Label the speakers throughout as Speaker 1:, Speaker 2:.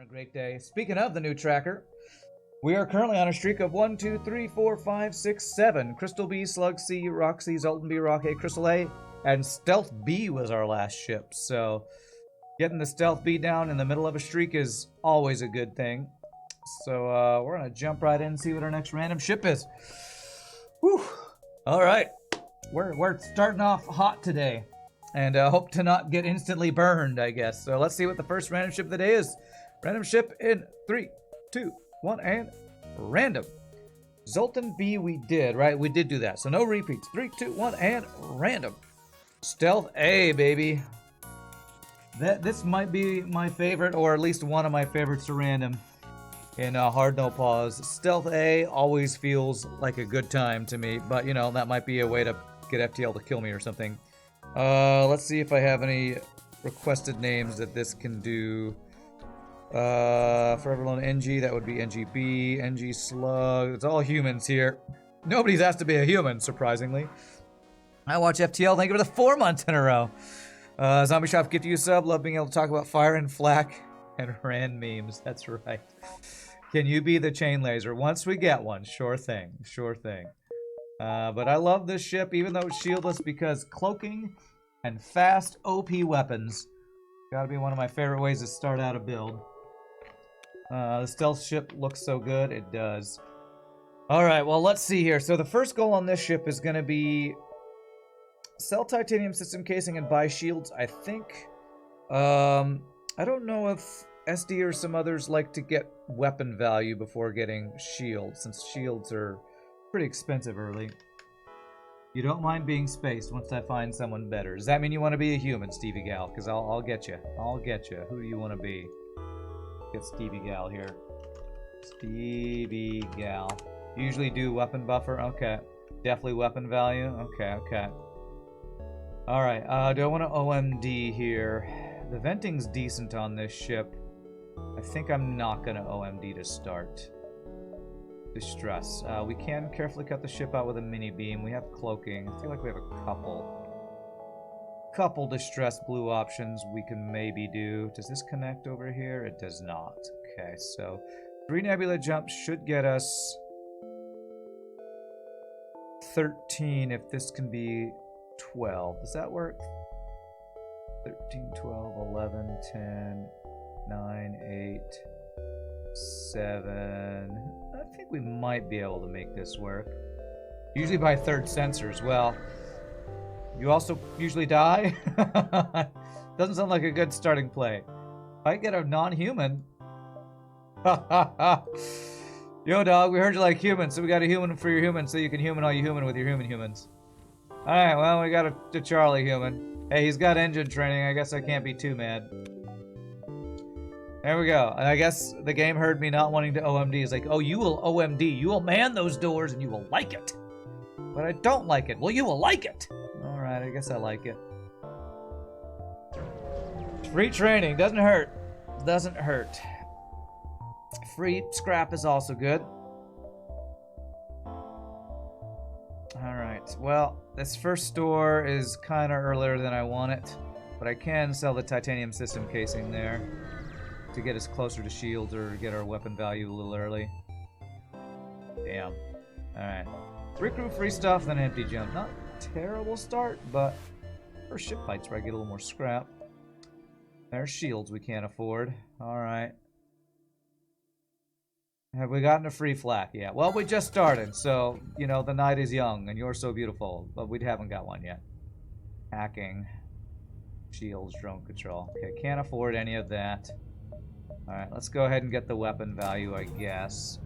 Speaker 1: great day. Speaking of the new tracker, we are currently on a streak of 1, 2, 3, 4, 5, 6, 7. Crystal B, Slug C, Rock C, Zoltan B, Rock A, Crystal A, and Stealth B was our last ship. So getting the Stealth B down in the middle of a streak is always a good thing. So we're going to jump right in and see what our next random ship is. Whew. All right. We're starting off hot today. And hope to not get instantly burned, I guess. So let's see what the first random ship of the day is. Random ship in 3, 2, 1, and random. Zoltan B we did, right? We did do that. So no repeats. 3, 2, 1, and random. Stealth A, baby. This might be my favorite, or at least one of my favorites to random in Hard No Pause. Stealth A always feels like a good time to me, but you know, that might be a way to get FTL to kill me or something. Let's see if I have any requested names that this can do. Forever Alone NG, that would be NGB, NG Slug. It's all humans here. Nobody's asked to be a human, surprisingly. I watch FTL, thank you for the 4 months in a row. Zombie Shop, gift you a sub. Love being able to talk about fire and flak and Rand memes. That's right. Can you be the chain laser? Once we get one, sure thing, sure thing. But I love this ship, even though it's shieldless, because cloaking and fast OP weapons gotta be one of my favorite ways to start out a build. The stealth ship looks so good, it does. Alright, well, let's see here. So the first goal on this ship is gonna be sell titanium system casing and buy shields, I think. I don't know if SD or some others like to get weapon value before getting shields, since shields are pretty expensive early. You don't mind being spaced once I find someone better. Does that mean you want to be a human, Stevie Gal? Because I'll get you. I'll get you. Who do you want to be? Get Stevie Gal here. Stevie Gal. Usually do weapon buffer. Okay. Definitely weapon value. Okay, okay. Alright, do I want to OMD here? The venting's decent on this ship. I think I'm not going to OMD to start. Distress. We can carefully cut the ship out with a mini beam. We have cloaking. I feel like we have a couple distress blue options we can maybe do. Does this connect over here? It does not. Okay, so 3 nebula jumps should get us 13 if this can be 12. Does that work? 13, 12, 11, 10, 9, 8, 7. I think we might be able to make this work. Usually by third sensors. Well, you also usually die. Doesn't sound like a good starting play. If I get a non-human. Yo, dog, we heard you like humans, so we got a human for your humans, so you can human all you human with your humans. Alright, well, we got a Charlie human. Hey, he's got engine training. I guess I can't be too mad. There we go. And I guess the game heard me not wanting to OMD. It's like, oh, you will OMD. You will man those doors and you will like it. But I don't like it. Well, you will like it. Alright, I guess I like it. Free training. Doesn't hurt. Doesn't hurt. Free scrap is also good. Alright, well, this first store is kind of earlier than I want it. But I can sell the titanium system casing there to get us closer to shields or get our weapon value a little early. Damn. Alright. Recruit free stuff, then empty jump. Not terrible start, but first ship fights where I get a little more scrap. There's shields we can't afford. Alright. Have we gotten a free flak? Yeah. Well, we just started, so, you know, the night is young and you're so beautiful, but we haven't got one yet. Hacking. Shields, drone control. Okay, can't afford any of that. Alright, let's go ahead and get the weapon value, I guess.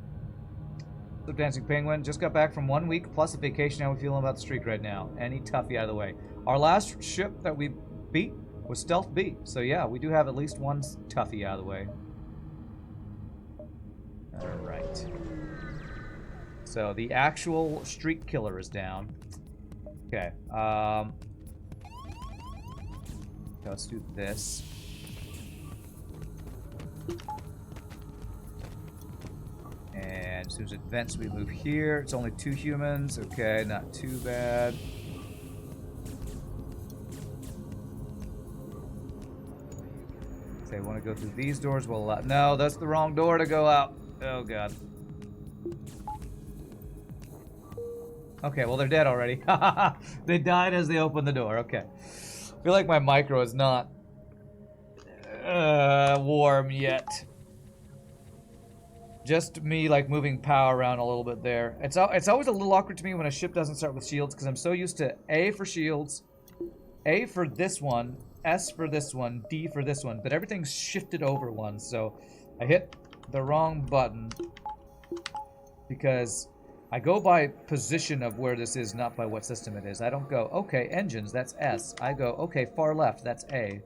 Speaker 1: So Dancing Penguin, just got back from 1 week plus a vacation. How are we feeling about the streak right now? Any toughie out of the way. Our last ship that we beat was Stealth B. So yeah, we do have at least one toughie out of the way. Alright. So the actual streak killer is down. Okay. Let's do this. And as soon as it vents, we move here. It's only 2 humans. Okay, not too bad. They want go through these doors will allow... No, that's the wrong door to go out. Oh, God. Okay, well, they're dead already. They died as they opened the door. Okay. I feel like my micro is not warm yet. Just me, like, moving power around a little bit there. It's always a little awkward to me when a ship doesn't start with shields, because I'm so used to A for shields, A for this one, S for this one, D for this one, but everything's shifted over one, so I hit the wrong button because I go by position of where this is, not by what system it is. I don't go, okay, engines, that's S. I go, okay, far left, that's A.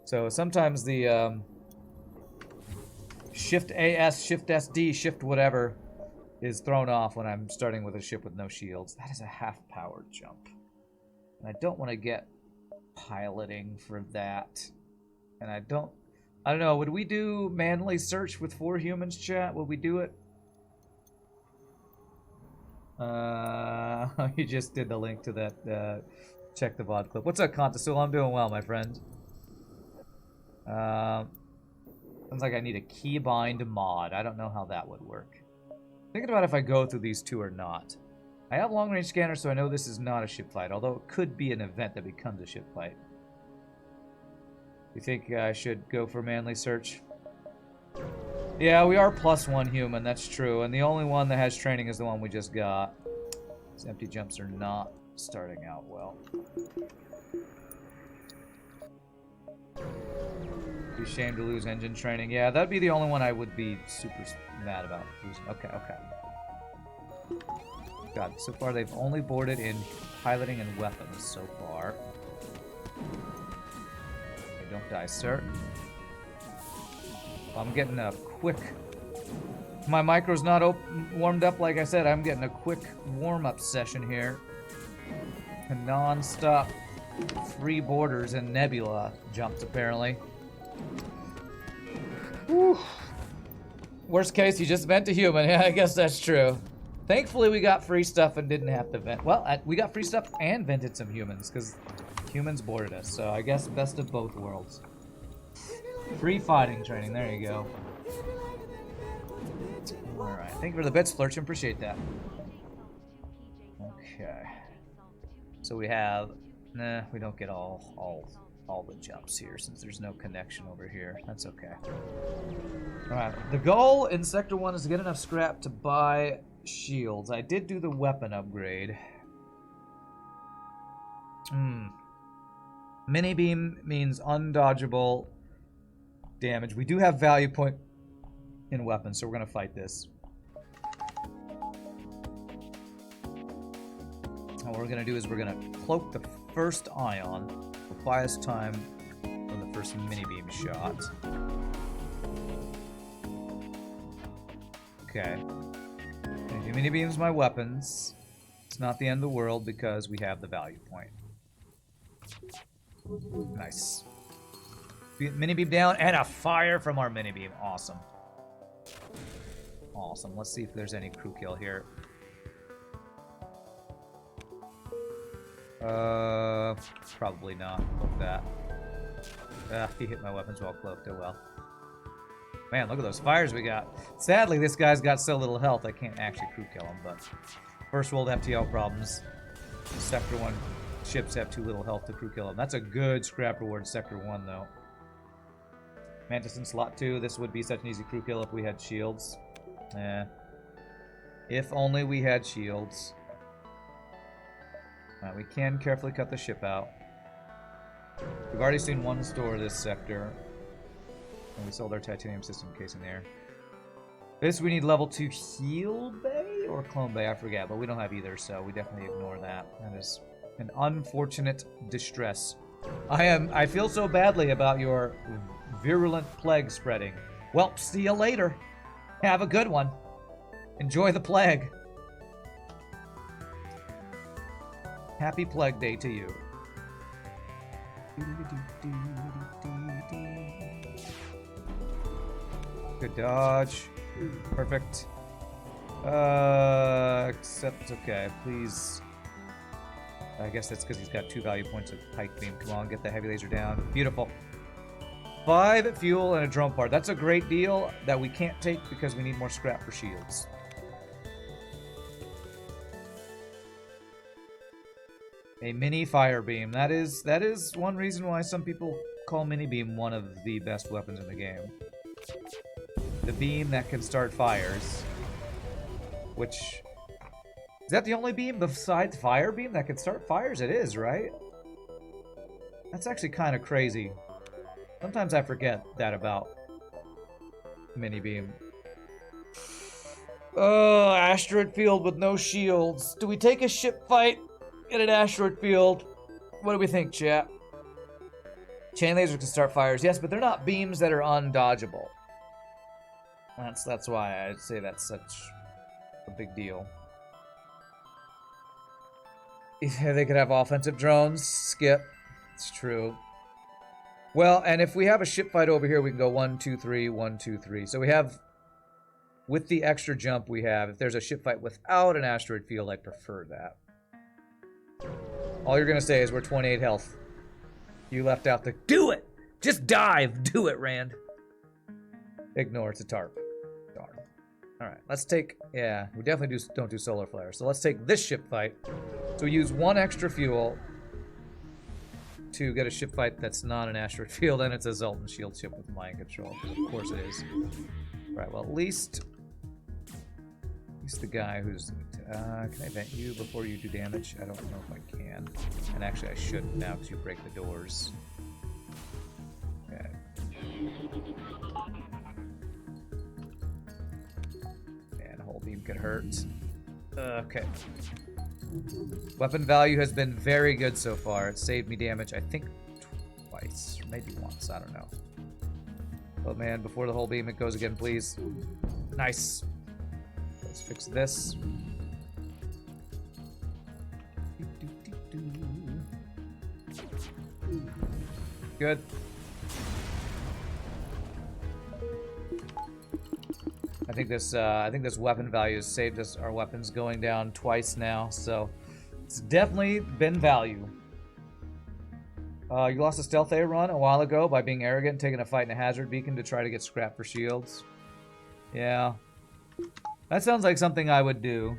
Speaker 1: So sometimes the Shift AS, Shift SD, Shift whatever is thrown off when I'm starting with a ship with no shields. That is a half-powered jump. And I don't want to get piloting for that. And I don't know, would we do manually search with 4 humans, chat? Would we do it? You just did the link to that, check the VOD clip. What's up, Contasul? I'm doing well, my friend. Sounds like I need a keybind mod. I don't know how that would work. Thinking about if I go through these 2 or not. I have long-range scanners, so I know this is not a ship fight, although it could be an event that becomes a ship fight. You think I should go for manly search? Yeah, we are +1 human, that's true, and the only one that has training is the one we just got. These empty jumps are not starting out well. Be ashamed to lose engine training. Yeah, that'd be the only one I would be super mad about losing. Okay, okay. God, so far they've only boarded in piloting and weapons so far. Okay, don't die, sir. I'm getting a quick... My micro's not warmed up, like I said. I'm getting a quick warm-up session here. A non-stop 3 borders and nebula jumps, apparently. Whew. Worst case, you just vent to human. Yeah, I guess that's true. Thankfully, we got free stuff and didn't have to vent. Well, we got free stuff and vented some humans, because humans boarded us. So I guess best of both worlds. Free fighting training. There you go. Alright. Thank you for the bits, Flurchin. Appreciate that. Okay. So we have... Nah, we don't get all the jumps here since there's no connection over here. That's okay. Alright. The goal in Sector 1 is to get enough scrap to buy shields. I did do the weapon upgrade. Mini beam means undodgeable damage. We do have value point in weapons, so we're gonna fight this. And what we're gonna do is we're gonna cloak the first ion, will buy us time for the first mini beam shot. Okay. And mini beams my weapons. It's not the end of the world because we have the value point. Nice. Mini beam down and a fire from our mini beam. Awesome. Awesome. Let's see if there's any crew kill here. Probably not. Look at that. He hit my weapons while cloaked. Oh well. Man, look at those fires we got. Sadly, this guy's got so little health I can't actually crew kill him, but first world FTL problems. Sector 1 ships have too little health to crew kill him. That's a good scrap reward in Sector 1, though. Mantis in slot 2. This would be such an easy crew kill if we had shields. If only we had shields. We can carefully cut the ship out. We've already seen one store this sector. And we sold our titanium system casing there. This we need level 2 heal bay or clone bay, I forget, but we don't have either, so we definitely ignore that. That is an unfortunate distress. I feel so badly about your virulent plague spreading. Well, see you later. Have a good one. Enjoy the plague. Happy Plague Day to you. Good dodge. Perfect. Except, okay, please. I guess that's because he's got 2 value points of pike beam. Come on, get the heavy laser down. Beautiful. 5 fuel and a drone part. That's a great deal that we can't take because we need more scrap for shields. A mini fire beam. That is one reason why some people call mini beam one of the best weapons in the game. The beam that can start fires. Which... Is that the only beam besides fire beam that can start fires? It is, right? That's actually kind of crazy. Sometimes I forget that about mini beam. Oh, asteroid field with no shields. Do we take a ship fight in an asteroid field? What do we think, chat? Chain lasers can start fires. Yes, but they're not beams that are undodgeable. That's why I'd say that's such a big deal. They could have offensive drones. Skip. It's true. Well, and if we have a ship fight over here, we can go 1, 2, 3, 1, 2, 3. So we have, with the extra jump we have, if there's a ship fight without an asteroid field, I prefer that. All you're going to say is we're 28 health. You left out the... Do it! Just dive! Do it, Rand. Ignore, it's a tarp. Darn. Alright, let's take... Yeah, we definitely don't do solar flare. So let's take this ship fight. So we use 1 extra fuel to get a ship fight that's not an asteroid field, and it's a Zoltan shield ship with mind control. Of course it is. Right, well, at least the guy who's... can I vent you before you do damage? I don't know if I can. And actually, I shouldn't now because you break the doors. Okay. And a whole beam could hurt. Okay. Weapon value has been very good so far. It saved me damage, I think, twice. Or maybe once. I don't know. Oh, man, before the whole beam, it goes again, please. Nice. Let's fix this. Good. I think this weapon value has saved us our weapons going down twice now, so it's definitely been value. You lost a stealth A run a while ago by being arrogant and taking a fight in a hazard beacon to try to get scrap for shields. Yeah. That sounds like something I would do.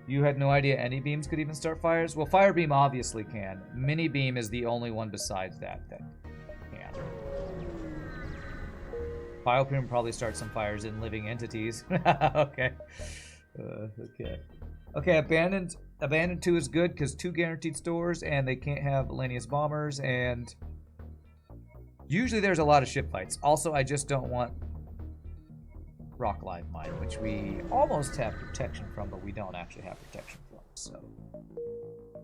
Speaker 1: You had no idea any beams could even start fires? Well, fire beam obviously can. Mini beam is the only one besides that can. Biobeam probably starts some fires in living entities. Okay. Okay. Okay, Abandoned 2 is good because 2 guaranteed stores and they can't have Lanius bombers, and usually there's a lot of ship fights. Also, I just don't want Rock Live Mine, which we almost have protection from, but we don't actually have protection from. So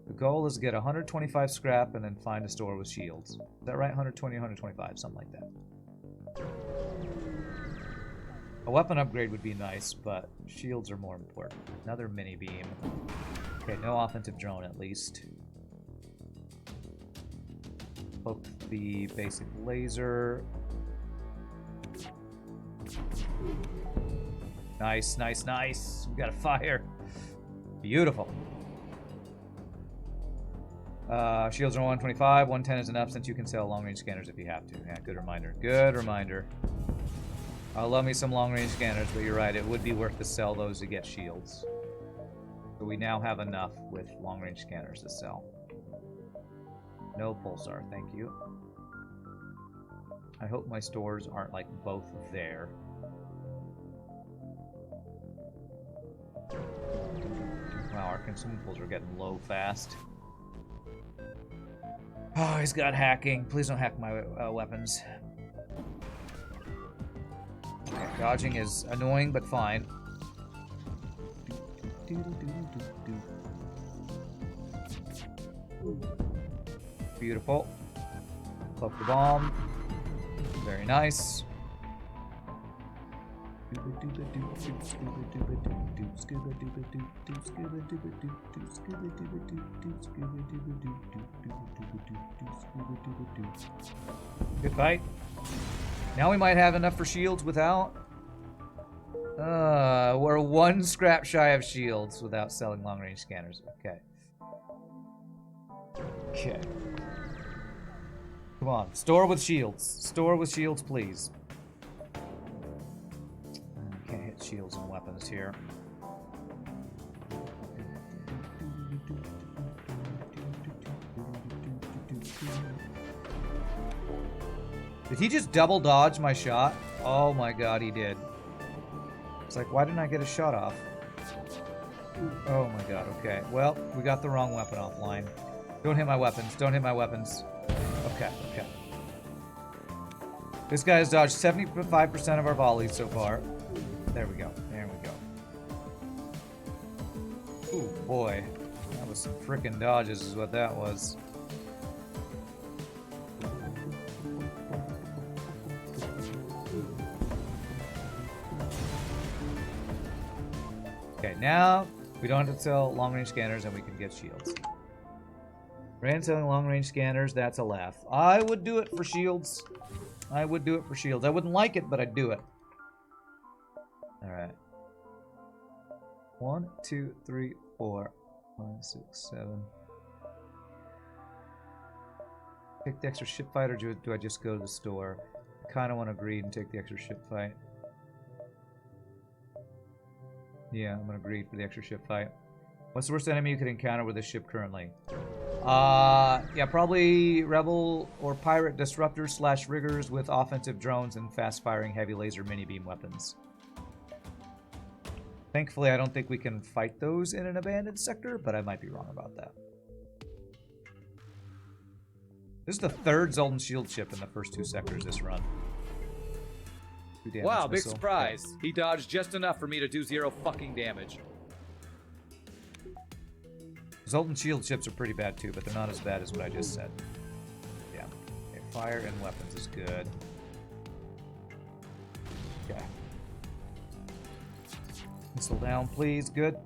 Speaker 1: the goal is to get 125 scrap and then find a store with shields. Is that right? 120, 125, something like that. A weapon upgrade would be nice, but shields are more important. Another mini beam. Okay, no offensive drone at least. Poke the basic laser. Nice, nice, nice. We got a fire. Beautiful. Shields are 125. 110 is enough since you can sell long-range scanners if you have to. Yeah, good reminder. Good reminder. I love me some long-range scanners, but you're right. It would be worth to sell those to get shields. So we now have enough with long-range scanners to sell. No pulsar, thank you. I hope my stores aren't like both there. Wow, our consumables are getting low fast. Oh, he's got hacking. Please don't hack my weapons. Okay, dodging is annoying, but fine. Beautiful. Cloak the bomb. Very nice. Good fight. Now we might have enough for shields without... we're 1 scrap shy of shields without selling long-range scanners. Okay. Okay. Come on, store with shields. Store with shields, please. Can't hit shields and weapons here. Did he just double dodge my shot? Oh my god, he did. It's like, why didn't I get a shot off? Oh my god, okay. Well, we got the wrong weapon offline. Don't hit my weapons. Don't hit my weapons. Okay, okay. This guy has dodged 75% of our volleys so far. There we go. There we go. Ooh, boy. That was some frickin' dodges is what that was. Okay, now we don't have to sell long-range scanners and we can get shields. Rand selling long-range scanners, that's a laugh. I would do it for shields. I would do it for shields. I wouldn't like it, but I'd do it. Alright. 1, 2, 3, 4, 5, 6, 7. Take the extra ship fight, or do I just go to the store? I kind of want to greed and take the extra ship fight. Yeah, I'm going to greed for the extra ship fight. What's the worst enemy you could encounter with this ship currently? Yeah, probably Rebel or Pirate Disruptors / Riggers with offensive drones and fast-firing heavy laser mini-beam weapons. Thankfully, I don't think we can fight those in an abandoned sector, but I might be wrong about that. This is the third Zoltan Shield ship in the first 2 sectors this run.
Speaker 2: Wow, big surprise. Okay. He dodged just enough for me to do 0 fucking damage.
Speaker 1: Zoltan Shield ships are pretty bad too, but they're not as bad as what I just said. Yeah. Okay, fire and weapons is good. Okay. Missile down, please. Good.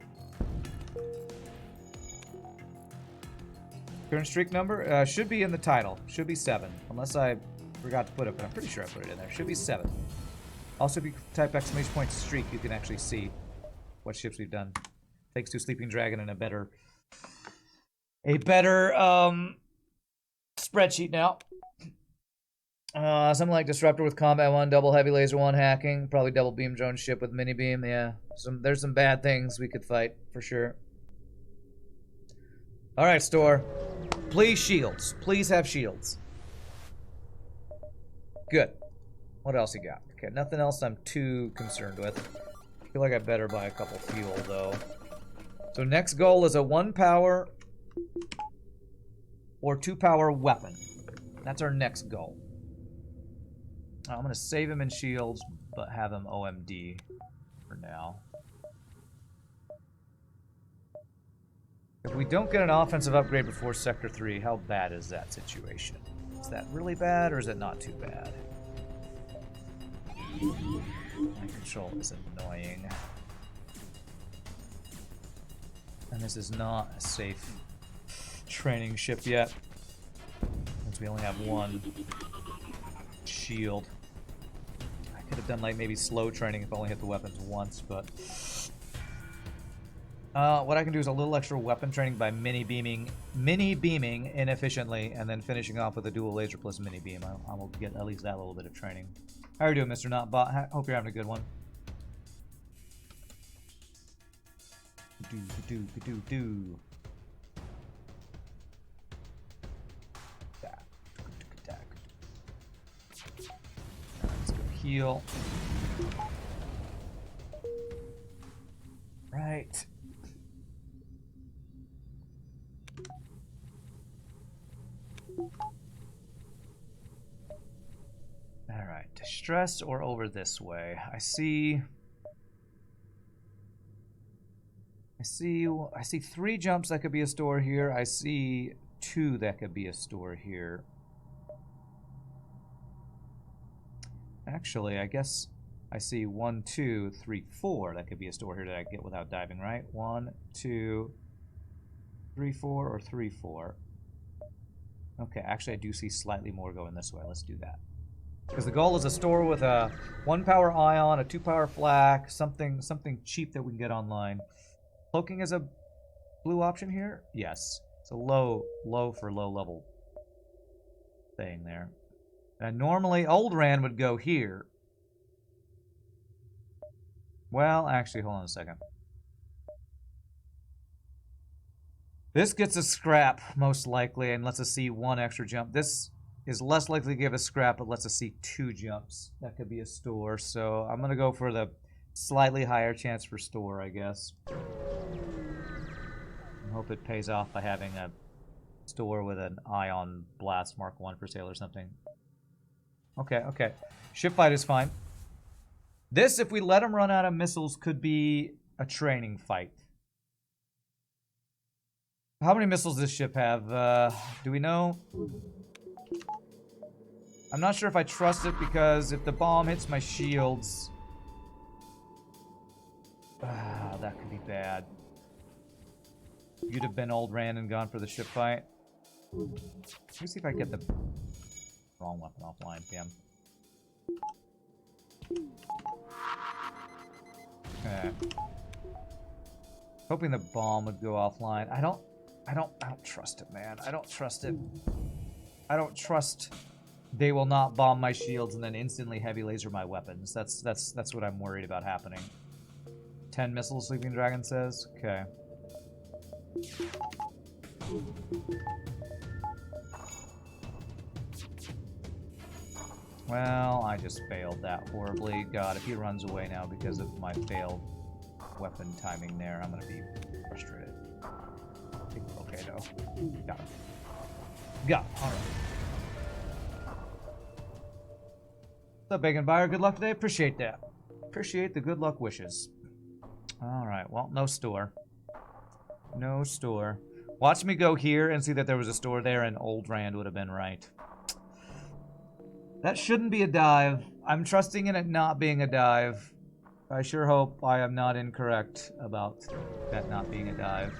Speaker 1: Current streak number should be in the title. Should be 7. Unless I forgot to put it, but I'm pretty sure I put it in there. Should be 7. Also, if you type !streak, you can actually see what ships we've done. Thanks to Sleeping Dragon and a better spreadsheet now. Something like Disruptor with Combat 1, double Heavy Laser 1 hacking, probably double Beam Drone ship with mini beam. Yeah, there's some bad things we could fight for sure. All right, store. Please shields. Please have shields. Good. What else you got? Okay, nothing else I'm too concerned with. I feel like I better buy a couple fuel though. So next goal is a 1 power or 2 power weapon. That's our next goal. I'm gonna save him in shields, but have him OMD for now. If we don't get an offensive upgrade before Sector 3, how bad is that situation? Is that really bad, or is it not too bad? My control is annoying. And this is not a safe training ship yet, since we only have 1 shield. I could have done like maybe slow training if I only hit the weapons once, but what I can do is a little extra weapon training by mini beaming inefficiently, and then finishing off with a dual laser plus mini beam. I will get at least that little bit of training. How are you doing, Mr. Notbot? Hope you're having a good one. Do. Let's go heal. Right. Alright, distress or over this way. I see 3 jumps that could be a store here. I see 2 that could be a store here. Actually, I guess I see 1, 2, 3, 4 that could be a store here that I get without diving, right? 1, 2, 3, 4, or 3, 4. Okay, actually I do see slightly more going this way. Let's do that. Because the goal is a store with a 1 power ion, a 2 power flak, something cheap that we can get online. Cloaking is a blue option here? Yes. It's a low for low level thing there. And normally, old Rand would go here. Well, actually, hold on a second. This gets a scrap, most likely, and lets us see one extra jump. This is less likely to give us scrap, but lets us see 2 jumps. That could be a store, so I'm going to go for the slightly higher chance for store, I guess. I hope it pays off by having a store with an ion blast Mark 1 for sale or something. Okay, okay. Ship fight is fine. This, if we let him run out of missiles, could be a training fight. How many missiles does this ship have? Do we know? I'm not sure if I trust it because if the bomb hits my shields... that could be bad. You'd have been old Rand and gone for the ship fight. Let me see if I get the wrong weapon offline. Damn. Okay. Hoping the bomb would go offline. I don't trust it, man. I don't trust it. I don't trust they will not bomb my shields and then instantly heavy laser my weapons. That's what I'm worried about happening. 10 missiles, Sleeping Dragon says. Okay. Well, I just failed that horribly. God, if he runs away now because of my failed weapon timing there, I'm gonna be frustrated. I think we're okay though. Got it. Got it. Alright. What's up, Bacon Buyer? Good luck today. Appreciate that. Appreciate the good luck wishes. Alright, well, no store. No store. Watch me go here and see that there was a store there and old Rand would have been right. That shouldn't be a dive. I'm trusting in it not being a dive. I sure hope I am not incorrect about that not being a dive.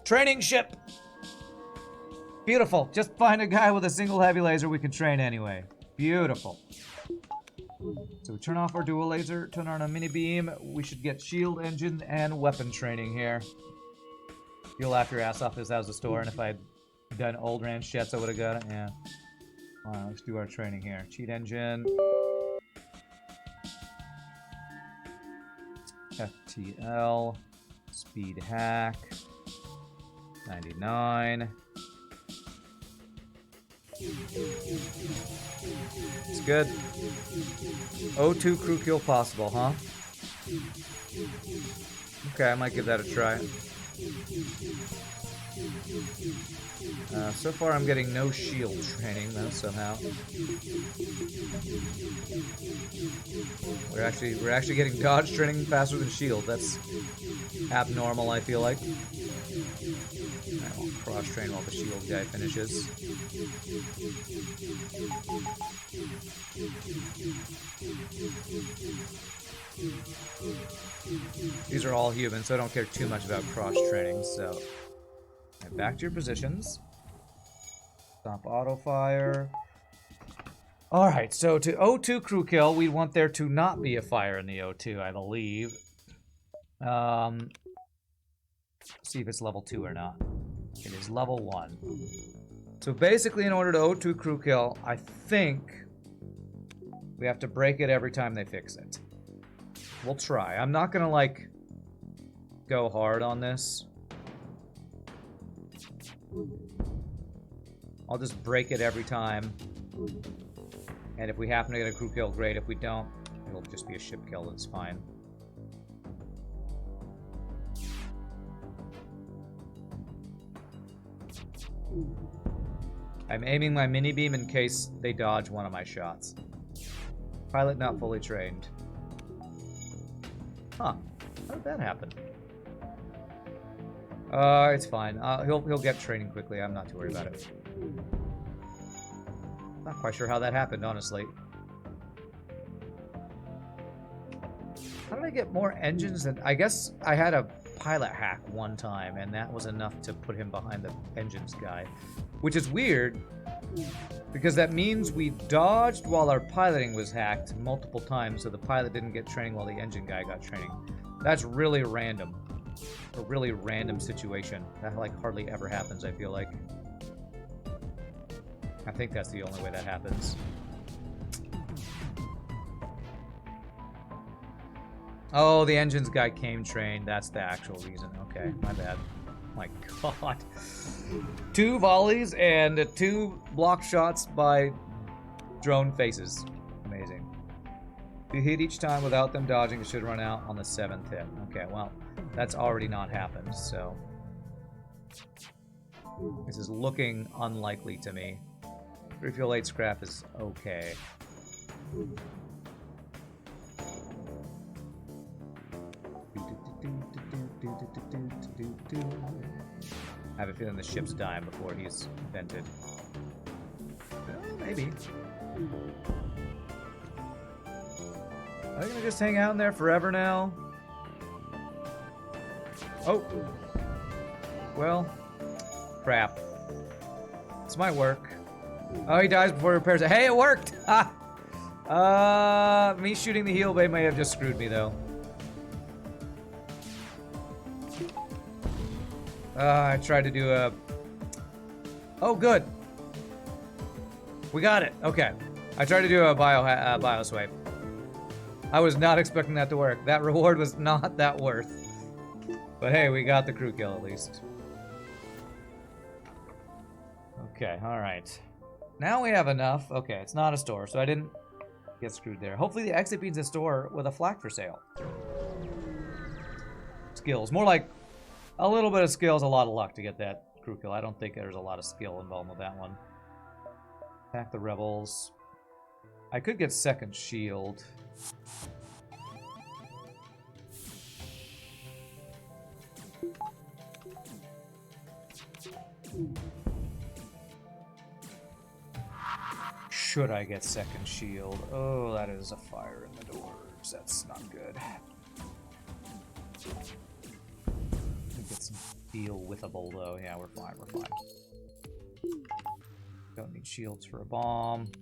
Speaker 1: Training ship! Beautiful. Just find a guy with a single heavy laser we can train anyway. Beautiful. So we turn off our dual laser, turn on a mini beam. We should get shield engine and weapon training here. You'll laugh your ass off this as a store, and if I'd done old Rand shits, I would have got it. Yeah. Alright, let's do our training here. Cheat engine. FTL. Speed hack. 99. It's good. O2 crew kill possible, huh? Okay, I might give that a try. So far I'm getting no shield training though somehow. We're actually getting dodge training faster than shield. That's abnormal, I feel like. I won't cross train while the shield guy finishes. These are all humans, so I don't care too much about cross training, so and back to your positions. Stop auto fire. Alright, so to O2 crew kill, we want there to not be a fire in the O2, I believe. See if it's level 2 or not. It is level 1. So basically, in order to O2 crew kill, I think we have to break it every time they fix it. We'll try. I'm not gonna, like, go hard on this. I'll just break it every time. And if we happen to get a crew kill, great. If we don't, it'll just be a ship kill. That's fine. I'm aiming my mini beam in case they dodge one of my shots. Pilot not fully trained. Huh. How did that happen? It's fine. He'll get training quickly. I'm not too worried about it. Not quite sure how that happened, honestly. How did I get more engines than... I guess I had a pilot hack one time, and that was enough to put him behind the engines guy. Which is weird, because that means we dodged while our piloting was hacked multiple times, so the pilot didn't get training while the engine guy got training. That's really random. a really random situation. That like hardly ever happens, I feel like. I think that's the only way that happens. Oh, the engines guy came trained. That's the actual reason. Okay, my bad. My god. 2 volleys and 2 block shots by drone faces. Amazing. If you hit each time without them dodging, it should run out on the 7th hit. Okay, well, that's already not happened, so... This is looking unlikely to me. Refuel 8 scrap is okay. I have a feeling the ship's dying before he's vented. Maybe. Are they gonna just hang out in there forever now? Oh. Well. Crap. This might work. Oh, he dies before he repairs it. Hey, it worked! Ah! Me shooting the heal bay may have just screwed me, though. I tried to do a... Oh, good. We got it. Okay. I tried to do a bio swipe. I was not expecting that to work. That reward was not that worth. But hey, we got the crew kill at least. Okay, alright. Now we have enough. Okay, it's not a store, so I didn't get screwed there. Hopefully the exit bean's a store with a flak for sale. Skills. More like a little bit of skills, a lot of luck to get that crew kill. I don't think there's a lot of skill involved with that one. Attack the rebels. I could get second shield. Should I get second shield? Oh, that is a fire in the doors. That's not good. Get some deal withable though. Yeah, we're fine, we're fine. Don't need shields for a bomb.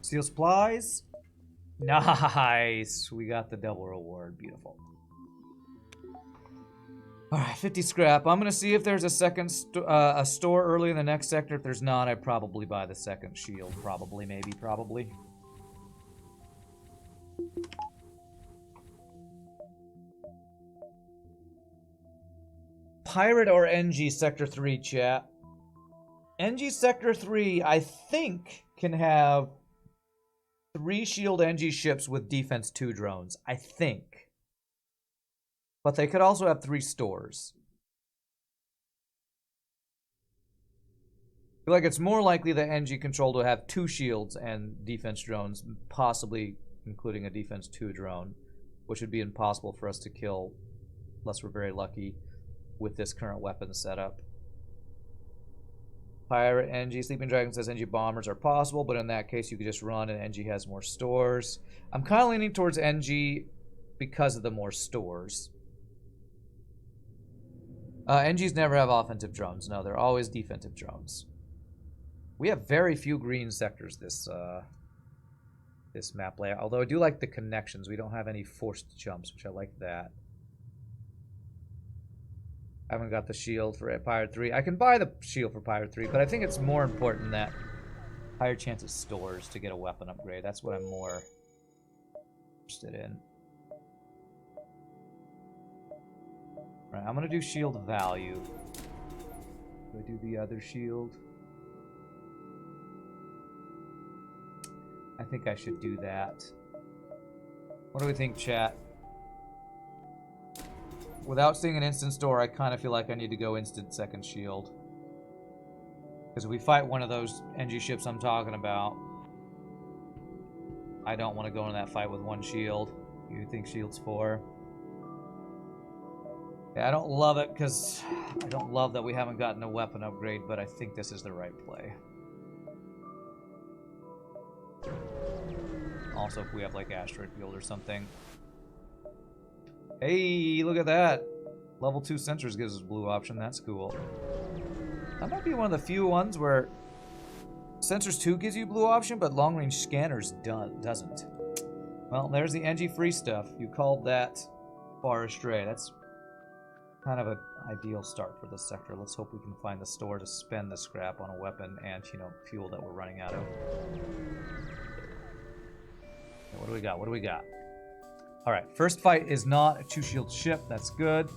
Speaker 1: Steel supplies. Nice. We got the double reward. Beautiful. Alright, 50 scrap. I'm gonna see if there's a second a store early in the next sector. If there's not, I'd probably buy the second shield. Probably, maybe, probably. Pirate or NG Sector 3, chat? NG Sector 3, I think, can have 3 shield NG ships with defense 2 drones. I think. But they could also have 3 stores. I feel like it's more likely that NG Control will have 2 shields and defense drones, possibly including a defense 2 drone, which would be impossible for us to kill unless we're very lucky with this current weapon setup. Pirate NG Sleeping Dragon says NG bombers are possible, but in that case you could just run and NG has more stores. I'm kind of leaning towards NG because of the more stores. NGs never have offensive drones. No, they're always defensive drones. We have very few green sectors this this map layout. Although I do like the connections. We don't have any forced jumps, which I like that. I haven't got the shield for Pirate 3. I can buy the shield for Pirate 3, but I think it's more important that higher chance of stores to get a weapon upgrade. That's what I'm more interested in. Right, I'm gonna do shield value. Do I do the other shield? I think I should do that. What do we think, chat? Without seeing an instant store, I kind of feel like I need to go instant second shield. Because if we fight one of those NG ships I'm talking about, I don't want to go into that fight with 1 shield. You think shield's 4? Yeah, I don't love it because I don't love that we haven't gotten a weapon upgrade, but I think this is the right play. Also, if we have like asteroid field or something. Hey, look at that. Level 2 sensors gives us blue option. That's cool. That might be one of the few ones where Sensors 2 gives you blue option, but long range scanners doesn't. Well, there's the NG free stuff. You called that far astray. That's kind of an ideal start for this sector. Let's hope we can find the store to spend the scrap on a weapon and, you know, fuel that we're running out of. Okay, what do we got? What do we got? Alright, first fight is not a two-shield ship. That's good.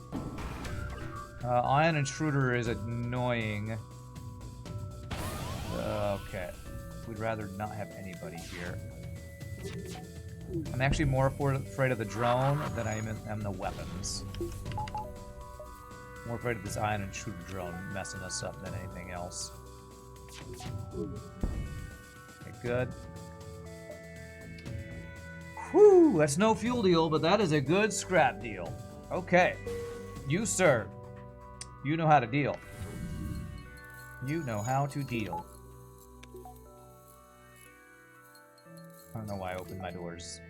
Speaker 1: Ion Intruder is annoying. Okay. We'd rather not have anybody here. I'm actually more afraid of the drone than I am the weapons. More afraid of this Ion Intruder drone messing us up than anything else. Okay, good. Whew, that's no fuel deal, but that is a good scrap deal. Okay. You, sir. You know how to deal. You know how to deal. I don't know why I opened my doors.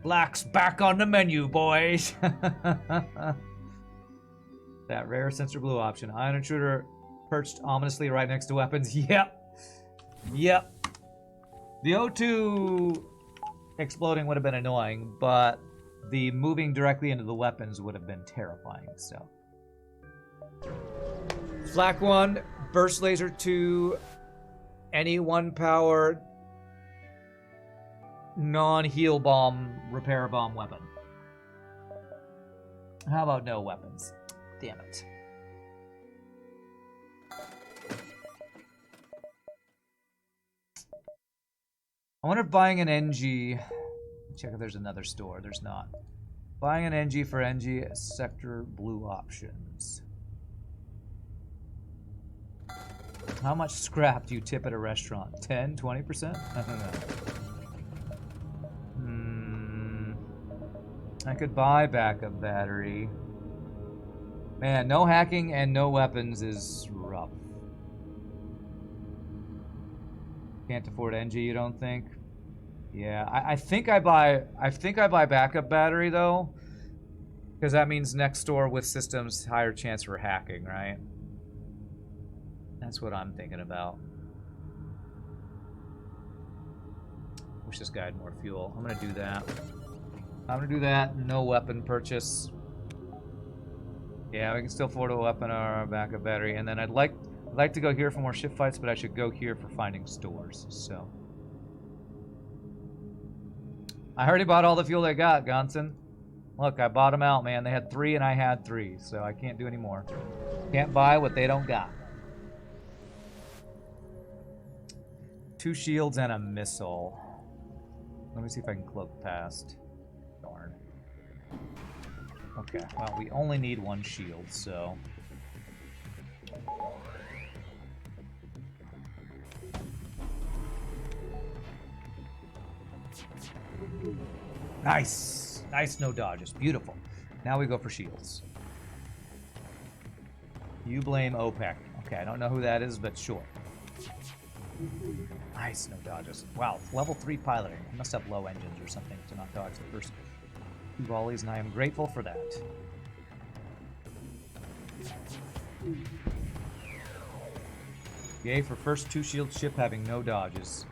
Speaker 1: Black's back on the menu, boys! That rare sensor blue option. Ion Intruder perched ominously right next to weapons. Yep. Yep. The O2 exploding would have been annoying, but the moving directly into the weapons would have been terrifying, so. Flak 1, Burst Laser 2, any 1 power non-heal bomb, repair bomb weapon. How about no weapons? Damn it. I wonder if buying an NG... Check if there's another store. There's not. Buying an NG for NG sector blue options. How much scrap do you tip at a restaurant? 10, 20%? I don't know. I could buy backup battery. Man, no hacking and no weapons is rough. Can't afford NG, you don't think? Yeah, I think I buy backup battery though, because that means next store with systems higher chance for hacking, right? That's what I'm thinking about. Wish this guy had more fuel. I'm gonna do that. I'm gonna do that. No weapon purchase. Yeah, we can still afford a weapon or a backup battery, and then I'd like to go here for more ship fights, but I should go here for finding stores. So I already bought all the fuel they got, Gonson. Look, I bought them out, man. They had 3 and I had 3, so I can't do any more. Can't buy what they don't got. 2 shields and a missile. Let me see if I can cloak past. Darn. Okay, well, we only need 1 shield, so... Nice! Nice, no dodges. Beautiful. Now we go for shields. You blame OPEC. Okay, I don't know who that is, but sure. Nice, no dodges. Wow, level 3 piloting. I must have low engines or something to not dodge the first 2 volleys, and I am grateful for that. Yay for first 2 shield ship having no dodges,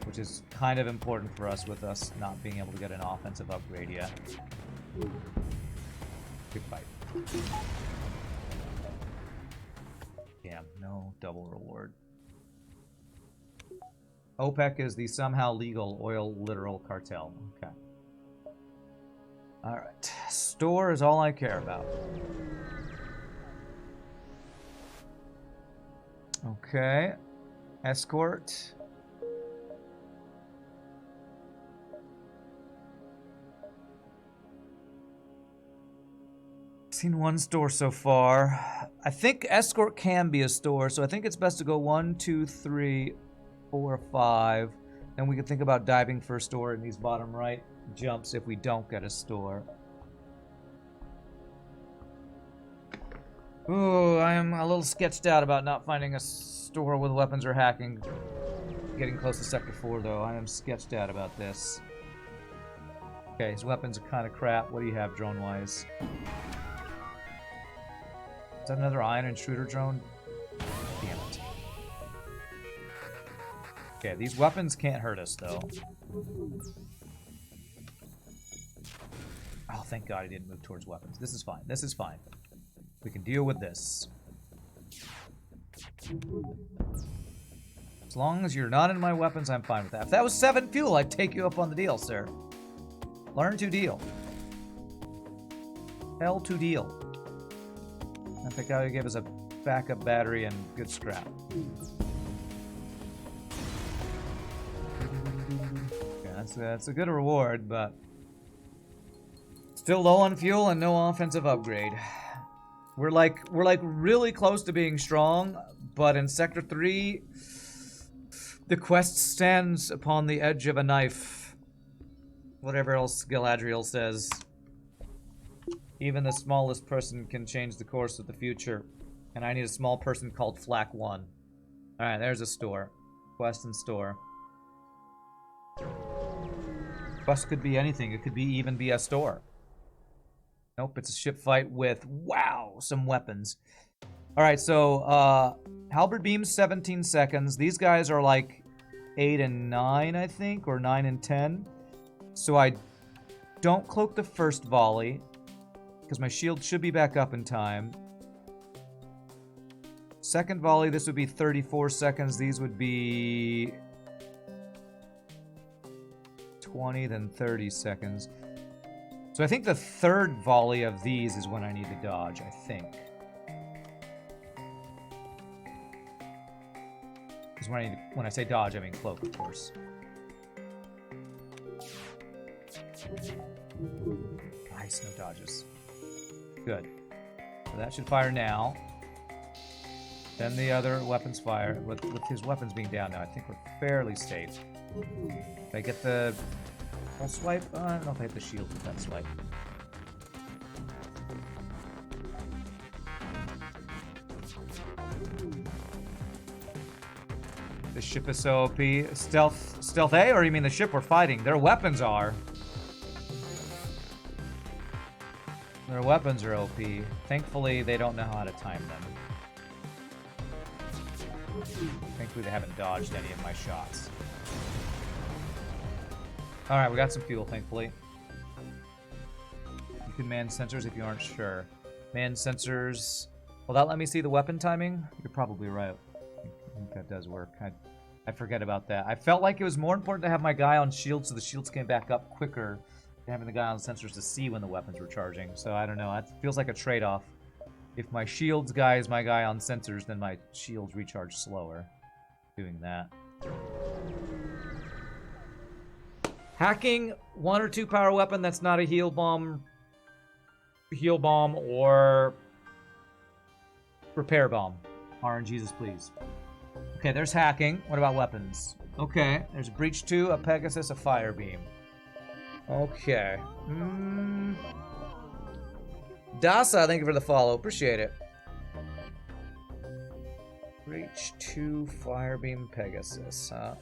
Speaker 1: which is kind of important for us with us not being able to get an offensive upgrade yet. Good fight. Damn, no double reward. OPEC is the somehow legal oil literal cartel. Okay. Alright. Store is all I care about. Okay. Escort. Seen 1 store so far. I think escort can be a store, so I think it's best to go 1, 2, 3, 4, 5. Then we can think about diving for a store in these bottom right jumps if we don't get a store. Ooh, I am a little sketched out about not finding a store with weapons or hacking. Getting close to Sector 4, though. I am sketched out about this. Okay, his weapons are kind of crap. What do you have drone-wise? Is that another Ion Intruder drone? Damn it. Okay, these weapons can't hurt us, though. Oh, thank God he didn't move towards weapons. This is fine. This is fine. We can deal with this. As long as you're not in my weapons, I'm fine with that. If that was 7 fuel, I'd take you up on the deal, sir. Learn to deal. Hell to deal. I think I would give us a backup battery and good scrap. Yeah, that's a good reward, but still low on fuel and no offensive upgrade. We're like really close to being strong, but in Sector 3, the quest stands upon the edge of a knife. Whatever else Galadriel says. Even the smallest person can change the course of the future. And I need a small person called Flak 1. Alright, there's a store. Quest and store. Quest could be anything. It could be even be a store. Nope, it's a ship fight with, wow, some weapons. Alright, so, halberd beams 17 seconds. These guys are like 8 and 9, I think, or 9 and 10. So I don't cloak the first volley, because my shield should be back up in time. Second volley, this would be 34 seconds. These would be 20, then 30 seconds. So I think the third volley of these is when I need to dodge, I think. Because when I say dodge, I mean cloak, of course. Nice, no dodges. Good. So that should fire now. Then the other weapons fire. With his weapons being down now, I think we're fairly safe. If I get the full swipe? I don't know if I hit the shield with that swipe. The ship is so OP. Stealth A, or you mean the ship we're fighting? Their weapons are. Their weapons are OP. Thankfully, they don't know how to time them. Thankfully, they haven't dodged any of my shots. Alright, we got some fuel, thankfully. You can man sensors if you aren't sure. Man sensors... Will that let me see the weapon timing? You're probably right. I think that does work. I forget about that. I felt like it was more important to have my guy on shields so the shields came back up quicker than having the guy on sensors to see when the weapons were charging. So I don't know. That feels like a trade-off. If my shields guy is my guy on sensors, then my shields recharge slower. Doing that. Hacking 1 or 2 power weapon that's not a heal bomb or repair bomb. RNGesus, please. Okay, there's hacking. What about weapons? Okay, there's Breach 2, a Pegasus, a Fire Beam. Okay. Dasa, thank you for the follow. Appreciate it. Breach 2, Fire Beam, Pegasus, huh?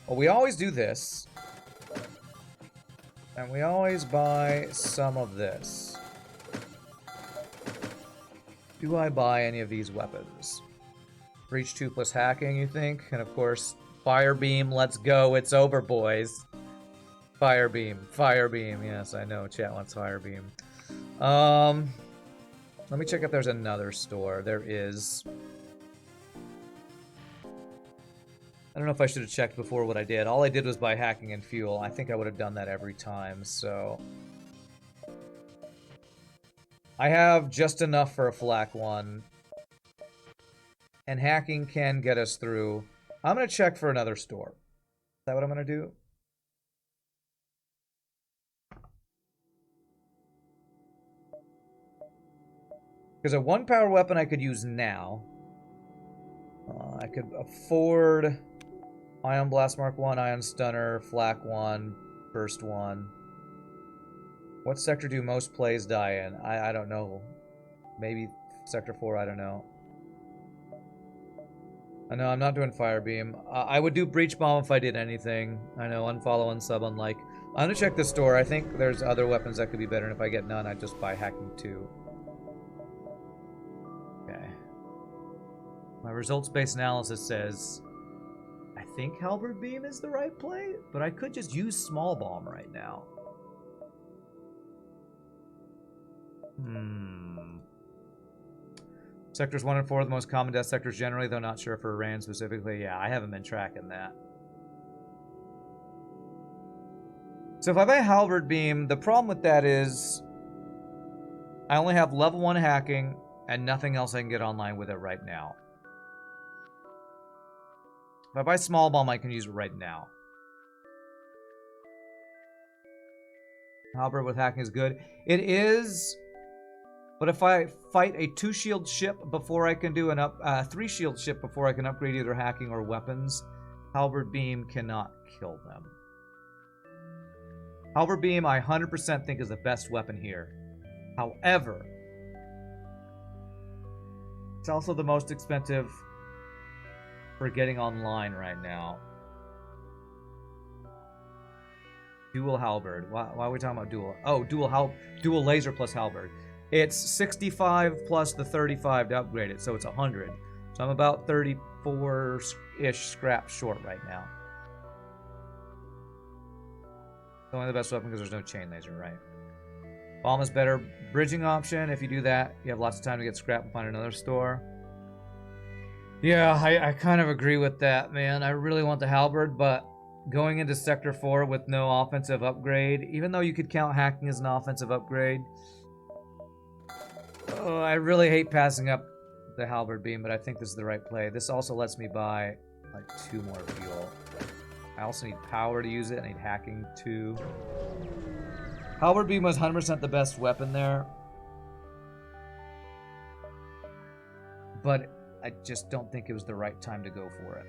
Speaker 1: Well, we always do this. And we always buy some of this. Do I buy any of these weapons? Breach 2 plus hacking, you think? And of course, Fire Beam, let's go. It's over, boys. Fire Beam. Fire Beam. Yes, I know. Chat wants Fire Beam. Let me check if there's another store. There is. I don't know if I should have checked before what I did. All I did was buy hacking and fuel. I think I would have done that every time, so... I have just enough for a flak 1. And hacking can get us through. I'm going to check for another store. Is that what I'm going to do? Because a 1 power weapon I could use now. I could afford Ion Blast Mark 1, Ion Stunner, Flak 1, Burst 1. What sector do most plays die in? I don't know. Maybe Sector 4, I don't know. I know, I'm not doing Fire Beam. I would do Breach Bomb if I did anything. I know, unfollow, unsub, unlike. I'm gonna check the store. I think there's other weapons that could be better, and if I get none, I'd just buy Hacking 2. Okay. My results-based analysis says I think Halberd Beam is the right play, but I could just use Small Bomb right now. Sectors 1 and 4 are the most common death sectors generally, though not sure for Iran specifically. Yeah, I haven't been tracking that. So if I buy Halberd Beam, the problem with that is I only have level 1 hacking and nothing else I can get online with it right now. If I buy Small Bomb, I can use it right now. Halberd with hacking is good. It is, but if I fight a 2-shield ship before I can do an 3-shield ship before I can upgrade either hacking or weapons, Halberd Beam cannot kill them. Halberd Beam, I 100% think is the best weapon here. However, it's also the most expensive for getting online right now. Dual halberd. Why are we talking about dual? Oh, dual laser plus halberd. It's 65 plus the 35 to upgrade it, so it's 100. So I'm about 34-ish scraps short right now. It's only the best weapon because there's no chain laser, right? Bomb is better bridging option. If you do that, you have lots of time to get scrap and find another store. Yeah, I kind of agree with that, man. I really want the halberd, but going into Sector 4 with no offensive upgrade, even though you could count hacking as an offensive upgrade, I really hate passing up the halberd beam, but I think this is the right play. This also lets me buy like 2 more fuel. I also need power to use it. I need hacking too. Halberd beam was 100% the best weapon there, but I just don't think it was the right time to go for it.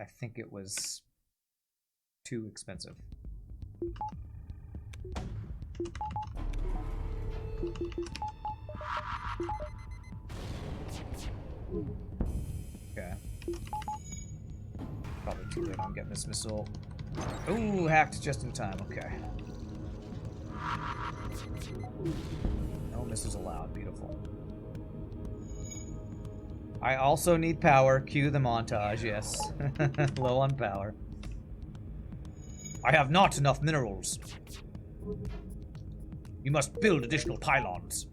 Speaker 1: I think it was too expensive. Okay. Probably too late on getting this missile. Ooh, hacked just in time. Okay. No missiles allowed. Beautiful. I also need power. Cue the montage, yes. Low on power. I have not enough minerals. You must build additional pylons.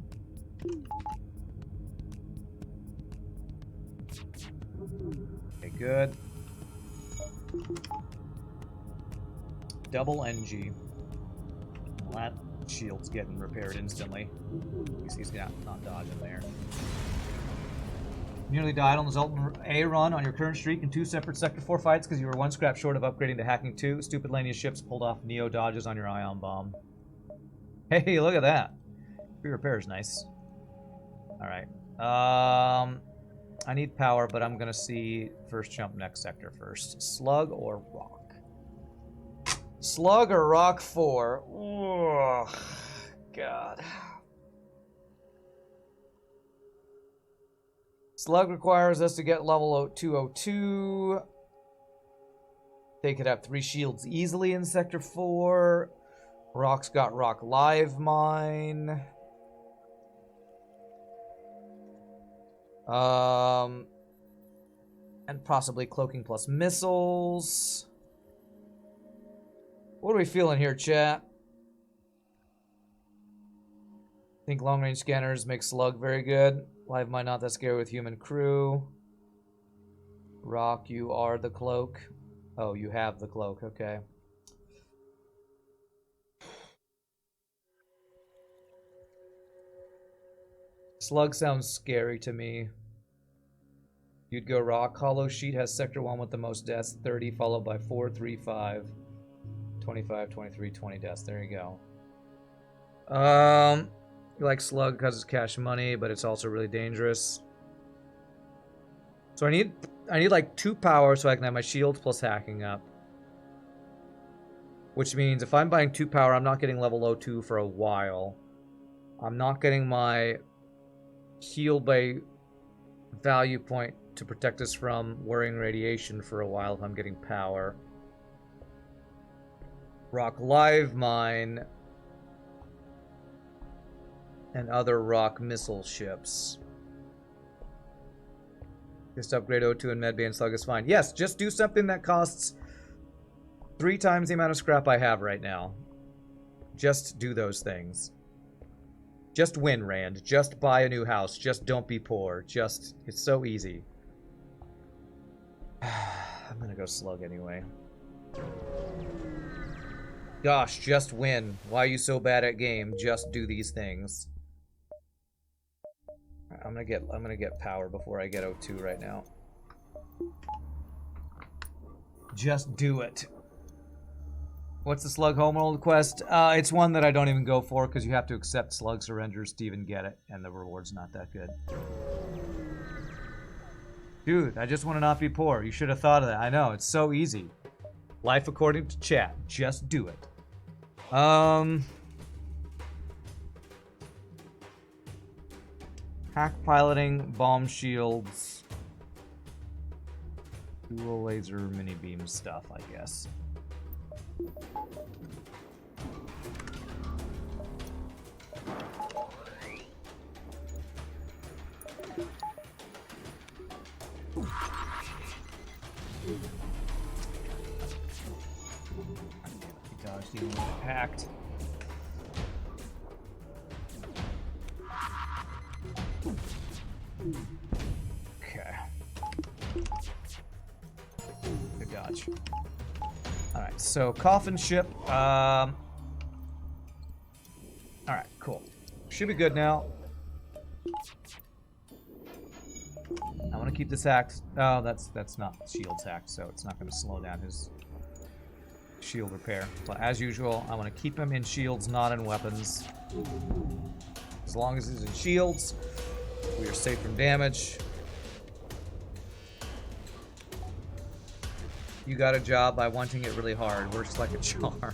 Speaker 1: Okay, good. Double NG. Well, that shield's getting repaired instantly. At least he's not dodging there. Nearly died on the Zoltan A run on your current streak in 2 separate Sector 4 fights because you were 1 scrap short of upgrading to hacking 2. Stupid Lania ships pulled off Neo dodges on your ion bomb. Hey, look at that. Free repair is nice. Alright. I need power, but I'm going to see first jump next sector first. Slug or rock? Slug or rock 4? Oh, God. Slug requires us to get level 202. They could have 3 shields easily in Sector 4. Rock's got Rock Live Mine. And possibly cloaking plus missiles. What are we feeling here, chat? Think long-range scanners make Slug very good. Live Mine not that scary with human crew. Rock, you are the cloak. Oh, you have the cloak, okay. Slug sounds scary to me. You'd go Rock. Hollow Sheet has Sector 1 with the most deaths, 30, followed by 4, 3, 5, 25, 23, 20 deaths. There you go. You like Slug because it's cash money, but it's also really dangerous. So I need like 2 power so I can have my shields plus hacking up. Which means if I'm buying 2 power, I'm not getting level 02 for a while. I'm not getting my heal by value point to protect us from worrying radiation for a while if I'm getting power. Rock Live Mine and other rock missile ships. Just upgrade O2 and medbay and slug is fine. Yes, just do something that costs 3 times the amount of scrap I have right now. Just do those things. Just win, Rand. Just buy a new house. Just don't be poor. Just, it's so easy. I'm gonna go slug anyway. Gosh, just win. Why are you so bad at game? Just do these things. I'm gonna get power before I get O2 right now. Just do it. What's the slug homeworld quest? It's one that I don't even go for because you have to accept slug surrenders to even get it, and the reward's not that good. Dude, I just want to not be poor. You should have thought of that. I know, it's so easy. Life according to chat. Just do it. Hack piloting, bomb shields, dual laser mini beam stuff, I guess. Gosh, even hacked. Okay. Good dodge. Alright, so coffin ship. Alright, cool. Should be good now. I want to keep this hacked. Oh, that's not shields hacked, so it's not going to slow down his shield repair. But as usual, I want to keep him in shields, not in weapons. As long as he's in shields, we are safe from damage. You got a job by wanting it really hard. Works like a charm.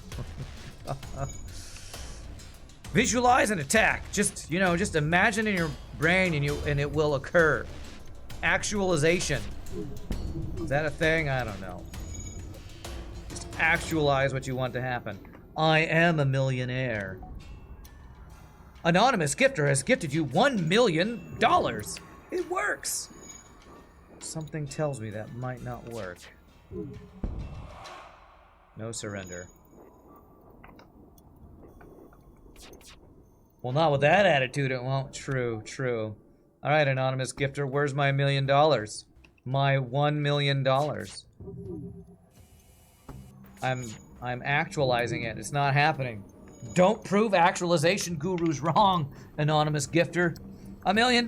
Speaker 1: Visualize an attack. Just, you know, just imagine in your brain and it will occur. Actualization. Is that a thing? I don't know. Just actualize what you want to happen. I am a millionaire. Anonymous gifter has gifted you $1 million. It works. Something tells me that might not work. No surrender. Well, not with that attitude, it won't. True, true. All right, anonymous gifter, where's my $1 million? My $1 million. I'm actualizing it. It's not happening. Don't prove actualization gurus wrong, anonymous gifter. $1 million.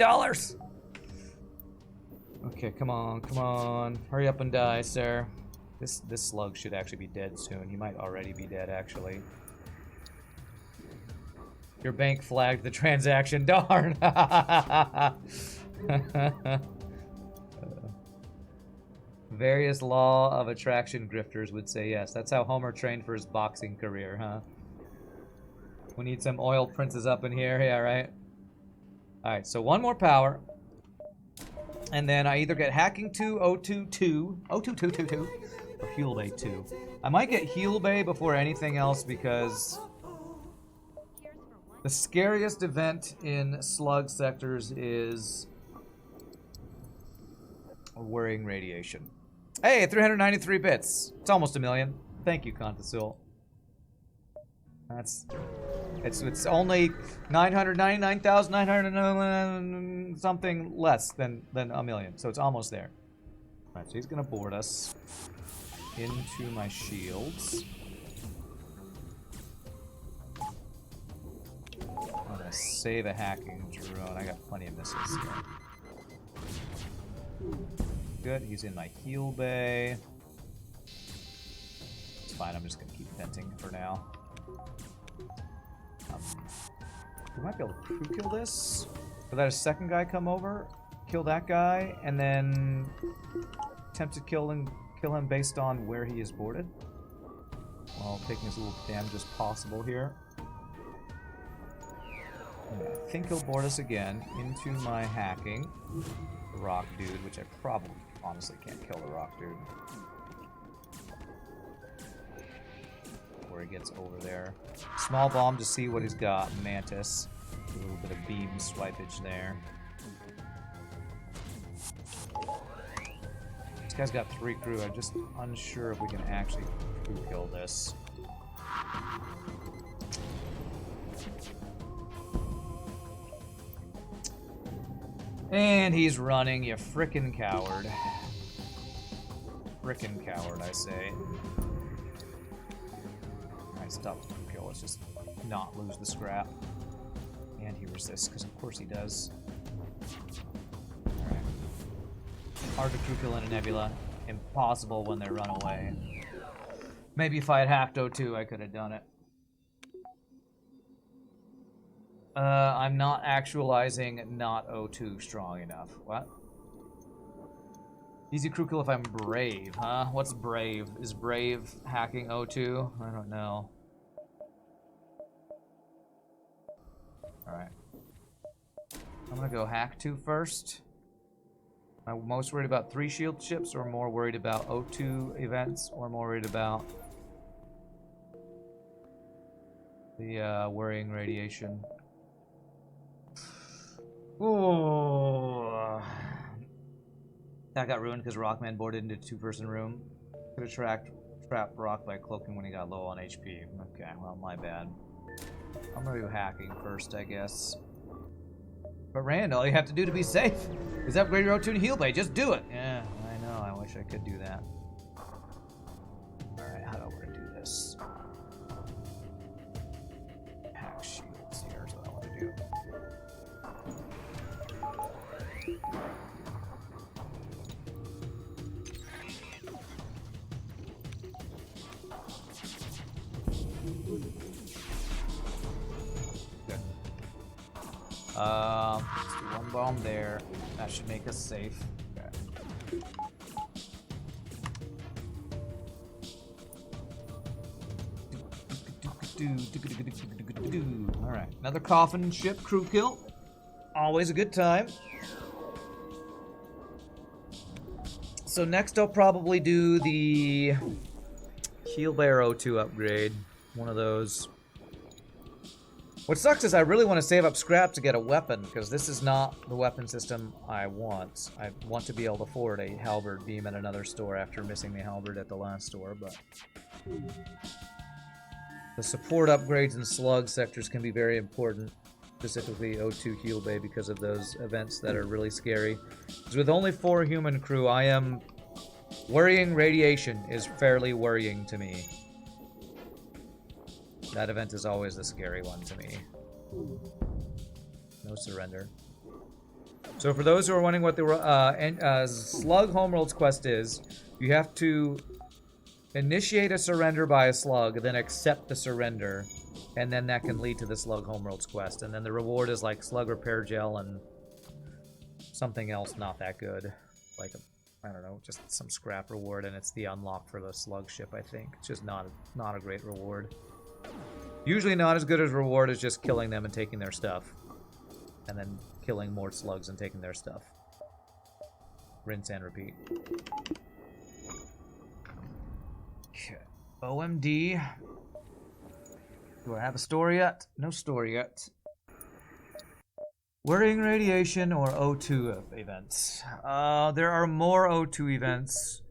Speaker 1: Okay, come on, come on. Hurry up and die, sir. This slug should actually be dead soon. He might already be dead, actually. Your bank flagged the transaction. Darn. Various law of attraction grifters would say yes. That's how Homer trained for his boxing career, huh? We need some oil princes up in here. Yeah, right? Alright, so one more power. And then I either get hacking 2, O2 2, O2 2 2 2, or heal bay 2. I might get heal bay before anything else because the scariest event in slug sectors is worrying radiation. Hey, 393 bits. It's almost $1 million. Thank you, Contasul. It's only 999,900 something less than $1 million, so it's almost there. All right, so he's gonna board us into my shields. I'm gonna save a hacking drone. I got plenty of missiles here. Good, he's in my heal bay. It's fine, I'm just gonna keep venting for now. We might be able to crew kill this. But let a second guy come over, kill that guy, and then attempt to kill him based on where he is boarded. While taking as little damage as possible here. And I think he'll board us again into my hacking. The rock dude, which I probably honestly can't kill the rock dude. Where he gets over there. Small bomb to see what he's got. Mantis. little bit of beam swipage there. This guy's got 3 crew. I'm just unsure if we can actually crew kill this. And he's running, you frickin' coward. Frickin' coward, I say. Alright, stop the crew kill. Let's just not lose the scrap. And he resists, because of course he does. Alright. Hard to crew kill in a nebula. Impossible when they run away. Maybe if I had hacked O2, I could have done it. I'm not actualizing not O2 strong enough. What? Easy crew kill if I'm brave, huh? What's brave? Is brave hacking O2? I don't know. Alright. I'm gonna go hack 2 first. Am I most worried about 3 shield ships, or more worried about O2 events, or more worried about the worrying radiation? Ooh. That got ruined because Rockman boarded into a 2-person room. Could have trapped Rock by cloaking when he got low on HP. Okay, well, my bad. I'm gonna do hacking first, I guess. But Rand, all you have to do to be safe is upgrade your O2 and heal bay. Just do it. Yeah, I know. I wish I could do that. Alright, how do I want to do this? Hack shields here is what I want to do. Let's do 1 bomb there. That should make us safe. Okay. Alright, another coffin ship crew kill. Always a good time. So next I'll probably do the Heal Bear O2 upgrade. One of those. What sucks is I really want to save up scrap to get a weapon, because this is not the weapon system I want. I want to be able to afford a halberd beam at another store after missing the halberd at the last store, but the support upgrades in slug sectors can be very important, specifically O2 Heal Bay, because of those events that are really scary. Because with only 4 human crew, I am worrying radiation is fairly worrying to me. That event is always the scary one to me. No surrender. So for those who are wondering what the Slug Homeworld's quest is, you have to initiate a surrender by a slug, then accept the surrender, and then that can lead to the Slug Homeworld's quest. And then the reward is like slug repair gel and something else not that good. Like, I don't know, just some scrap reward, and it's the unlock for the slug ship, I think. It's just not a great reward. Usually not as good as reward as just killing them and taking their stuff. And then killing more slugs and taking their stuff. Rinse and repeat. Okay. OMD. Do I have a story yet? No story yet. Worrying radiation or O2 events? There are more O2 events,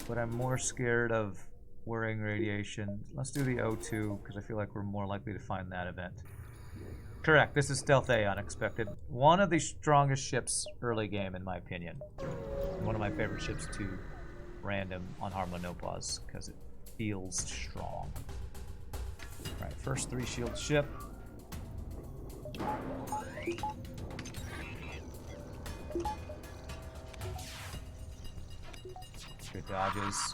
Speaker 1: but I'm more scared of worrying radiation. Let's do the O2, because I feel like we're more likely to find that event. Correct, this is Stealth A, Unexpected. One of the strongest ships early game, in my opinion. One of my favorite ships to random on Harmla No Pause, because it feels strong. Alright, first 3 shield ship. Good dodges.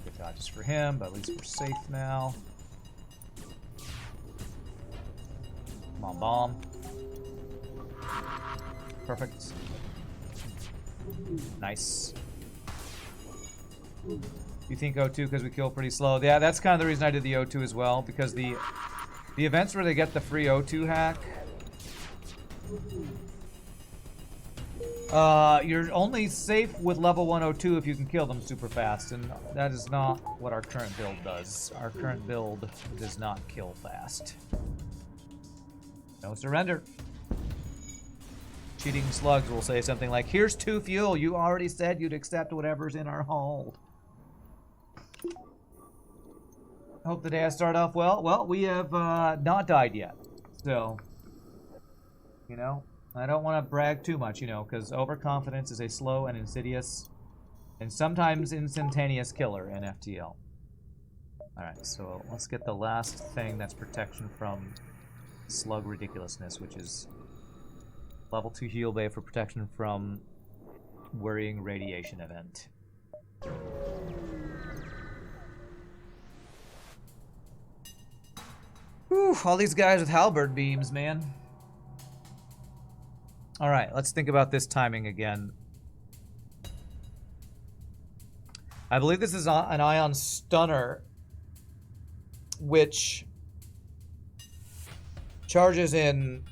Speaker 1: Good dodges for him, but at least we're safe now. Come on, bomb. Perfect. Nice. You think O2 because we kill pretty slow? Yeah, that's kind of the reason I did the O2 as well, because the events where they get the free O2 hack, you're only safe with level 102 if you can kill them super fast, and that is not what our current build does. Our current build does not kill fast. No surrender. Cheating slugs will say something like, here's 2 fuel. You already said you'd accept whatever's in our hold. Hope the day has started off well. Well, we have not died yet. So, you know, I don't want to brag too much, you know, because overconfidence is a slow and insidious and sometimes instantaneous killer in FTL. Alright, so let's get the last thing that's protection from slug ridiculousness, which is level 2 heal bay for protection from worrying radiation event. Whew, all these guys with halberd beams, man. Alright, let's think about this timing again. I believe this is an ion stunner, which charges in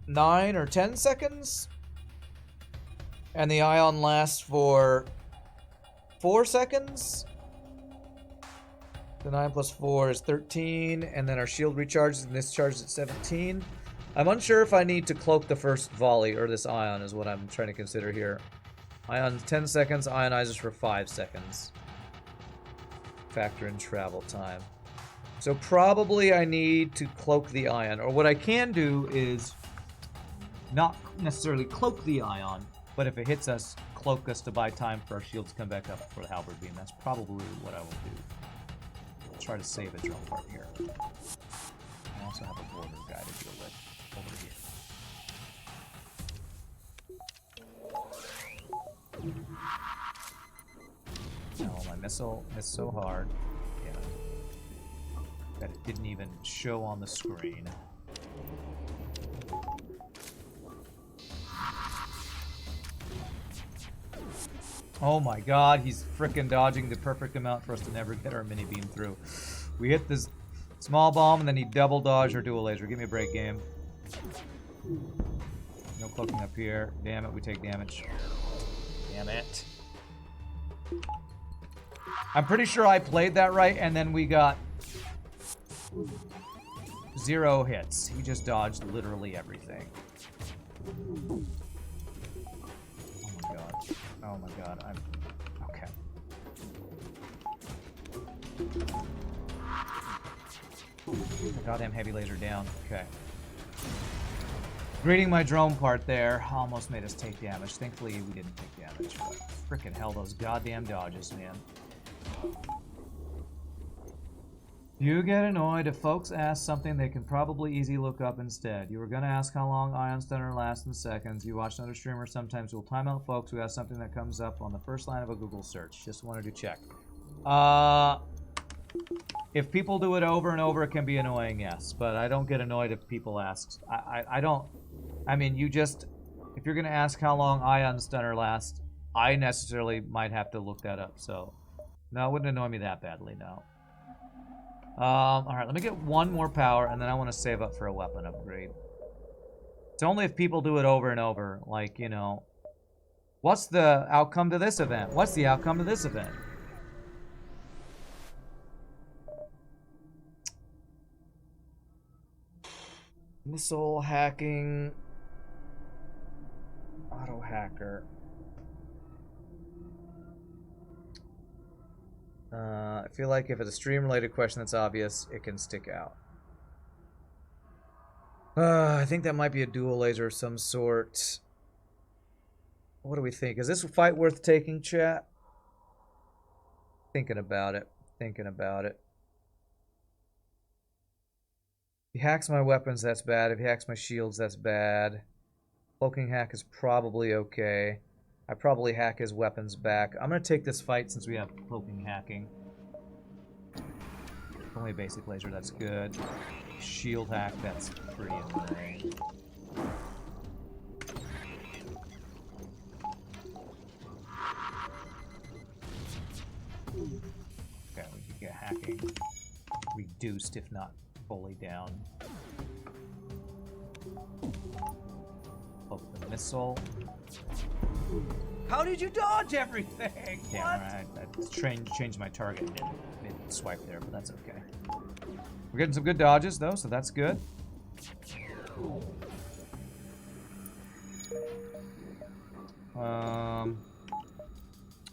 Speaker 1: 9 or 10 seconds, and the ion lasts for 4 seconds. The 9 plus 4 is 13, and then our shield recharges and this charges at 17. I'm unsure if I need to cloak the first volley, or this ion is what I'm trying to consider here. Ion 10 seconds, ionizes for 5 seconds. Factor in travel time. So probably I need to cloak the ion, or what I can do is not necessarily cloak the ion, but if it hits us, cloak us to buy time for our shields to come back up for the halberd beam. That's probably what I will do. I'll try to save a drum part here. I also have a border guy to deal with over here. Oh, my missile is so hard. Yeah. That it didn't even show on the screen. Oh my god, he's frickin' dodging the perfect amount for us to never get our mini beam through. We hit this small bomb and then he double dodged our dual laser. Give me a break, game. No cloaking up here. Damn it, we take damage. Damn it. I'm pretty sure I played that right, and then we got 0 hits. He just dodged literally everything. Oh my god. Oh my god, I'm... okay. Goddamn heavy laser down. Okay. Greeting my drone part there almost made us take damage. Thankfully, we didn't take damage. But frickin' hell, those goddamn dodges, man. You get annoyed if folks ask something they can probably easily look up instead. You were gonna ask how long Ion Stunner lasts in seconds. You watch another streamer, sometimes you'll time out folks who ask something that comes up on the first line of a Google search. Just wanted to check. If people do it over and over, it can be annoying, yes. But I don't get annoyed if people ask. I don't... I mean, you just... If you're gonna ask how long Ion Stunner lasts, I necessarily might have to look that up, so... No, it wouldn't annoy me that badly, no. Alright, let me get one more power, and then I want to save up for a weapon upgrade. It's only if people do it over and over, like, you know... What's the outcome to this event? What's the outcome to this event? Missile hacking... Auto hacker... I feel like if it's a stream-related question that's obvious, it can stick out. I think that might be a dual laser of some sort. What do we think? Is this a fight worth taking, chat? Thinking about it. Thinking about it. If he hacks my weapons, that's bad. If he hacks my shields, that's bad. Cloaking hack is probably okay. I probably hack his weapons back. I'm going to take this fight since we have cloaking hacking. Only a basic laser, that's good. Shield hack, that's pretty annoying. Okay, we can get hacking reduced, if not fully down. Cloak the missile. How did you dodge everything? Damn, I changed my target mid swipe there, but that's okay. We're getting some good dodges though, so that's good.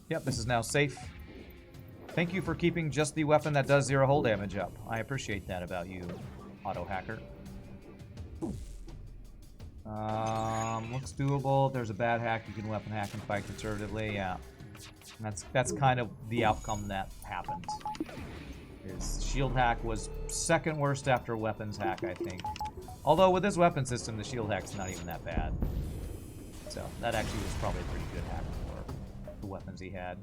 Speaker 1: Yep, this is now safe. Thank you for keeping just the weapon that does 0 hull damage up. I appreciate that about you, auto hacker. Looks doable. If there's a bad hack, you can weapon hack and fight conservatively. Yeah, that's kind of the outcome that happened. His shield hack was second worst after weapons hack, I think. Although with this weapon system, the shield hack's not even that bad. So that actually was probably a pretty good hack for the weapons he had.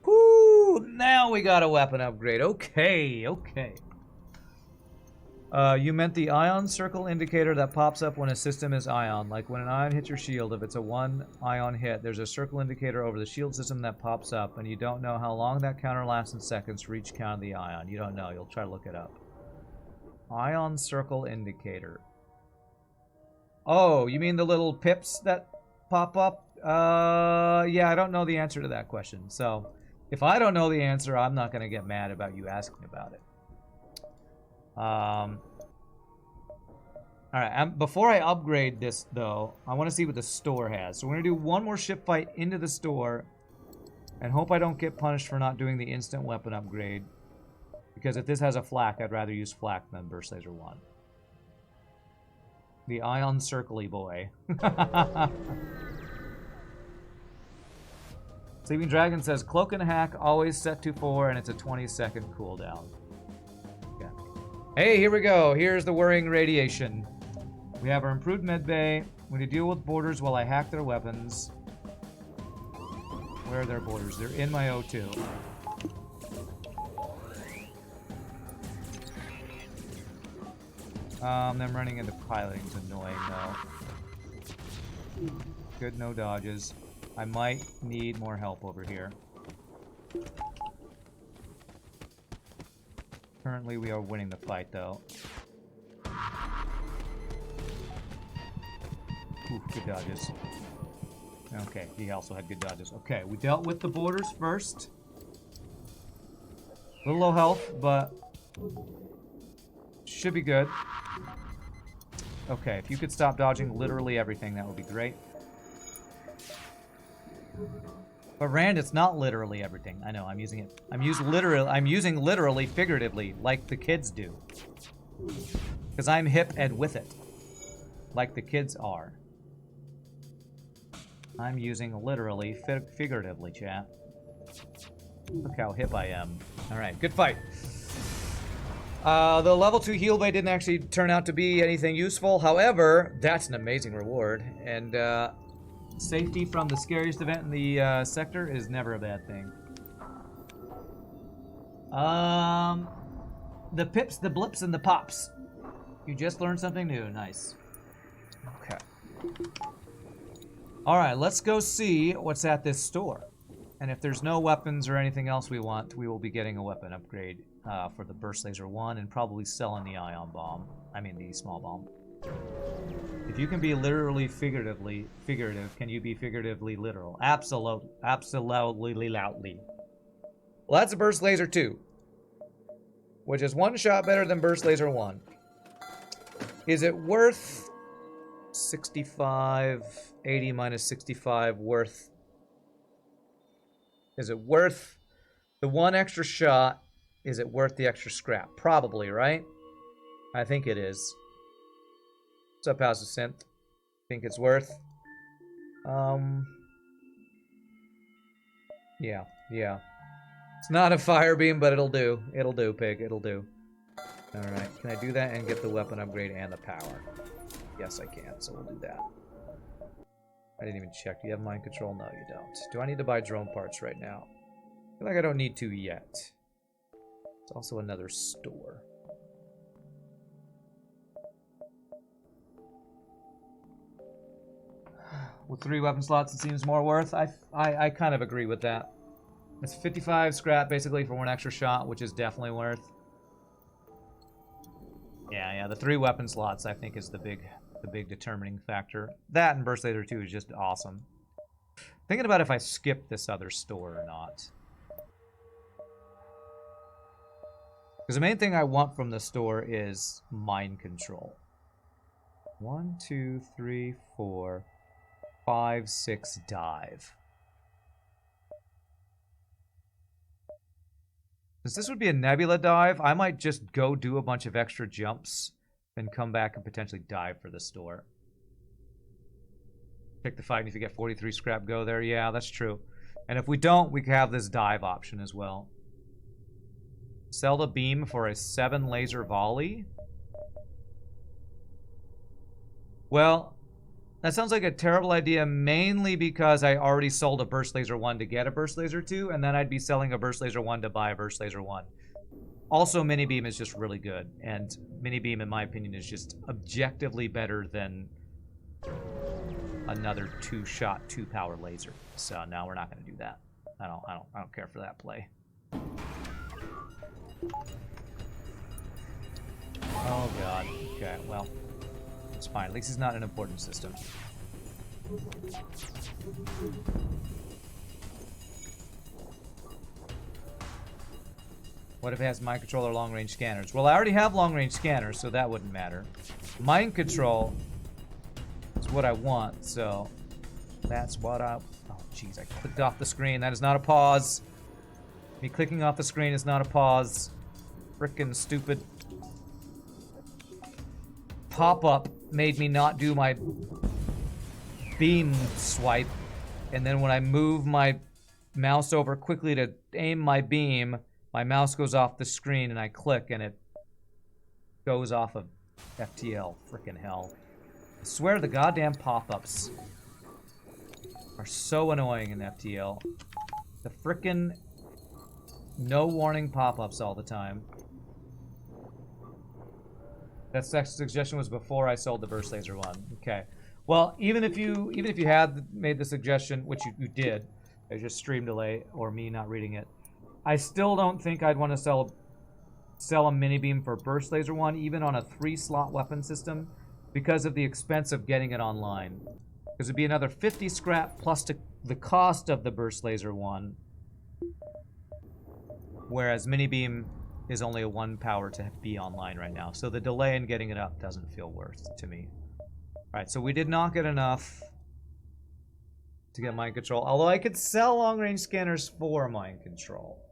Speaker 1: Woo! Now we got a weapon upgrade. Okay, okay. You meant the ion circle indicator that pops up when a system is ion. Like when an ion hits your shield, if it's a 1 ion hit, there's a circle indicator over the shield system that pops up, and you don't know how long that counter lasts in seconds for each count of the ion. You don't know. You'll try to look it up. Ion circle indicator. Oh, you mean the little pips that pop up? Yeah, I don't know the answer to that question. So, if I don't know the answer, I'm not going to get mad about you asking about it. Alright, before I upgrade this, though, I want to see what the store has. So we're going to do one more ship fight into the store, and hope I don't get punished for not doing the instant weapon upgrade. Because if this has a flak, I'd rather use flak than Burst Laser 1. The Ion Circle-y boy. Sleeping Dragon says, Cloak and Hack always set to 4, and it's a 20-second cooldown. Okay. Hey, here we go. Here's the worrying radiation. We have our improved medbay. We need to deal with borders while I hack their weapons. Where are their borders? They're in my O2. Them running into piloting is annoying, though. Good, no dodges. I might need more help over here. Currently, we are winning the fight, though. Ooh, good dodges. Okay, he also had good dodges. Okay, we dealt with the borders first. A little low health, but should be good. Okay, if you could stop dodging literally everything, that would be great. But Rand, it's not literally everything. I know, I'm using it. I'm using literally figuratively, like the kids do. Because I'm hip and with it. Like the kids are. I'm using literally figuratively, chat. Look how hip I am. Alright, good fight. The level 2 heal bay didn't actually turn out to be anything useful. However, that's an amazing reward. And safety from the scariest event in the sector is never a bad thing. The pips, the blips, and the pops. You just learned something new. Nice. Okay. Alright, let's go see what's at this store. And if there's no weapons or anything else we want, we will be getting a weapon upgrade for the Burst Laser 1 and probably selling the Ion Bomb. I mean the small bomb. If you can be literally figurative, can you be figuratively literal? Absolutely loudly. Well, that's a Burst Laser 2. Which is one shot better than Burst Laser 1. Is it worth 65, 80 minus 65 worth? Is it worth the one extra shot? Is it worth the extra scrap? Probably, right? I think it is. What's up, House of Synth? Think it's worth? Yeah. It's not a fire beam, but it'll do. It'll do, pig. It'll do. Alright, can I do that and get the weapon upgrade and the power? Yes, I can, so we'll do that. I didn't even check. Do you have mind control? No, you don't. Do I need to buy drone parts right now? I feel like I don't need to yet. It's also another store. With 3 weapon slots, it seems more worth. I kind of agree with that. It's 55 scrap, basically, for one extra shot, which is definitely worth. Yeah, the 3 weapon slots, I think, is the big determining factor. That and Burst Laser 2 is just awesome. Thinking about if I skip this other store or not. Because the main thing I want from the store is mind control. 1, 2, 3, 4, 5, 6 dive. Since this would be a nebula dive, I might just go do a bunch of extra jumps, then come back and potentially dive for the store. Pick the fight, and if you get 43 scrap, go there. Yeah, that's true. And if we don't, we can have this dive option as well. Sell the beam for a 7 laser volley. Well, that sounds like a terrible idea, mainly because I already sold a burst laser 1 to get a burst laser 2, and then I'd be selling a burst laser 1 to buy a burst laser 1. Also, mini beam is just really good, and mini beam, in my opinion, is just objectively better than another 2-shot, 2-power laser. So no, we're not going to do that. I don't care for that play. Oh god. Okay, well, it's fine. At least it's not an important system. What if it has mind control or long-range scanners? Well, I already have long-range scanners, so that wouldn't matter. Mind control is what I want, so that's what I... Oh, jeez, I clicked off the screen. That is not a pause. Me clicking off the screen is not a pause. Frickin' stupid pop-up made me not do my beam swipe, and then when I move my mouse over quickly to aim my beam, my mouse goes off the screen and I click and it goes off of FTL. Frickin' hell. I swear the goddamn pop-ups are so annoying in FTL. The frickin' no warning pop-ups all the time. That suggestion was before I sold the burst laser 1. Okay. Well, even if you had made the suggestion, which you did, it's just stream delay or me not reading it, I still don't think I'd want to sell a mini beam for burst laser 1, even on a 3-slot weapon system, because of the expense of getting it online. Because it'd be another 50 scrap plus the cost of the burst laser 1, whereas mini beam is only a 1 power to be online right now. So the delay in getting it up doesn't feel worth to me. Alright, so we did not get enough to get mind control. Although I could sell long-range scanners for mind control.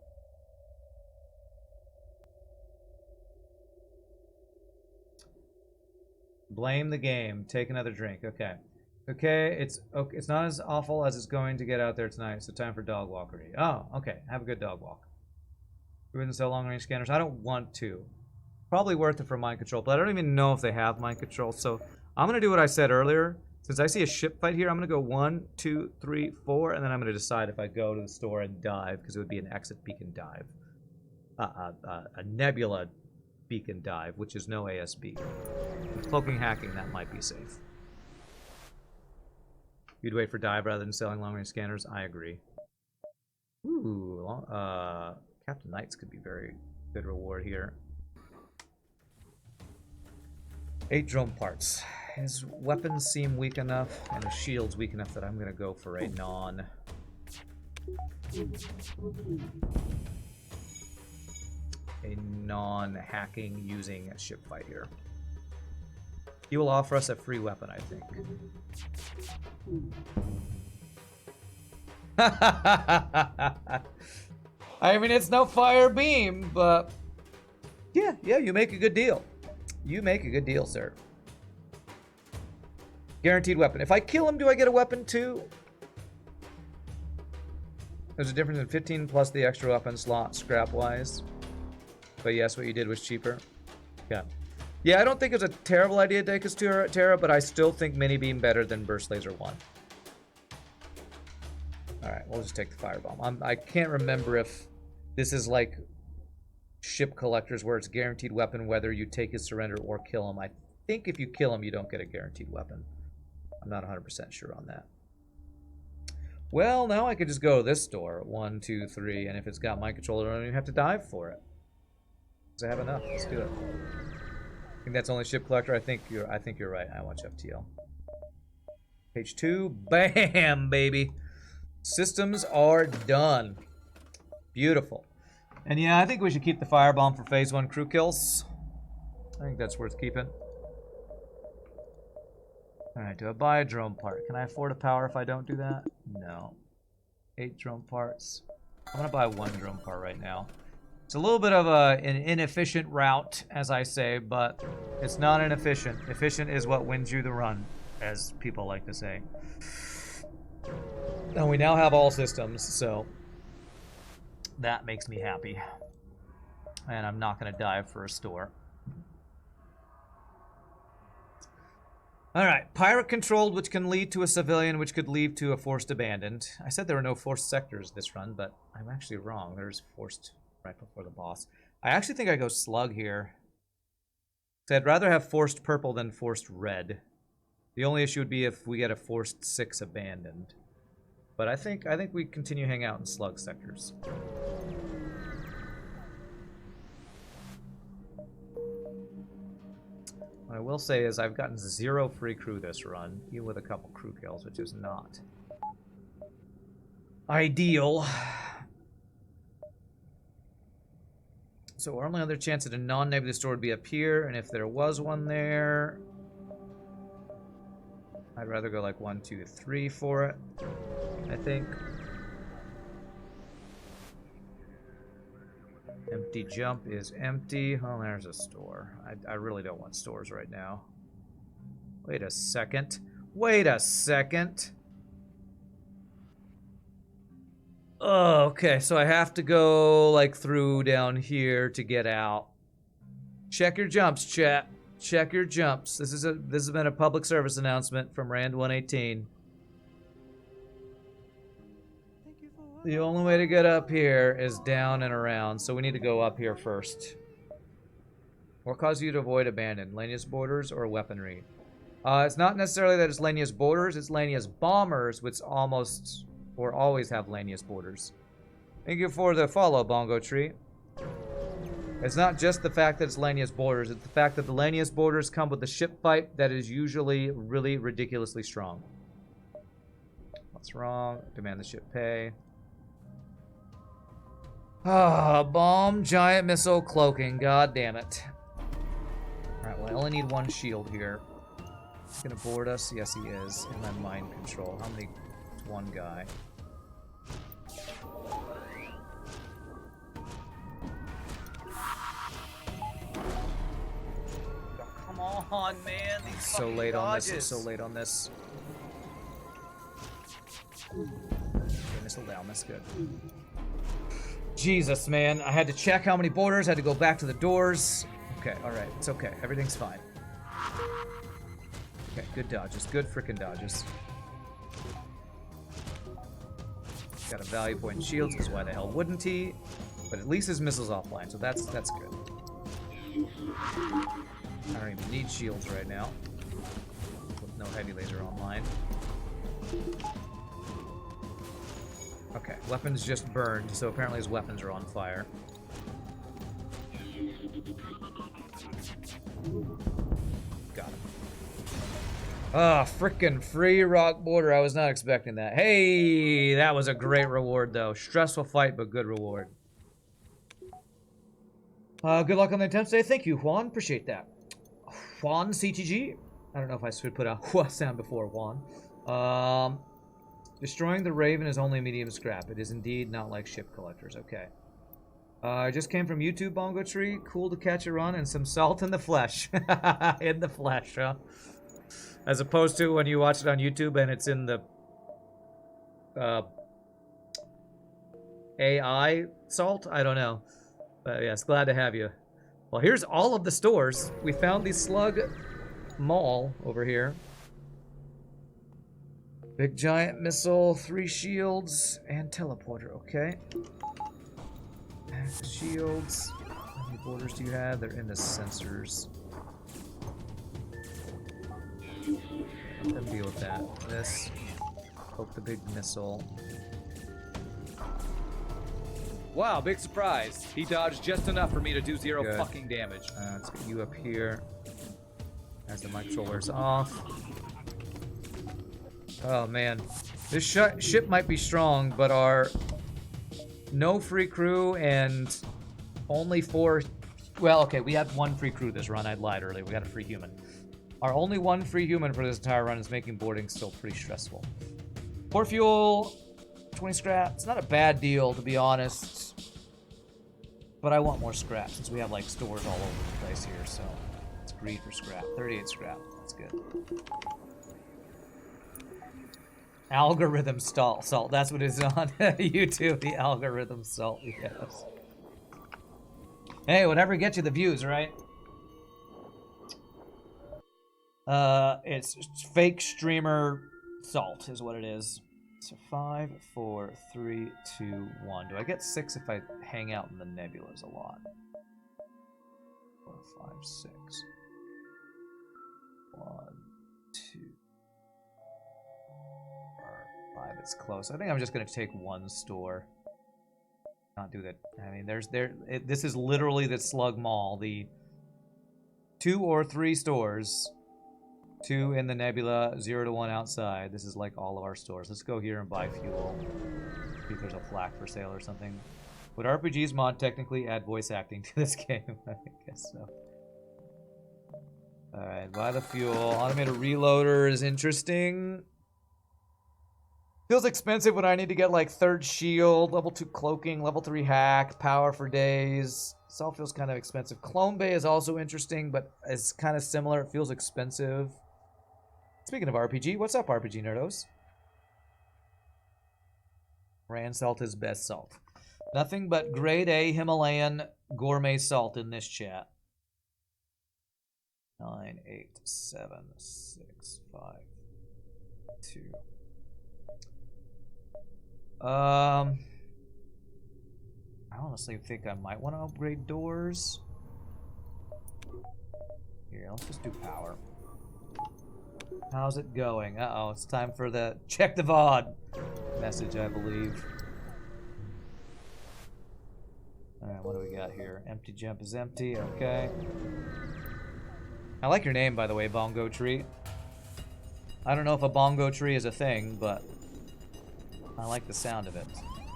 Speaker 1: Blame the game. Take another drink. Okay. Okay, it's not as awful as it's going to get out there tonight, so time for dog walk already. Oh, okay. Have a good dog walk. We wouldn't sell long-range scanners. I don't want to. Probably worth it for mind control, but I don't even know if they have mind control. So I'm going to do what I said earlier. Since I see a ship fight here, I'm going to go 1, 2, 3, 4, and then I'm going to decide if I go to the store and dive, because it would be an exit beacon dive. A nebula beacon dive, which is no ASB. With cloaking hacking, that might be safe. You'd wait for dive rather than selling long-range scanners? I agree. Ooh, Captain Knights could be very good reward here. 8 drone parts. His weapons seem weak enough, and his shield's weak enough that I'm gonna go for a non-hacking using a ship fight here. He will offer us a free weapon, I think. I mean, it's no fire beam, but yeah, you make a good deal. You make a good deal, sir. Guaranteed weapon. If I kill him, do I get a weapon too? There's a difference in 15 plus the extra weapon slot, scrap-wise. But yes, what you did was cheaper. Yeah. Yeah, I don't think it's a terrible idea, Dekus Terra, but I still think mini beam better than burst laser 1. Alright, we'll just take the firebomb. I can't remember if this is like ship collectors where it's guaranteed weapon whether you take his surrender or kill him. I think if you kill him, you don't get a guaranteed weapon. I'm not 100% sure on that. Well, now I could just go to this store. 1, 2, 3, and if it's got mind control, I don't even have to dive for it. Because I have enough. Let's do it. I think that's only ship collector. I think you're right. I watch FTL. Page 2. Bam, baby. Systems are done. Beautiful. And yeah, I think we should keep the firebomb for phase 1 crew kills. I think that's worth keeping. Alright, do I buy a drone part? Can I afford a power if I don't do that? No. 8 drone parts. I'm gonna buy 1 drone part right now. It's a little bit of an inefficient route, as I say, but it's not inefficient. Efficient is what wins you the run, as people like to say. And we now have all systems, so that makes me happy. And I'm not gonna dive for a store. Alright, pirate controlled, which can lead to a civilian, which could lead to a forced abandoned. I said there were no forced sectors this run, but I'm actually wrong. There's forced right before the boss. I actually think I go slug here. So I'd rather have forced purple than forced red. The only issue would be if we get a forced 6 abandoned. But I think we continue hang out in slug sectors. What I will say is I've gotten 0 free crew this run, even with a couple crew kills, which is not ideal. So our only other chance at a non-nebulous store would be up here, and if there was one there, I'd rather go like 1, 2, 3 for it, I think. Empty jump is empty. Oh, there's a store. I really don't want stores right now. Wait a second. Wait a second. Oh, okay, so I have to go like through down here to get out. Check your jumps, chat. Check your jumps. This has been a public service announcement from Rand 118. The only way to get up here is down and around, so we need to go up here first. What causes you to avoid abandoned? Lanius borders or weaponry? It's not necessarily that it's Lanius borders, it's Lanius bombers, which almost or always have Lanius borders. Thank you for the follow, Bongo Tree. It's not just the fact that it's Lanius borders, it's the fact that the Lanius borders come with a ship fight that is usually really ridiculously strong. What's wrong? Demand the ship pay. Ah, bomb, giant missile, cloaking. God damn it. Alright, well, I only need 1 shield here. He's gonna board us? Yes, he is. In my mind control. How many? 1 guy. Oh, come on, man. These so late dodges. On this. So late on this. Okay, missile down. That's good. Jesus, man. I had to check how many borders. I had to go back to the doors. Okay, alright. It's okay. Everything's fine. Okay, good dodges. Good frickin' dodges. Got a value point in shields, because why the hell wouldn't he? But at least his missile's offline, so that's good. I don't even need shields right now. With no heavy laser online. Okay, weapons just burned, so apparently his weapons are on fire. Got him. Ah, frickin' free rock border. I was not expecting that. Hey, that was a great reward, though. Stressful fight, but good reward. Good luck on the attempt today. Thank you, Juan. Appreciate that. Juan CTG. I don't know if I should put a Hua sound before Juan. Destroying the Raven is only medium scrap. It is indeed not like ship collectors. Okay. I just came from YouTube, Bongo Tree. Cool to catch a run and some salt in the flesh. In the flesh, huh? As opposed to when you watch it on YouTube and it's in the AI salt? I don't know. But yes, glad to have you. Well, here's all of the stores. We found the Slug Mall over here. Big giant missile, 3 shields, and teleporter, okay. Shields. How many borders do you have? They're in the sensors. Let them deal with that. This. Poke the big missile.
Speaker 2: Wow, big surprise. He dodged just enough for me to do 0
Speaker 1: Good.
Speaker 2: fucking damage.
Speaker 1: Let's get you up here. As the mic controller's off. Oh man. This ship might be strong, but our no free crew and only 4... Well, okay, we had 1 free crew this run. I lied earlier. We got a free human. Our only one free human for this entire run is making boarding still pretty stressful. Port fuel, 20 scrap. It's not a bad deal, to be honest. But I want more scrap since we have like stores all over the place here, so it's greed for scrap. 38 scrap. That's good. Algorithm salt. That's what is on YouTube. The algorithm salt. Yes. Hey, whatever gets you the views, right? It's fake streamer salt is what it is. So 5, 4, 3, 2, 1. Do I get 6 if I hang out in the nebulas a lot? 4, 5, 6. 1, 2. 5. It's close. I think I'm just gonna take one store. Not do that. I mean, this is literally the Slug Mall. The 2 or 3 stores. 2 in the nebula, 0 to 1 outside. This is like all of our stores. Let's go here and buy fuel. See if there's a flak for sale or something. Would RPG's mod technically add voice acting to this game? I guess so. Alright, buy the fuel. Automated reloader is interesting. Feels expensive when I need to get like 3rd shield, level 2 cloaking, level 3 hack, power for days. This all feels kind of expensive. Clone Bay is also interesting, but it's kind of similar. It feels expensive. Speaking of RPG, what's up, RPG nerdos? Rand salt is best salt. Nothing but grade A Himalayan gourmet salt in this chat. 9, 8, 7, 6, 5, 2. I honestly think I might want to upgrade doors. Here, let's just do power. How's it going? Uh-oh, it's time for the check the VOD message, I believe. Alright, what do we got here? Empty jump is empty, okay. I like your name, by the way, Bongo Tree. I don't know if a bongo tree is a thing, but I like the sound of it.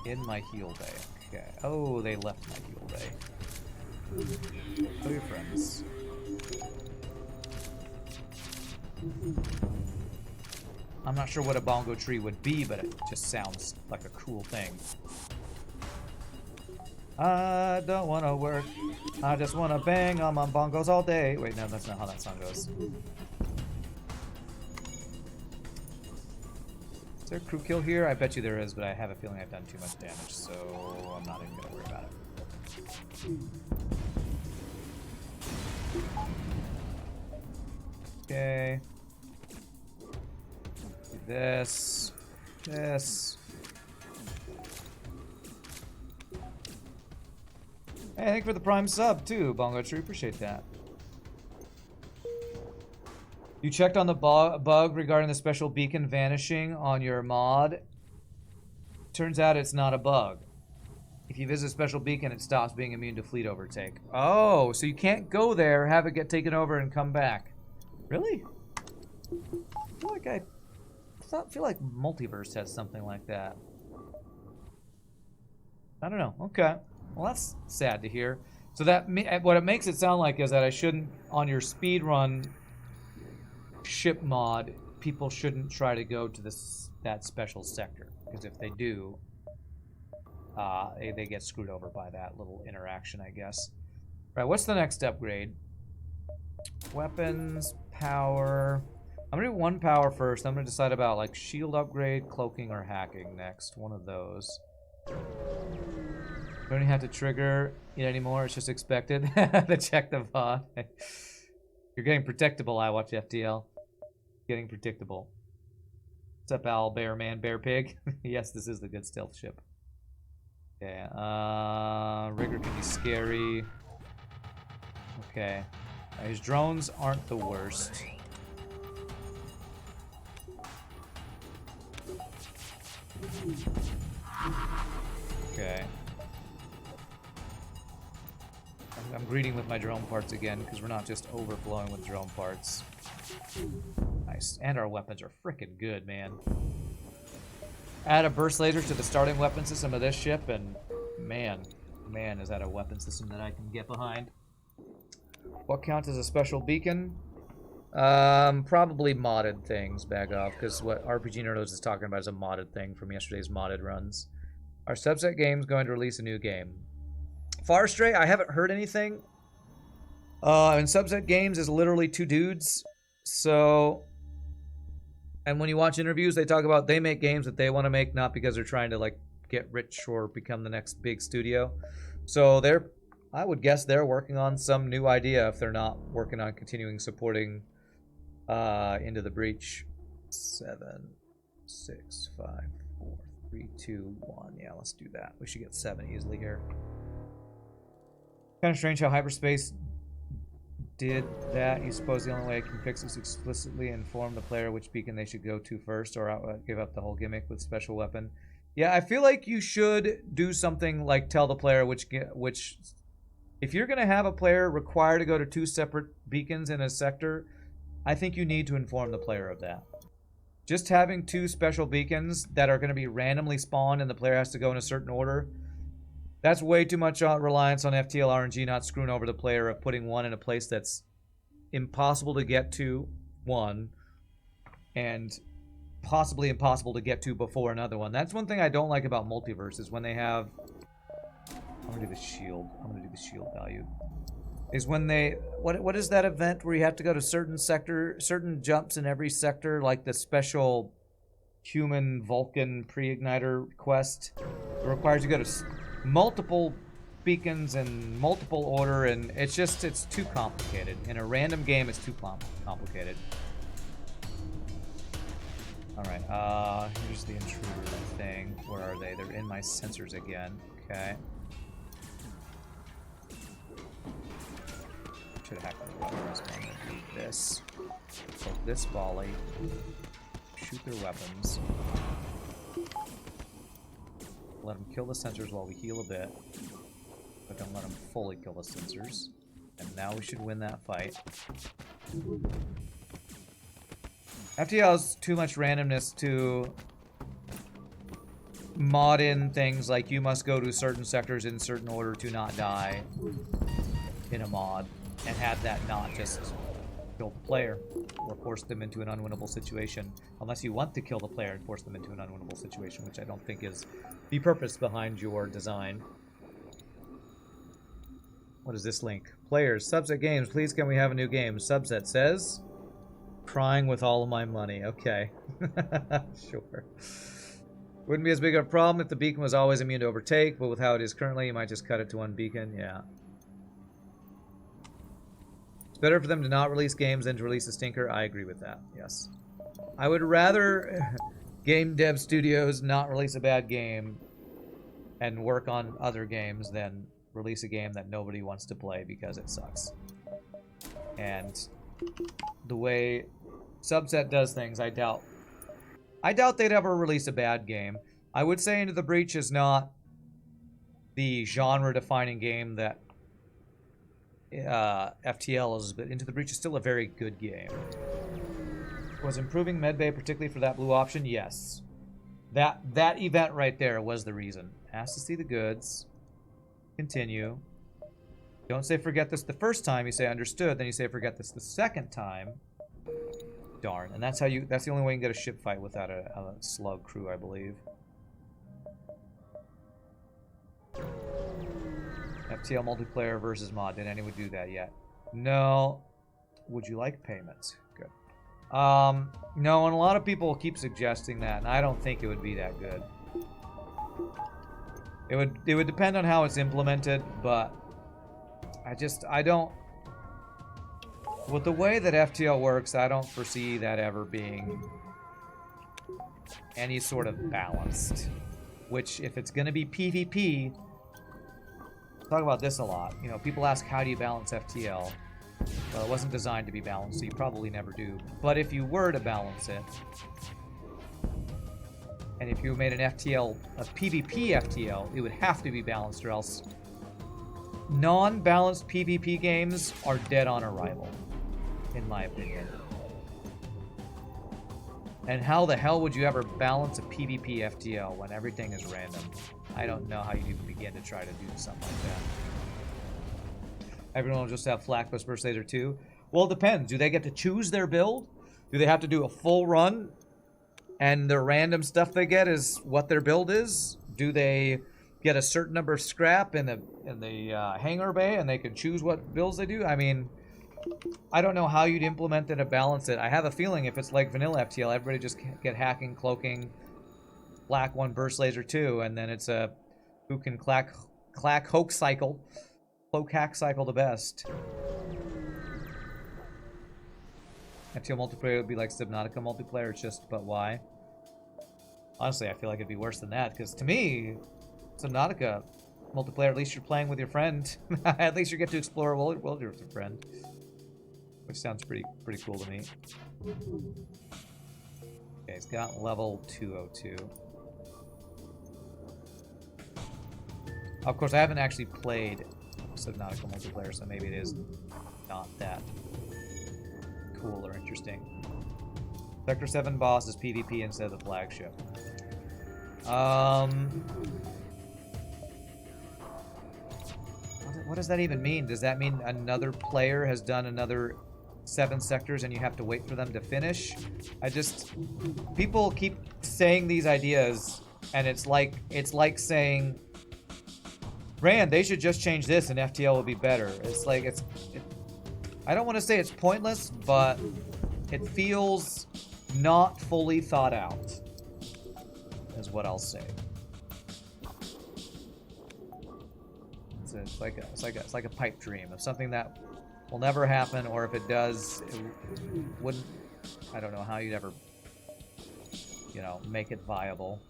Speaker 1: In my heal bay. Okay. Oh, they left my heal bay. Show your friends. I'm not sure what a bongo tree would be, but it just sounds like a cool thing. I don't want to work. I just want to bang on my bongos all day. Wait, no, that's not how that song goes. Is there a crew kill here? I bet you there is, but I have a feeling I've done too much damage, so I'm not even going to worry about it. Okay. Do this. This. Hey, thank you for the prime sub, too, Bongo Tree. Appreciate that. You checked on the bug regarding the special beacon vanishing on your mod. Turns out it's not a bug. If you visit special beacon, it stops being immune to fleet overtake. Oh, so you can't go there, have it get taken over, and come back. Really? I feel like Multiverse has something like that. I don't know. Okay. Well, that's sad to hear. So that what it makes it sound like is that I shouldn't, on your speed run ship mod, people shouldn't try to go to that special sector, because if they do, they get screwed over by that little interaction, I guess. Right, what's the next upgrade? Weapons, power. I'm gonna do 1 power first. I'm gonna decide about like shield upgrade, cloaking, or hacking next. One of those. Don't even have to trigger it anymore. It's just expected to check the VOD. You're getting protectable. I watch FTL. Getting predictable. What's up, Owl, Bear Man, Bear Pig? Yes, this is the good stealth ship. Okay, Rigger can be scary. Okay. His drones aren't the worst. Okay. I'm greeting with my drone parts again, because we're not just overflowing with drone parts. Nice. And our weapons are freaking good, man. Add a burst laser to the starting weapon system of this ship, and man, is that a weapon system that I can get behind. What counts as a special beacon? Probably modded things, bag off, because what RPG Nerdos is talking about is a modded thing from yesterday's modded runs. Are Subset Games going to release a new game? Far Stray, I haven't heard anything. And Subset Games is literally 2 dudes. So, and when you watch interviews, they talk about they make games that they want to make, not because they're trying to like get rich or become the next big studio. So I would guess they're working on some new idea if they're not working on continuing supporting Into the Breach. 7, 6, 5, 4, 3, 2, 1. Yeah, let's do that. We should get 7 easily here. Kind of strange how Hyperspace did that. You suppose the only way I can fix this explicitly inform the player which beacon they should go to first, or give up the whole gimmick with special weapon. Yeah, I feel like you should do something like tell the player which if you're going to have a player required to go to 2 separate beacons in a sector, I think you need to inform the player of that. Just having 2 special beacons that are going to be randomly spawned and the player has to go in a certain order, that's way too much reliance on FTL RNG not screwing over the player of putting one in a place that's impossible to get to, one, and possibly impossible to get to before another one. That's one thing I don't like about Multiverse is when they have... I'm going to do the shield. I'm going to do the shield value. Is when they... What is that event where you have to go to certain jumps in every sector, like the special human Vulcan pre-igniter quest? It requires you to go to multiple beacons in multiple order, and it's too complicated. In a random game, it's too complicated. Alright, here's the intruder thing. Where are they? They're in my sensors again. Okay. Should have happened to weapons. I'm gonna do this. So this volley. Shoot their weapons. Let them kill the sensors while we heal a bit. But don't let them fully kill the sensors. And now we should win that fight. FTL has too much randomness to mod in things like you must go to certain sectors in certain order to not die in a mod, and have that not just kill the player or force them into an unwinnable situation, unless you want to kill the player and force them into an unwinnable situation, which I don't think is the purpose behind your design. What is this link? Players, Subset Games, please can we have a new game? Subset says, crying with all of my money. Okay. Sure. Wouldn't be as big of a problem if the beacon was always immune to overtake, but with how it is currently, you might just cut it to one beacon. Yeah. It's better for them to not release games than to release a stinker. I agree with that. Yes. I would rather game dev studios not release a bad game and work on other games than release a game that nobody wants to play because it sucks. And the way Subset does things, I doubt they'd ever release a bad game. I would say Into the Breach is not the genre-defining game that FTL is, but Into the Breach is still a very good game. Was improving medbay particularly for that blue option? Yes. That event right there was the reason. Asked to see the goods. Continue. Don't say forget this the first time, you say understood, then you say forget this the second time. Darn. And that's the only way you can get a ship fight without a slug crew, I believe. FTL multiplayer versus mod. Did anyone do that yet? No. Would you like payments? Good. No, and a lot of people keep suggesting that, and I don't think it would be that good. It would depend on how it's implemented, but I don't... With the way that FTL works, I don't foresee that ever being any sort of balanced. Which, if it's going to be PvP, talk about this a lot. You know, people ask, how do you balance FTL? Well, it wasn't designed to be balanced, so you probably never do. But if you were to balance it, and if you made an FTL, a PvP FTL, it would have to be balanced, or else non-balanced PvP games are dead on arrival, in my opinion. And how the hell would you ever balance a PvP FTL when everything is random? I don't know how you even begin to try to do something like that. Everyone will just have Flak Whisper Slater 2. Well, it depends. Do they get to choose their build? Do they have to do a full run? And the random stuff they get is what their build is? Do they get a certain number of scrap in the hangar bay and they can choose what builds they do? I mean, I don't know how you'd implement it and balance it. I have a feeling if it's like vanilla FTL, everybody just get hacking, cloaking, black 1, burst laser 2, and then it's a who can cloak cycle hack cycle the best. FTL multiplayer would be like Subnautica multiplayer, it's just, but why? Honestly, I feel like it'd be worse than that, because to me, Subnautica multiplayer, at least you're playing with your friend. At least you get to explore a world with your friend. Which sounds pretty cool to me. Okay, it's got level 202. Of course, I haven't actually played Subnautica multiplayer, so maybe it is not that cool or interesting. Sector 7 boss is PvP instead of the flagship. What does that even mean? Does that mean another player has done another 7 sectors and you have to wait for them to finish? People keep saying these ideas, and it's like saying, Rand, they should just change this and FTL will be better. It's like, I don't want to say it's pointless, but it feels not fully thought out, is what I'll say. It's like a pipe dream of something that will never happen, or if it does, it wouldn't. I don't know how you'd ever, make it viable.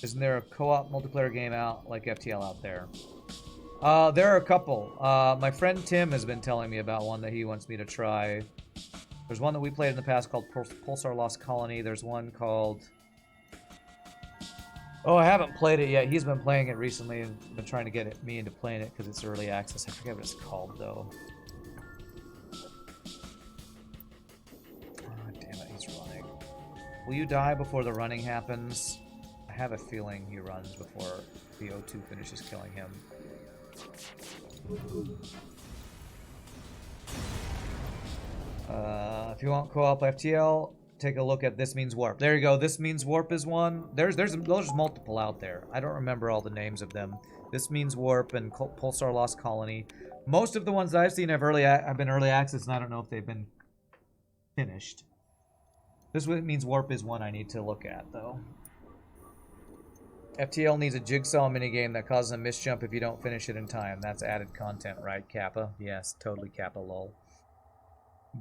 Speaker 1: Isn't there a co-op multiplayer game out like FTL out there? There are a couple. My friend Tim has been telling me about one that he wants me to try. There's one that we played in the past called Pulsar Lost Colony. There's one called... Oh, I haven't played it yet. He's been playing it recently and been trying to get me into playing it because it's early access. I forget what it's called, though. Oh, damn it, he's running. Will you die before the running happens? I have a feeling he runs before the O2 finishes killing him. If you want co-op FTL, take a look at This Means Warp. There you go. This Means Warp is one. There's multiple out there. I don't remember all the names of them. This Means Warp and Pulsar Lost Colony. Most of the ones that I've seen have been early access, and I don't know if they've been finished. This Means Warp is one I need to look at, though. FTL needs a jigsaw minigame that causes a misjump if you don't finish it in time. That's added content, right, Kappa? Yes, totally Kappa, lol.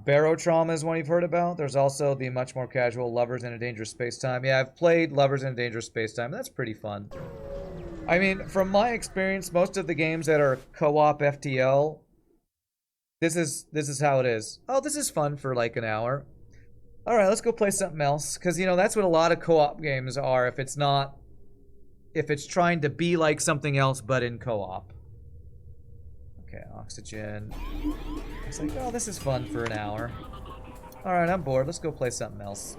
Speaker 1: Barotrauma is one you've heard about. There's also the much more casual Lovers in a Dangerous Space-Time. Yeah, I've played Lovers in a Dangerous Space-Time. That's pretty fun. I mean, from my experience, most of the games that are co-op FTL, this is how it is. Oh, this is fun for like an hour. All right, let's go play something else. Because, that's what a lot of co-op games are if it's trying to be like something else but in co-op. Okay, oxygen. It's like, oh, this is fun for an hour. Alright, I'm bored. Let's go play something else.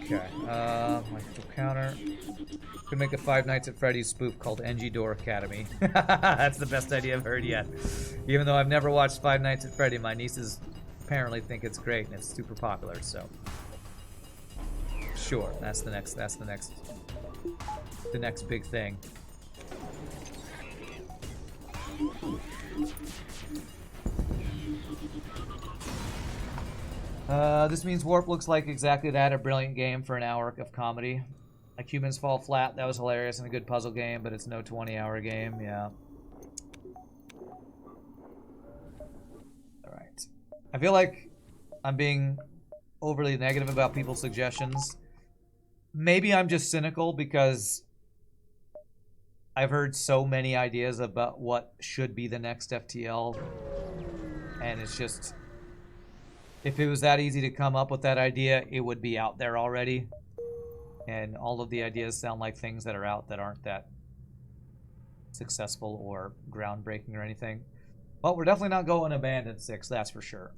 Speaker 1: Okay, micro counter. Could make a Five Nights at Freddy's spoof called NG Door Academy. That's the best idea I've heard yet. Even though I've never watched Five Nights at Freddy, my nieces apparently think it's great and it's super popular, so. Sure, that's the next big thing. This Means Warp looks like exactly that, a brilliant game for an hour of comedy. Like Humans Fall Flat, that was hilarious and a good puzzle game, but it's no 20-hour game, yeah. Alright. I feel like I'm being overly negative about people's suggestions. Maybe I'm just cynical because I've heard so many ideas about what should be the next FTL, and it's just... If it was that easy to come up with that idea, it would be out there already. And all of the ideas sound like things that are out that aren't that successful or groundbreaking or anything. Well, we're definitely not going Abandoned 6, that's for sure.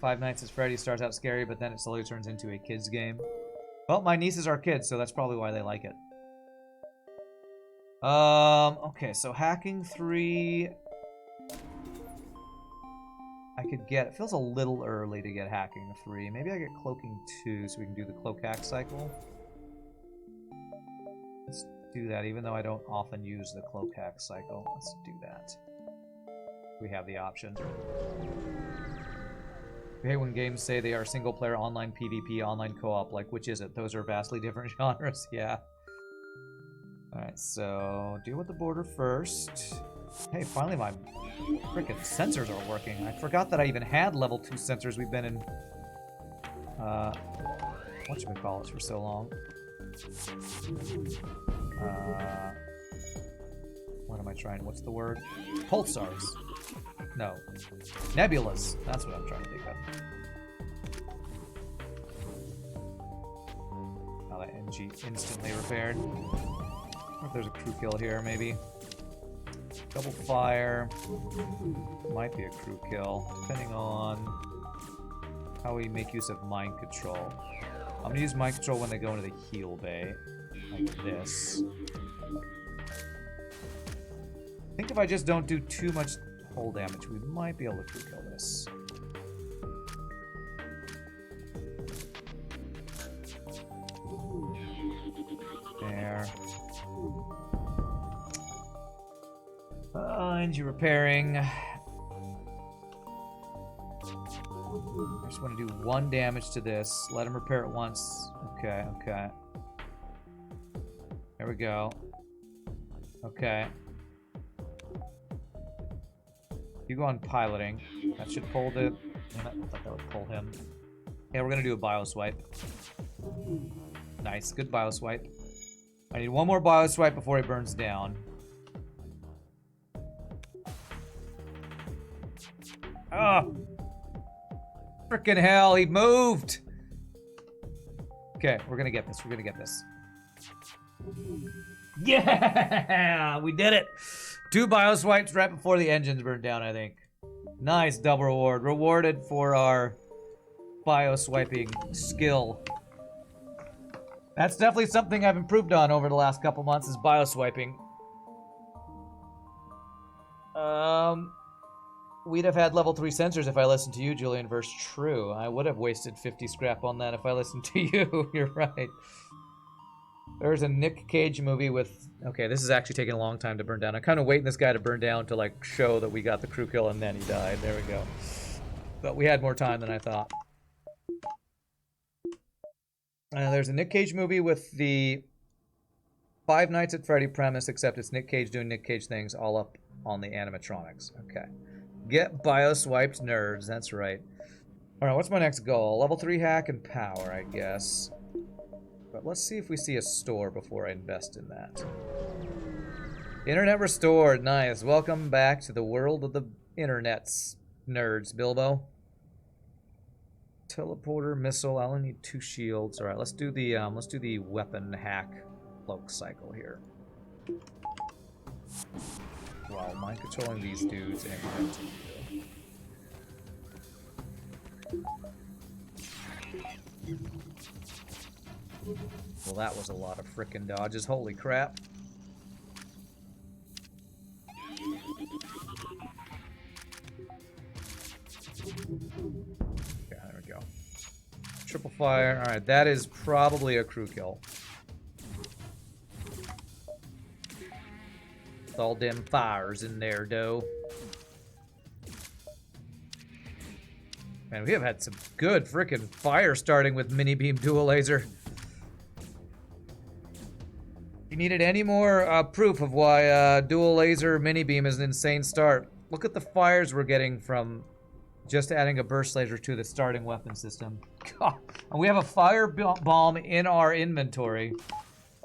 Speaker 1: Five Nights at Freddy's starts out scary, but then it slowly turns into a kid's game. Well, my nieces are kids, so that's probably why they like it. Okay, so Hacking 3... I could get... It feels a little early to get Hacking 3. Maybe I get Cloaking 2 so we can do the Cloak Hack cycle. Let's do that, even though I don't often use the Cloak Hack cycle. Let's do that. We have the option. I hate when games say they are single-player online PvP, online co-op. Like, which is it? Those are vastly different genres. Yeah. Alright, so deal with the border first. Hey, finally my freaking sensors are working. I forgot that I even had level 2 sensors. We've been in whatchamacallit for so long. What am I trying? What's the word? Pulsars. No. Nebulas. That's what I'm trying to think of. Oh, that NG instantly repaired. I wonder if there's a crew kill here, maybe. Double fire. Might be a crew kill, depending on how we make use of mind control. I'm gonna use mind control when they go into the heal bay. Like this. I think if I just don't do too much hull damage, we might be able to crew kill this. There. Engine repairing. I just want to do 1 damage to this. Let him repair it once. Okay, okay. There we go. Okay. You go on piloting. That should pull the... I thought that would pull him. Yeah, we're gonna do a bioswipe. Nice, good bioswipe. I need 1 more bioswipe before he burns down. Oh! Frickin' hell, he moved! Okay, we're gonna get this, we're gonna get this. Yeah! We did it! 2 bioswipes right before the engines burned down, I think. Nice double reward. Rewarded for our bioswiping skill. That's definitely something I've improved on over the last couple months, is bioswiping. We'd have had level 3 sensors if I listened to you, Julian, versus True. I would have wasted 50 scrap on that if I listened to you. You're right. There's a Nick Cage movie with... Okay, this is actually taking a long time to burn down. I'm kind of waiting this guy to burn down to, like, show that we got the crew kill and then he died. There we go. But we had more time than I thought. There's a Nick Cage movie with the Five Nights at Freddy premise, except it's Nick Cage doing Nick Cage things all up on the animatronics. Okay. Get bioswiped, nerds. That's right. Alright, what's my next goal? Level 3 hack and power, I guess. But let's see if we see a store before I invest in that. Internet restored. Nice. Welcome back to the world of the internets, nerds, Bilbo. Teleporter, missile. I only need 2 shields. Alright, let's do the weapon hack cloak cycle here. Wow, mind controlling these dudes and continue. Well, that was a lot of frickin' dodges. Holy crap. Okay, there we go. Triple fire. Alright, that is probably a crew kill. With all them fires in there, though. Man, we have had some good frickin' fire starting with mini beam dual laser. If you needed any more proof of why dual laser mini beam is an insane start, look at the fires we're getting from just adding a burst laser to the starting weapon system. God. And we have a fire bomb in our inventory,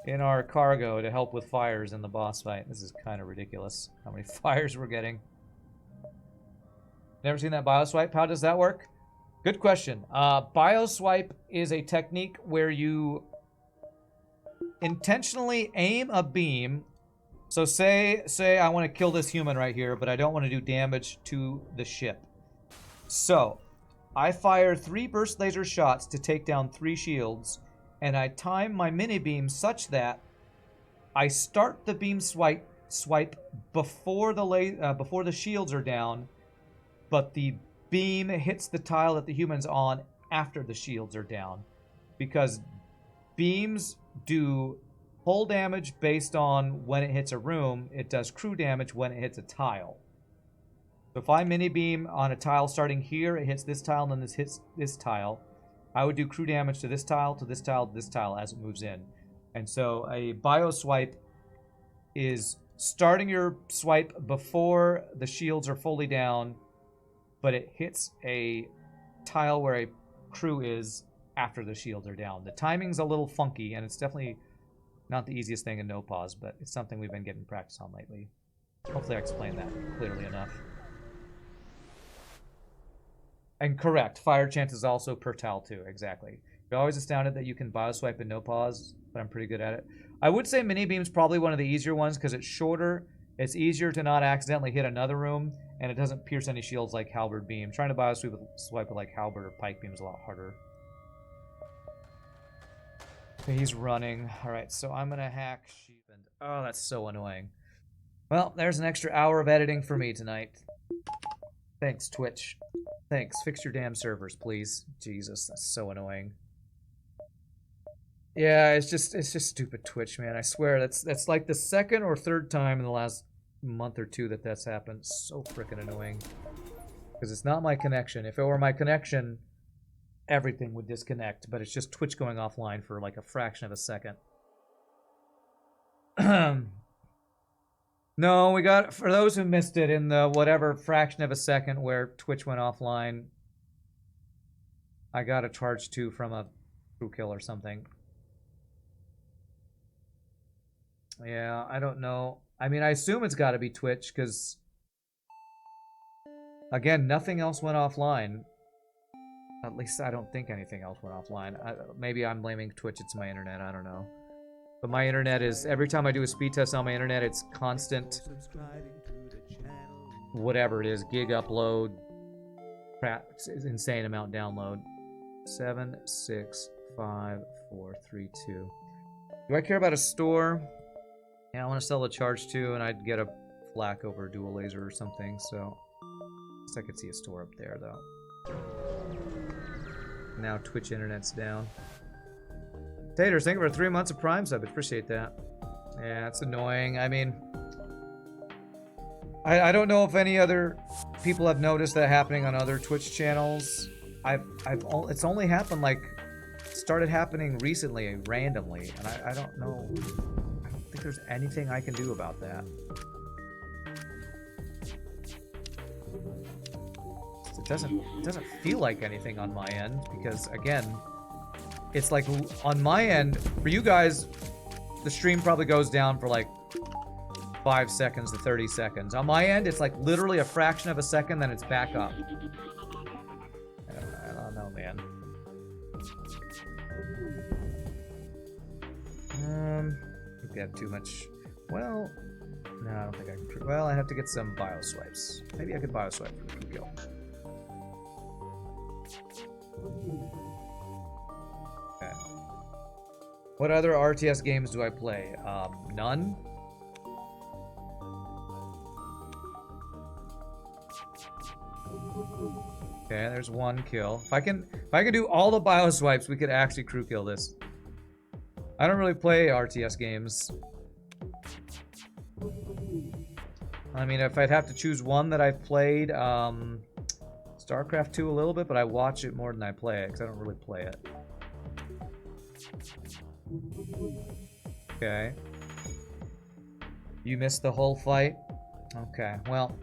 Speaker 1: in our cargo, to help with fires in the boss fight. This is kind of ridiculous how many fires we're getting. Never seen that bioswipe? How does that work? Good question. Bioswipe is a technique where you intentionally aim a beam So say I want to kill this human right here, but I don't want to do damage to the ship. So I fire 3 burst laser shots to take down 3 shields, and I time my mini beam such that I start the beam swipe before the shields are down, but the beam hits the tile that the human's on after the shields are down, because beams do hull damage based on when it hits a room. It does crew damage when it hits a tile. So if I mini beam on a tile starting here, it hits this tile, and then this hits this tile, I would do crew damage to this tile, to this tile, to this tile as it moves in. And so a bio swipe is starting your swipe before the shields are fully down, but it hits a tile where a crew is after the shields are down. The timing's a little funky, and it's definitely not the easiest thing in no pause, but it's something we've been getting practice on lately. Hopefully I explained that clearly enough. And correct, fire chance is also per tile too, exactly. You're always astounded that you can bioswipe in no pause, but I'm pretty good at it. I would say mini beam's probably one of the easier ones because it's shorter, it's easier to not accidentally hit another room, and it doesn't pierce any shields like halberd beam. Trying to bioswipe with like halberd or pike beam is a lot harder. Okay, he's running. Alright, so I'm gonna hack sheep and oh, that's so annoying. Well, there's an extra hour of editing for me tonight. Thanks, Twitch. Thanks. Fix your damn servers, please. Jesus, that's so annoying. Yeah, it's just stupid Twitch, man. I swear that's like the second or third time in the last month or two that that's happened. It's so freaking annoying. Because it's not my connection. If it were my connection, everything would disconnect, but it's just Twitch going offline for like a fraction of a second. No, we got, for those who missed it, in the whatever fraction of a second where Twitch went offline, I got a charge 2 from a crew kill or something. Yeah, I don't know. I mean, I assume it's got to be Twitch, because, again, nothing else went offline. At least I don't think anything else went offline. Maybe I'm blaming Twitch, it's my internet, I don't know. But my internet is, every time I do a speed test on my internet, it's constant, whatever it is, gig upload, crap, insane amount download. 7, 6, 5, 4, 3, 2. Do I care about a store? Yeah, I want to sell a charge 2, and I'd get a flak over a dual laser or something, so I guess I could see a store up there, though. Now Twitch internet's down. Taters, thank you for 3 months of Prime sub. Appreciate that. Yeah, it's annoying. I mean, I don't know if any other people have noticed that happening on other Twitch channels. It's only happened like, started happening recently, randomly, and I don't know. I don't think there's anything I can do about that. It doesn't feel like anything on my end because, again, it's like on my end, for you guys, the stream probably goes down for like 5 seconds to 30 seconds. On my end, it's like literally a fraction of a second, then it's back up. I don't know, man. I think we have too much. Well, no, I don't think I can. Well, I have to get some bio swipes. Maybe I could bio swipe for the kill. Okay. What other RTS games do I play? None. Okay, there's 1 kill. If I can do all the bio swipes, we could actually crew kill this. I don't really play RTS games. I mean, if I'd have to choose one that I've played, StarCraft 2 a little bit, but I watch it more than I play it because I don't really play it. Okay. You missed the whole fight? Okay, well,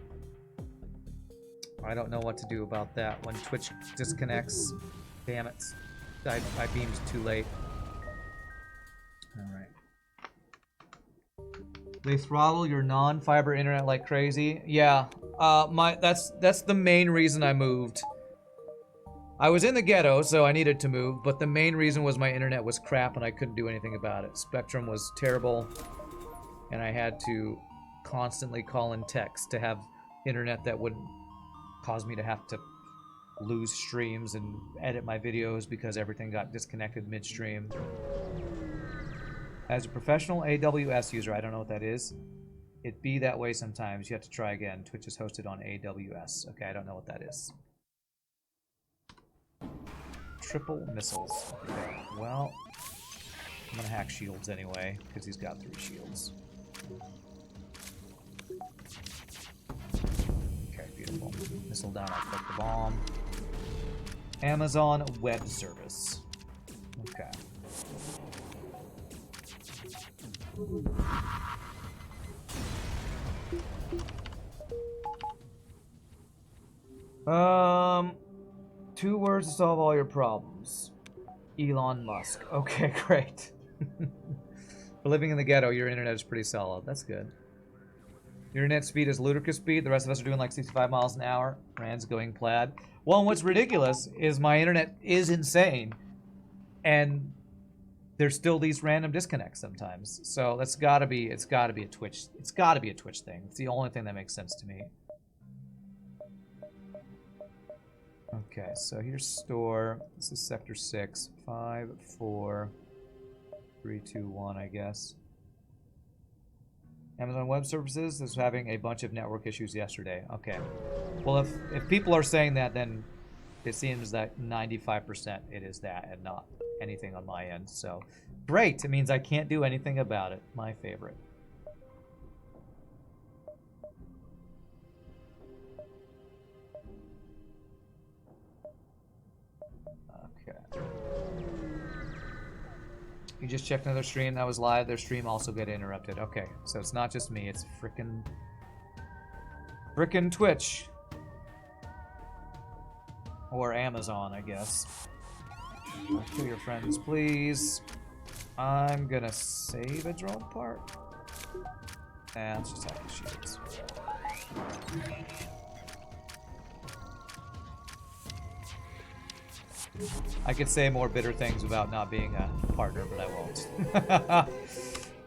Speaker 1: I don't know what to do about that when Twitch disconnects. Damn it. I beamed too late. Alright. They throttle your non-fiber internet like crazy? Yeah. That's the main reason I moved. I was in the ghetto, so I needed to move, but the main reason was my internet was crap and I couldn't do anything about it. Spectrum was terrible. and I had to constantly call in text to have internet that wouldn't cause me to have to lose streams and edit my videos because everything got disconnected midstream. As a professional AWS user, I don't know what that is. It be that way sometimes. You have to try again. Twitch is hosted on AWS. Okay, I don't know what that is. Triple missiles. Okay, well, I'm gonna hack shields anyway, because he's got 3 shields. Okay, beautiful. Missile down, I'll click the bomb. Amazon Web Service. Okay. Two words to solve all your problems. Elon Musk. Okay, great. For living in the ghetto, your internet is pretty solid. That's good. Your internet speed is ludicrous speed. The rest of us are doing like 65 miles an hour. Rand's going plaid. Well, and what's ridiculous is my internet is insane. And there's still these random disconnects sometimes. So it's gotta be a Twitch. It's gotta be a Twitch thing. It's the only thing that makes sense to me. Okay, so here's store. This is sector 6. 5, 4, 3, 2, 1, I guess. Amazon Web Services is having a bunch of network issues yesterday. Okay. Well, if people are saying that, then it seems that 95% it is that and not anything on my end. So, great. It means I can't do anything about it. My favorite. Okay. You just checked another stream that was live. Their stream also got interrupted. Okay, so it's not just me. It's frickin' Twitch. Or Amazon, I guess. Kill your friends, please. I'm gonna save a drone part. And let's just have the shields. I could say more bitter things about not being a partner, but I won't.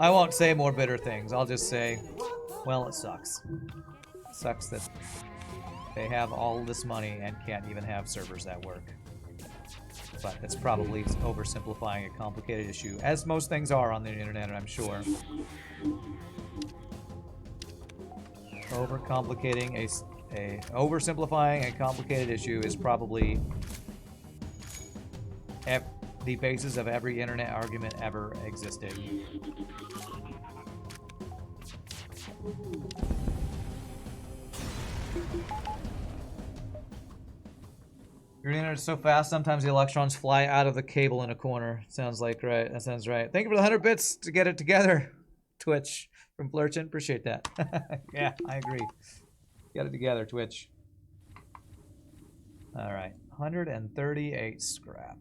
Speaker 1: I won't say more bitter things. I'll just say, well, it sucks. It sucks that they have all this money and can't even have servers that work. But that's probably oversimplifying a complicated issue, as most things are on the internet, I'm sure. Oversimplifying a complicated issue is probably the basis of every internet argument ever existed. Your internet is so fast, sometimes the electrons fly out of the cable in a corner. Sounds like right. That sounds right. Thank you for the 100 bits to get it together. Twitch from Flurchin. Appreciate that. Yeah, I agree. Get it together, Twitch. All right. 138 scrap.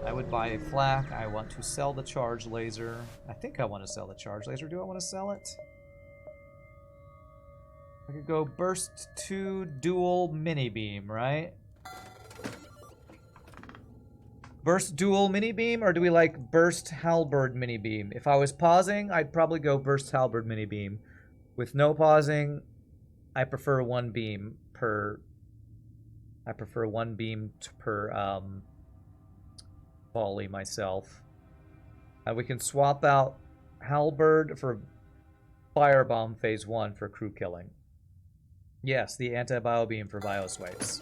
Speaker 1: I would buy a flak. I want to sell the charge laser. I think I want to sell the charge laser. Do I want to sell it? I could go burst 2 dual mini beam, right? Burst dual mini beam, or do we like burst halberd mini beam? If I was pausing, I'd probably go burst halberd mini beam. With no pausing, I prefer 1 beam per. I prefer 1 beam per volley myself. We can swap out halberd for firebomb phase 1 for crew killing. Yes, the anti-bio beam for bio swipes.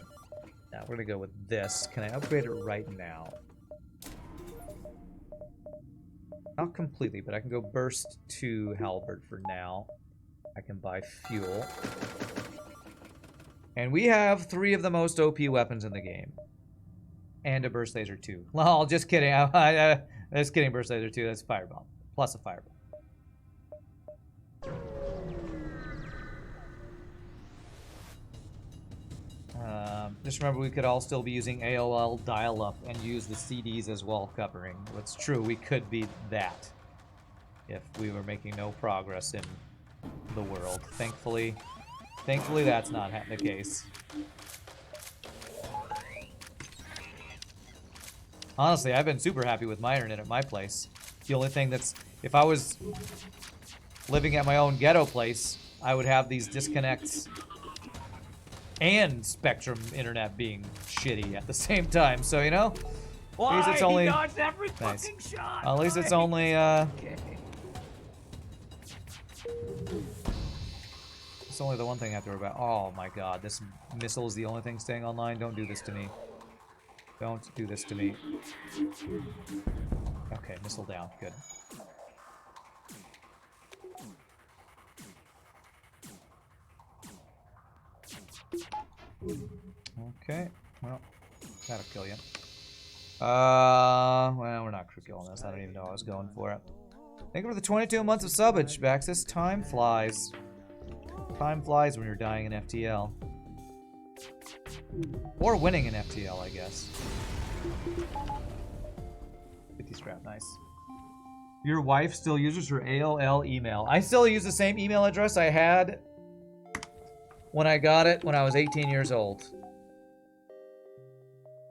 Speaker 1: Now we're gonna go with this. Can I upgrade it right now? Not completely, but I can go burst 2 halberd for now. I can buy fuel. And we have 3 of the most OP weapons in the game. And a burst laser 2. Lol, just kidding. Just kidding, burst laser 2. That's firebomb. Plus a firebomb. Just remember, we could all still be using AOL dial-up and use the CDs as wall covering. It's true, we could be that if we were making no progress in the world. Thankfully that's not the case. Honestly, I've been super happy with my internet at my place. The only thing that's If I was living at my own ghetto place, I would have these disconnects and Spectrum internet being shitty at the same time. So, you know,
Speaker 2: Why?
Speaker 1: at least it's only...
Speaker 2: He dodged every
Speaker 1: Nice.
Speaker 2: fucking shot.
Speaker 1: At least it's
Speaker 2: Why?
Speaker 1: only,
Speaker 2: Okay.
Speaker 1: it's only the one thing I have to worry about. Oh my god, this missile is the only thing staying online. Don't do this to me. Don't do this to me. Okay, missile down. Good. Okay, well, that'll kill you. Well, we're not crew killing this. I don't even know I was going for it. Thank you for the 22 months of subage, Baxis. Time flies. Time flies when you're dying in FTL. Or winning in FTL, I guess. 50 scrap, nice. Your wife still uses her AOL email. I still use the same email address I had when I got it when I was 18 years old.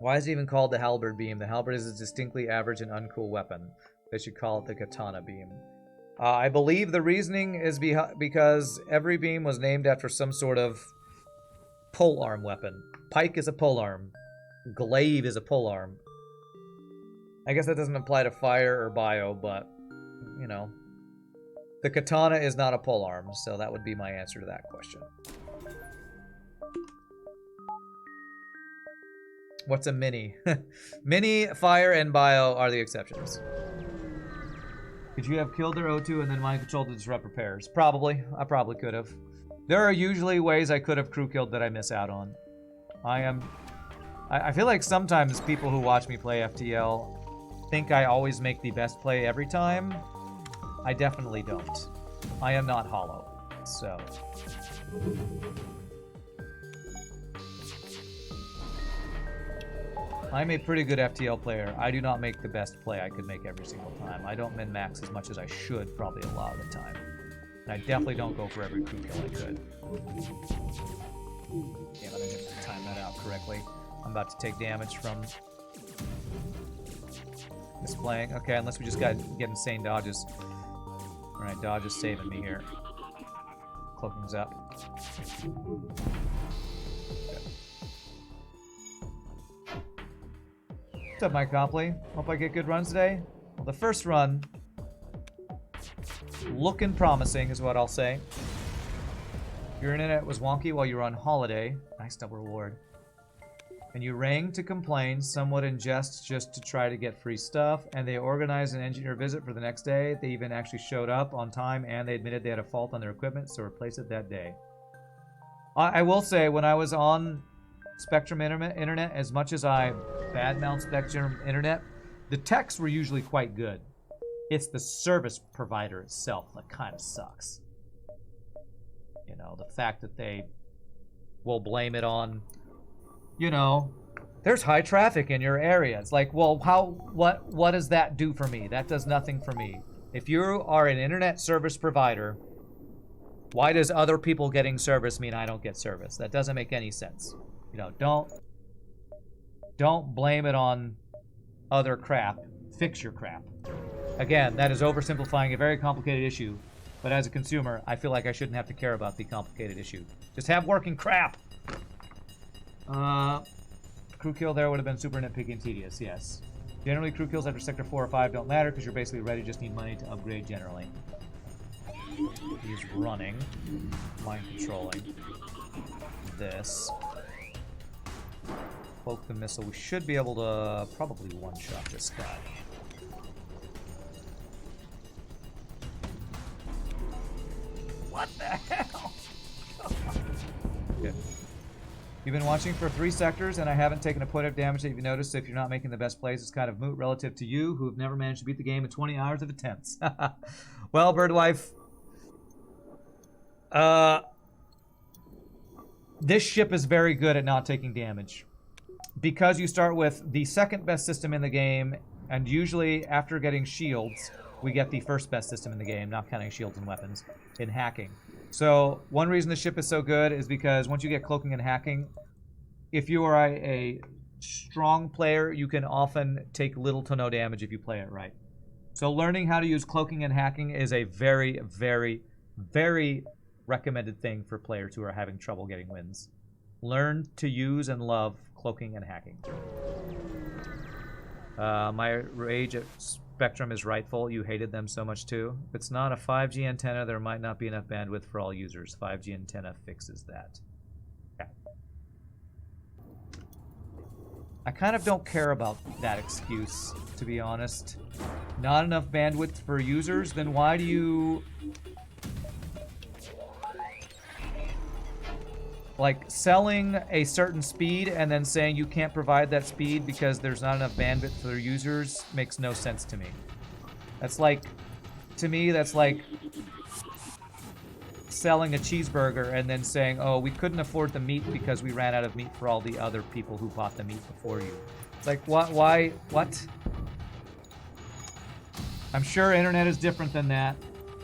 Speaker 1: Why is it even called the halberd beam? The halberd is a distinctly average and uncool weapon. They should call it the katana beam. I believe the reasoning is because every beam was named after some sort of polearm weapon. Pike is a polearm. Glaive is a polearm. I guess that doesn't apply to fire or bio, but, you know. The katana is not a polearm, so that would be my answer to that question. What's a mini? Mini, fire, and bio are the exceptions. Could you have killed their O2 and then mind control to disrupt repairs? Probably. I probably could have. There are usually ways I could have crew killed that I miss out on. I feel like sometimes people who watch me play FTL think I always make the best play every time. I definitely don't. I am not hollow, so... I'm a pretty good FTL player. I do not make the best play I could make every single time. I don't min-max as much as I should probably a lot of the time. And I definitely don't go for every crew kill I could. Damn it, I didn't time that out correctly. I'm about to take damage from displaying. Okay, unless we just get insane dodges. Alright, dodge is saving me here. Cloaking's up. What's up, Mike Copley? Hope I get good runs today. Well, the first run, looking promising is what I'll say. Your internet was wonky while you were on holiday. Nice double reward. And you rang to complain, somewhat in jest, just to try to get free stuff. And they organized an engineer visit for the next day. They even actually showed up on time, and they admitted they had a fault on their equipment, so replaced it that day. I will say, when I was on Spectrum Internet, as much as I badmouth Spectrum Internet, the techs were usually quite good. It's the service provider itself that kind of sucks. You know, the fact that they will blame it on, you know, there's high traffic in your area. It's like, well, what does that do for me? That does nothing for me. If you are an internet service provider, why does other people getting service mean I don't get service? That doesn't make any sense. You know, don't blame it on other crap. Fix your crap. Again, that is oversimplifying a very complicated issue, but as a consumer, I feel like I shouldn't have to care about the complicated issue. Just have working crap. Crew kill there would have been super nitpicky and tedious, yes. Generally, crew kills after Sector 4 or 5 don't matter because you're basically ready, just need money to upgrade generally. He's running. Mind controlling. This. Cloak the missile. We should be able to probably one-shot this guy. What the hell? Good. You've been watching for 3 sectors, and I haven't taken a point of damage that you've noticed. So if you're not making the best plays, it's kind of moot relative to you, who have never managed to beat the game in 20 hours of attempts. Well, Birdwife, this ship is very good at not taking damage. Because you start with the second best system in the game, and usually after getting shields, we get the first best system in the game, not counting shields and weapons, in hacking. So one reason the ship is so good is because once you get cloaking and hacking, if you are a strong player, you can often take little to no damage if you play it right. So learning how to use cloaking and hacking is a very, very, very recommended thing for players who are having trouble getting wins. Learn to use and love cloaking and hacking. My rage at Spectrum is rightful. You hated them so much too. If it's not a 5G antenna, there might not be enough bandwidth for all users. 5G antenna fixes that. Okay. I kind of don't care about that excuse, to be honest. Not enough bandwidth for users, then why do you... like, selling a certain speed and then saying you can't provide that speed because there's not enough bandwidth for users makes no sense to me. That's like, to me, that's like selling a cheeseburger and then saying, oh, we couldn't afford the meat because we ran out of meat for all the other people who bought the meat before you. It's like, why, what? I'm sure internet is different than that.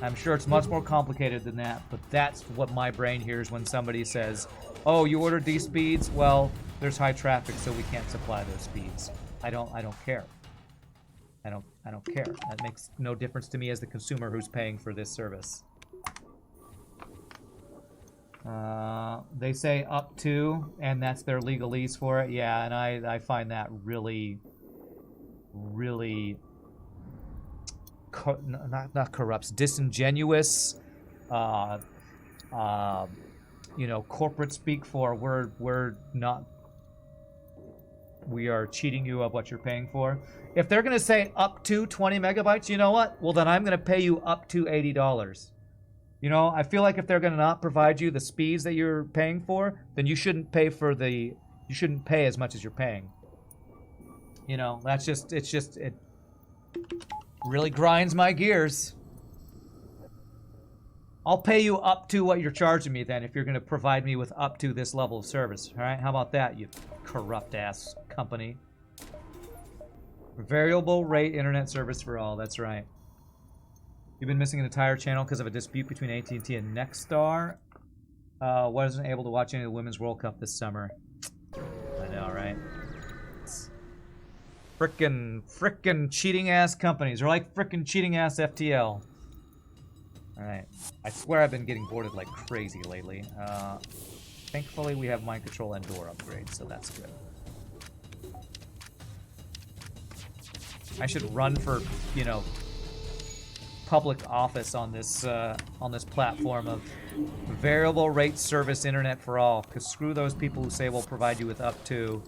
Speaker 1: I'm sure it's much more complicated than that, but that's what my brain hears when somebody says, oh, you ordered these speeds? Well, there's high traffic, so we can't supply those speeds. I don't care. I don't care. That makes no difference to me as the consumer who's paying for this service. They say up to, and that's their legalese for it. Yeah, and I find that really, really... not corrupts, disingenuous, you know, corporate speak for we are cheating you of what you're paying for. If they're gonna say up to 20 megabytes, you know what? Well, then I'm gonna pay you up to $80. You know, I feel like if they're gonna not provide you the speeds that you're paying for, then you shouldn't pay as much as you're paying. You know, that's just, it really grinds my gears. I'll pay you up to what you're charging me then if you're going to provide me with up to this level of service. All right? How about that, you corrupt-ass company? Variable rate internet service for all. That's right. You've been missing an entire channel because of a dispute between AT&T and Nexstar. Wasn't able to watch any of the Women's World Cup this summer. I know, right? Frickin' cheating ass companies. They're like frickin' cheating ass FTL. Alright. I swear I've been getting boarded like crazy lately. Thankfully we have mind control and door upgrades, so that's good. I should run for, you know, public office on this platform of variable rate service internet for all. Because screw those people who say we'll provide you with up to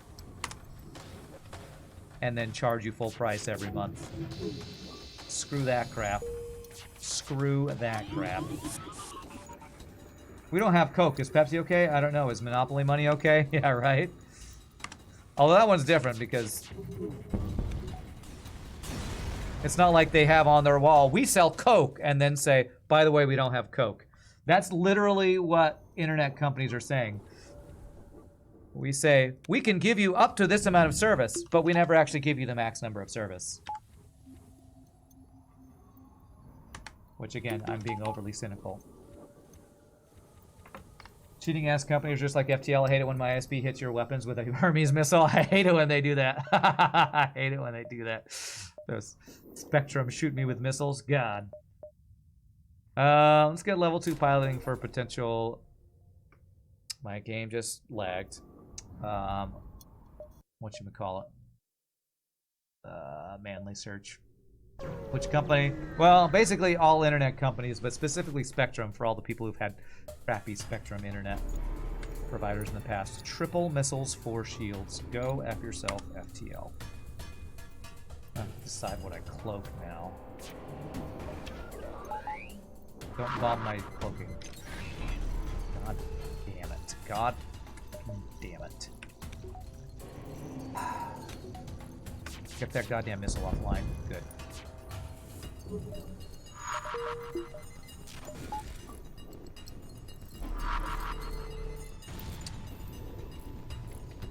Speaker 1: and then charge you full price every month. Screw that crap. Screw that crap. We don't have Coke. Is Pepsi okay? I don't know. Is Monopoly money okay? Yeah, right? Although that one's different because it's not like they have on their wall, we sell Coke, and then say, by the way, we don't have Coke. That's literally what internet companies are saying. We say, we can give you up to this amount of service, but we never actually give you the max number of service. Which, again, I'm being overly cynical. Cheating ass companies just like FTL. I hate it when my ISP hits your weapons with a Hermes missile. I hate it when they do that. I hate it when they do that. Those Spectrum shoot me with missiles. God. Let's get level 2 piloting for potential... My game just lagged. Whatchamacallit? Manly search. Which company? Well, basically all internet companies, but specifically Spectrum for all the people who've had crappy Spectrum internet providers in the past. Triple missiles, 4 shields. Go F yourself, FTL. I have to decide what I cloak now. Don't bomb my cloaking. God damn it. God damn it. Get that goddamn missile offline. Good.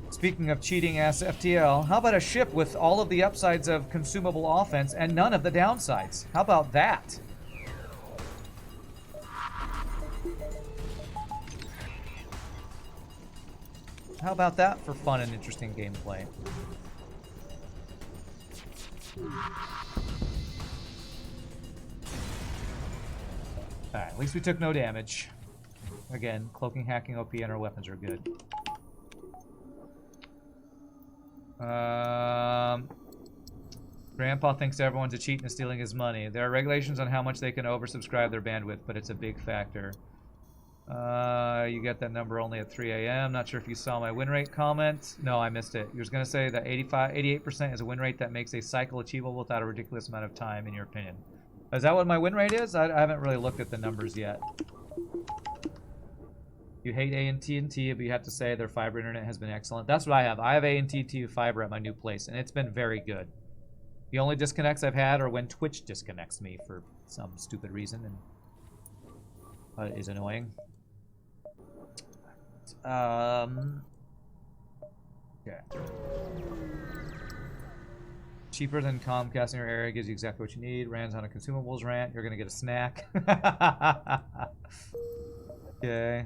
Speaker 1: Speaking of cheating ass FTL, how about a ship with all of the upsides of consumable offense and none of the downsides? How about that? How about that for fun and interesting gameplay? Alright, at least we took no damage. Again, cloaking, hacking, OP, and our weapons are good. Grandpa thinks everyone's a cheat and stealing his money. There are regulations on how much they can oversubscribe their bandwidth, but it's a big factor. You get that number only at 3 a.m. Not sure if you saw my win rate comment. No, I missed it. You were going to say that 88% is a win rate that makes a cycle achievable without a ridiculous amount of time, in your opinion. Is that what my win rate is? I haven't really looked at the numbers yet. You hate AT&T, but you have to say their fiber internet has been excellent. That's what I have. I have AT&T fiber at my new place, and it's been very good. The only disconnects I've had are when Twitch disconnects me for some stupid reason, and it is annoying. Okay. Cheaper than Comcast in your area, gives you exactly what you need. Rand's on a consumables rant. You're gonna get a snack. Okay.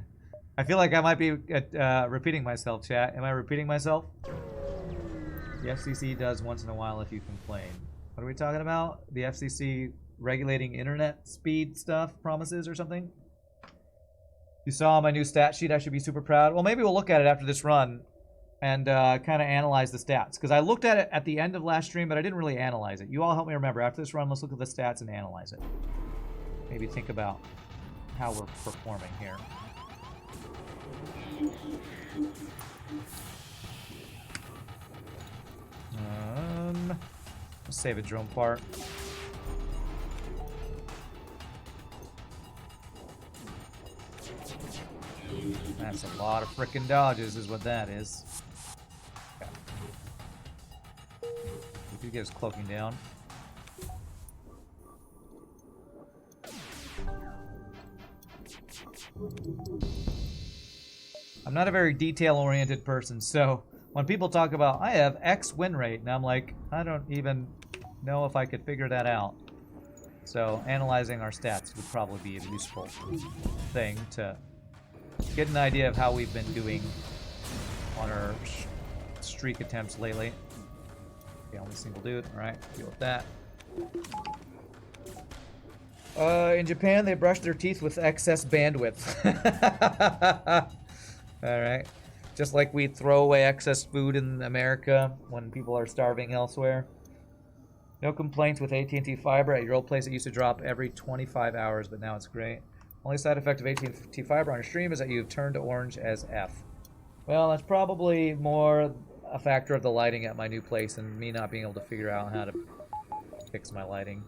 Speaker 1: I feel like I might be repeating myself, chat. Am I repeating myself? The FCC does once in a while if you complain. What are we talking about? The FCC regulating internet speed stuff promises or something? You saw my new stat sheet. I should be super proud. Well, maybe we'll look at it after this run and kind of analyze the stats. Because I looked at it at the end of last stream, but I didn't really analyze it. You all help me remember. After this run, let's look at the stats and analyze it. Maybe think about how we're performing here. Let's save a drone part. That's a lot of frickin' dodges is what that is. Okay. We could get his cloaking down. I'm not a very detail-oriented person, so when people talk about, I have X win rate, and I'm like, I don't even know if I could figure that out. So analyzing our stats would probably be a useful thing to get an idea of how we've been doing on our streak attempts lately. Okay, only single dude. Alright, deal with that. In Japan, they brush their teeth with excess bandwidth. Alright. Just like we throw away excess food in America when people are starving elsewhere. No complaints with AT&T fiber. At your old place, it used to drop every 25 hours, but now it's great. Only side effect of AT&T fiber on your stream is that you've turned orange as F. Well, that's probably more a factor of the lighting at my new place and me not being able to figure out how to fix my lighting.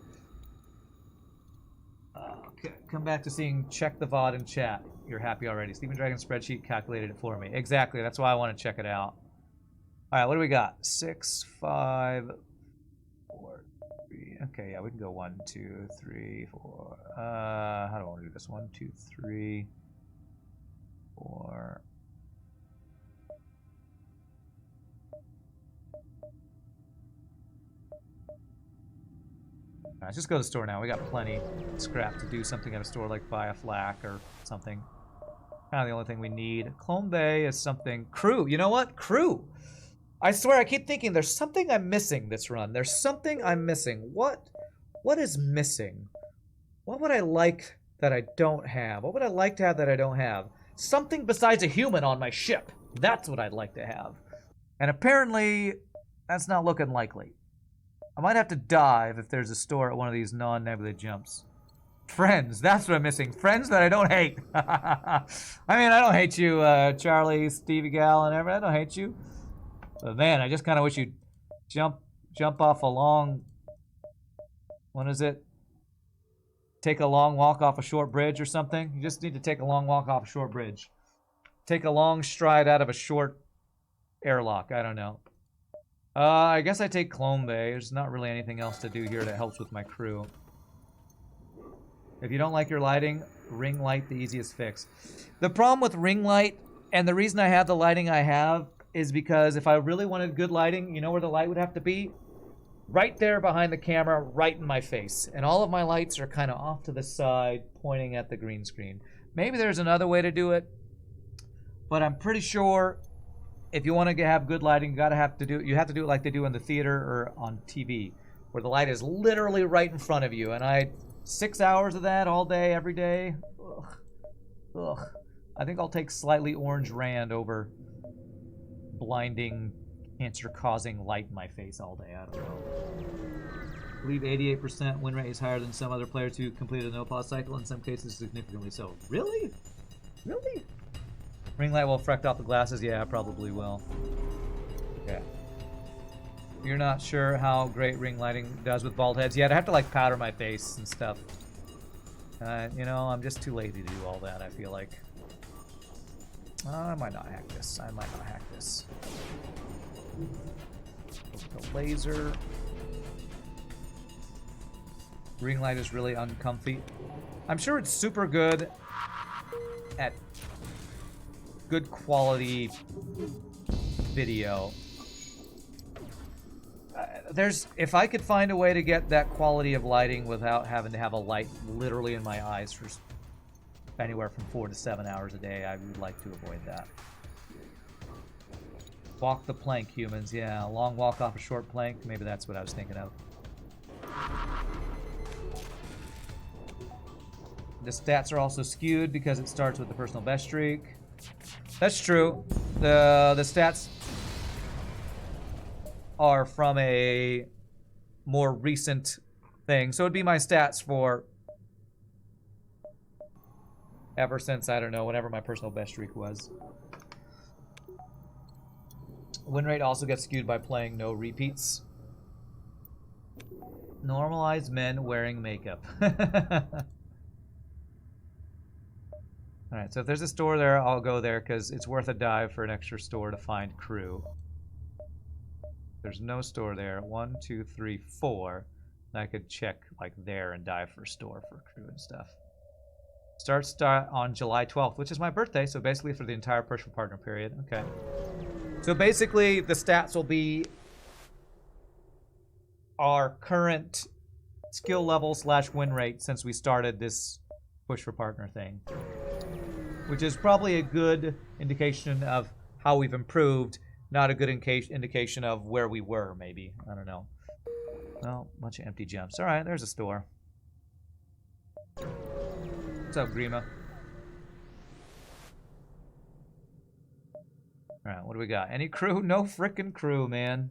Speaker 1: Okay, come back to seeing check the VOD in chat. You're happy already. Steven Dragon's spreadsheet calculated it for me. Exactly, that's why I want to check it out. Alright, what do we got? 6, 5, 4, 3. Okay, yeah, we can go 1, 2, 3, 4. How do I want to do this? 1, 2, 3, 4. Let's just go to the store now. We got plenty scrap to do something at a store, like buy a flak or something. Kind of the only thing we need. Clone Bay is something. Crew. You know what? Crew. I swear, I keep thinking there's something I'm missing this run. There's something I'm missing. What is missing? What would I like that I don't have? What would I like to have that I don't have? Something besides a human on my ship. That's what I'd like to have. And apparently, that's not looking likely. I might have to dive if there's a store at one of these non-nebula jumps. Friends, that's what I'm missing. Friends that I don't hate. I mean, I don't hate you, Charlie, Stevie Gal, and everything. I don't hate you. But man, I just kind of wish you'd jump off a long... What is it? Take a long walk off a short bridge or something? You just need to take a long walk off a short bridge. Take a long stride out of a short airlock. I don't know. I guess I take Clone Bay. There's not really anything else to do here that helps with my crew. If you don't like your lighting, ring light the easiest fix. The problem with ring light, and the reason I have the lighting I have, is because if I really wanted good lighting, you know where the light would have to be? Right there behind the camera, right in my face. And all of my lights are kind of off to the side, pointing at the green screen. Maybe there's another way to do it, but I'm pretty sure if you want to have good lighting, you have to do it like they do in the theater or on TV, where the light is literally right in front of you. And I 6 hours of that all day, every day. Ugh. Ugh. I think I'll take slightly orange Rand over blinding, cancer-causing light in my face all day. I don't know. I believe 88% win rate is higher than some other players who completed a no-pause cycle, in some cases significantly so. Really? Really? Ring light will reflect off the glasses? Yeah, I probably will. Okay. You're not sure how great ring lighting does with bald heads? Yeah, I'd have to like powder my face and stuff. You know, I'm just too lazy to do all that, I feel like. I might not hack this. I might not hack this. The laser. Ring light is really uncomfy. I'm sure it's super good at good quality video. If I could find a way to get that quality of lighting without having to have a light literally in my eyes for anywhere from 4 to 7 hours a day, I would like to avoid that. Walk the plank, humans. Yeah, a long walk off a short plank. Maybe that's what I was thinking of. The stats are also skewed because it starts with the personal best streak. That's true. The stats are from a more recent thing. So it'd be my stats for ever since, I don't know, whenever my personal best streak was. Win rate also gets skewed by playing no repeats. Normalize men wearing makeup. Alright, so if there's a store there, I'll go there because it's worth a dive for an extra store to find crew. There's no store there. 1, 2, 3, 4. And I could check like there and dive for a store for crew and stuff. Starts on July 12th, which is my birthday, so basically for the entire push for partner period. Okay. So basically the stats will be our current skill level / win rate since we started this push for partner thing. Which is probably a good indication of how we've improved, not a good indication of where we were, maybe. I don't know. Well, bunch of empty gems. All right, there's a store. What's up, Grima? All right, what do we got? Any crew? No frickin' crew, man.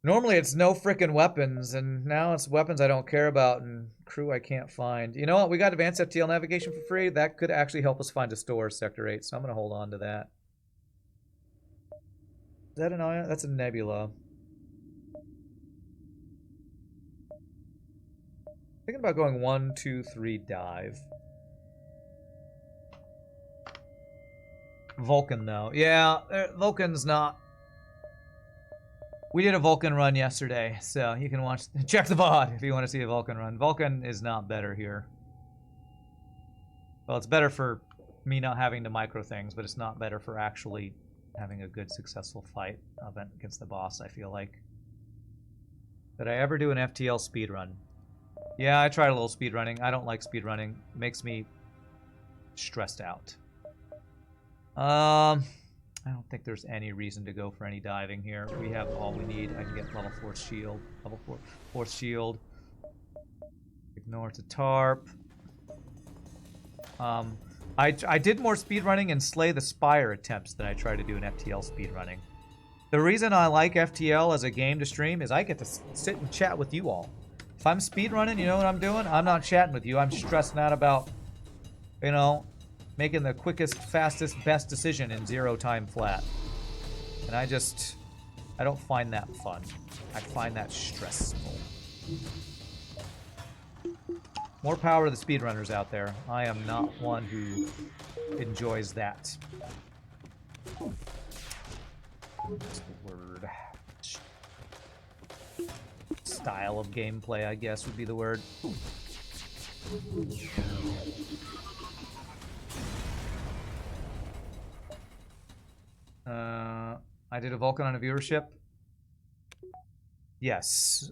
Speaker 1: Normally it's no frickin' weapons, and now it's weapons I don't care about and crew I can't find. You know what? We got advanced FTL navigation for free. That could actually help us find a store, Sector 8, so I'm going to hold on to that. Is that an ion? That's a nebula. Thinking about going 1, 2, 3 dive. Vulcan, though. Yeah, Vulcan's not... We did a Vulcan run yesterday, so you can watch, check the VOD if you want to see a Vulcan run. Vulcan is not better here. Well, it's better for me not having to micro things, but it's not better for actually having a good, successful fight event against the boss, I feel like. Did I ever do an FTL speedrun? Yeah, I tried a little speedrunning. I don't like speedrunning. It makes me stressed out. I don't think there's any reason to go for any diving here. We have all we need. I can get level 4 shield. Level 4 shield. Ignore to tarp. I did more speedrunning and Slay the Spire attempts than I tried to do in FTL speedrunning. The reason I like FTL as a game to stream is I get to sit and chat with you all. If I'm speedrunning, you know what I'm doing? I'm not chatting with you. I'm stressing out about, you know, making the quickest, fastest, best decision in 0 time flat. And I don't find that fun. I find that stressful. More power to the speedrunners out there. I am not one who enjoys that. What's the word? Style of gameplay, I guess, would be the word. I did a Vulcan on a viewership. Yes.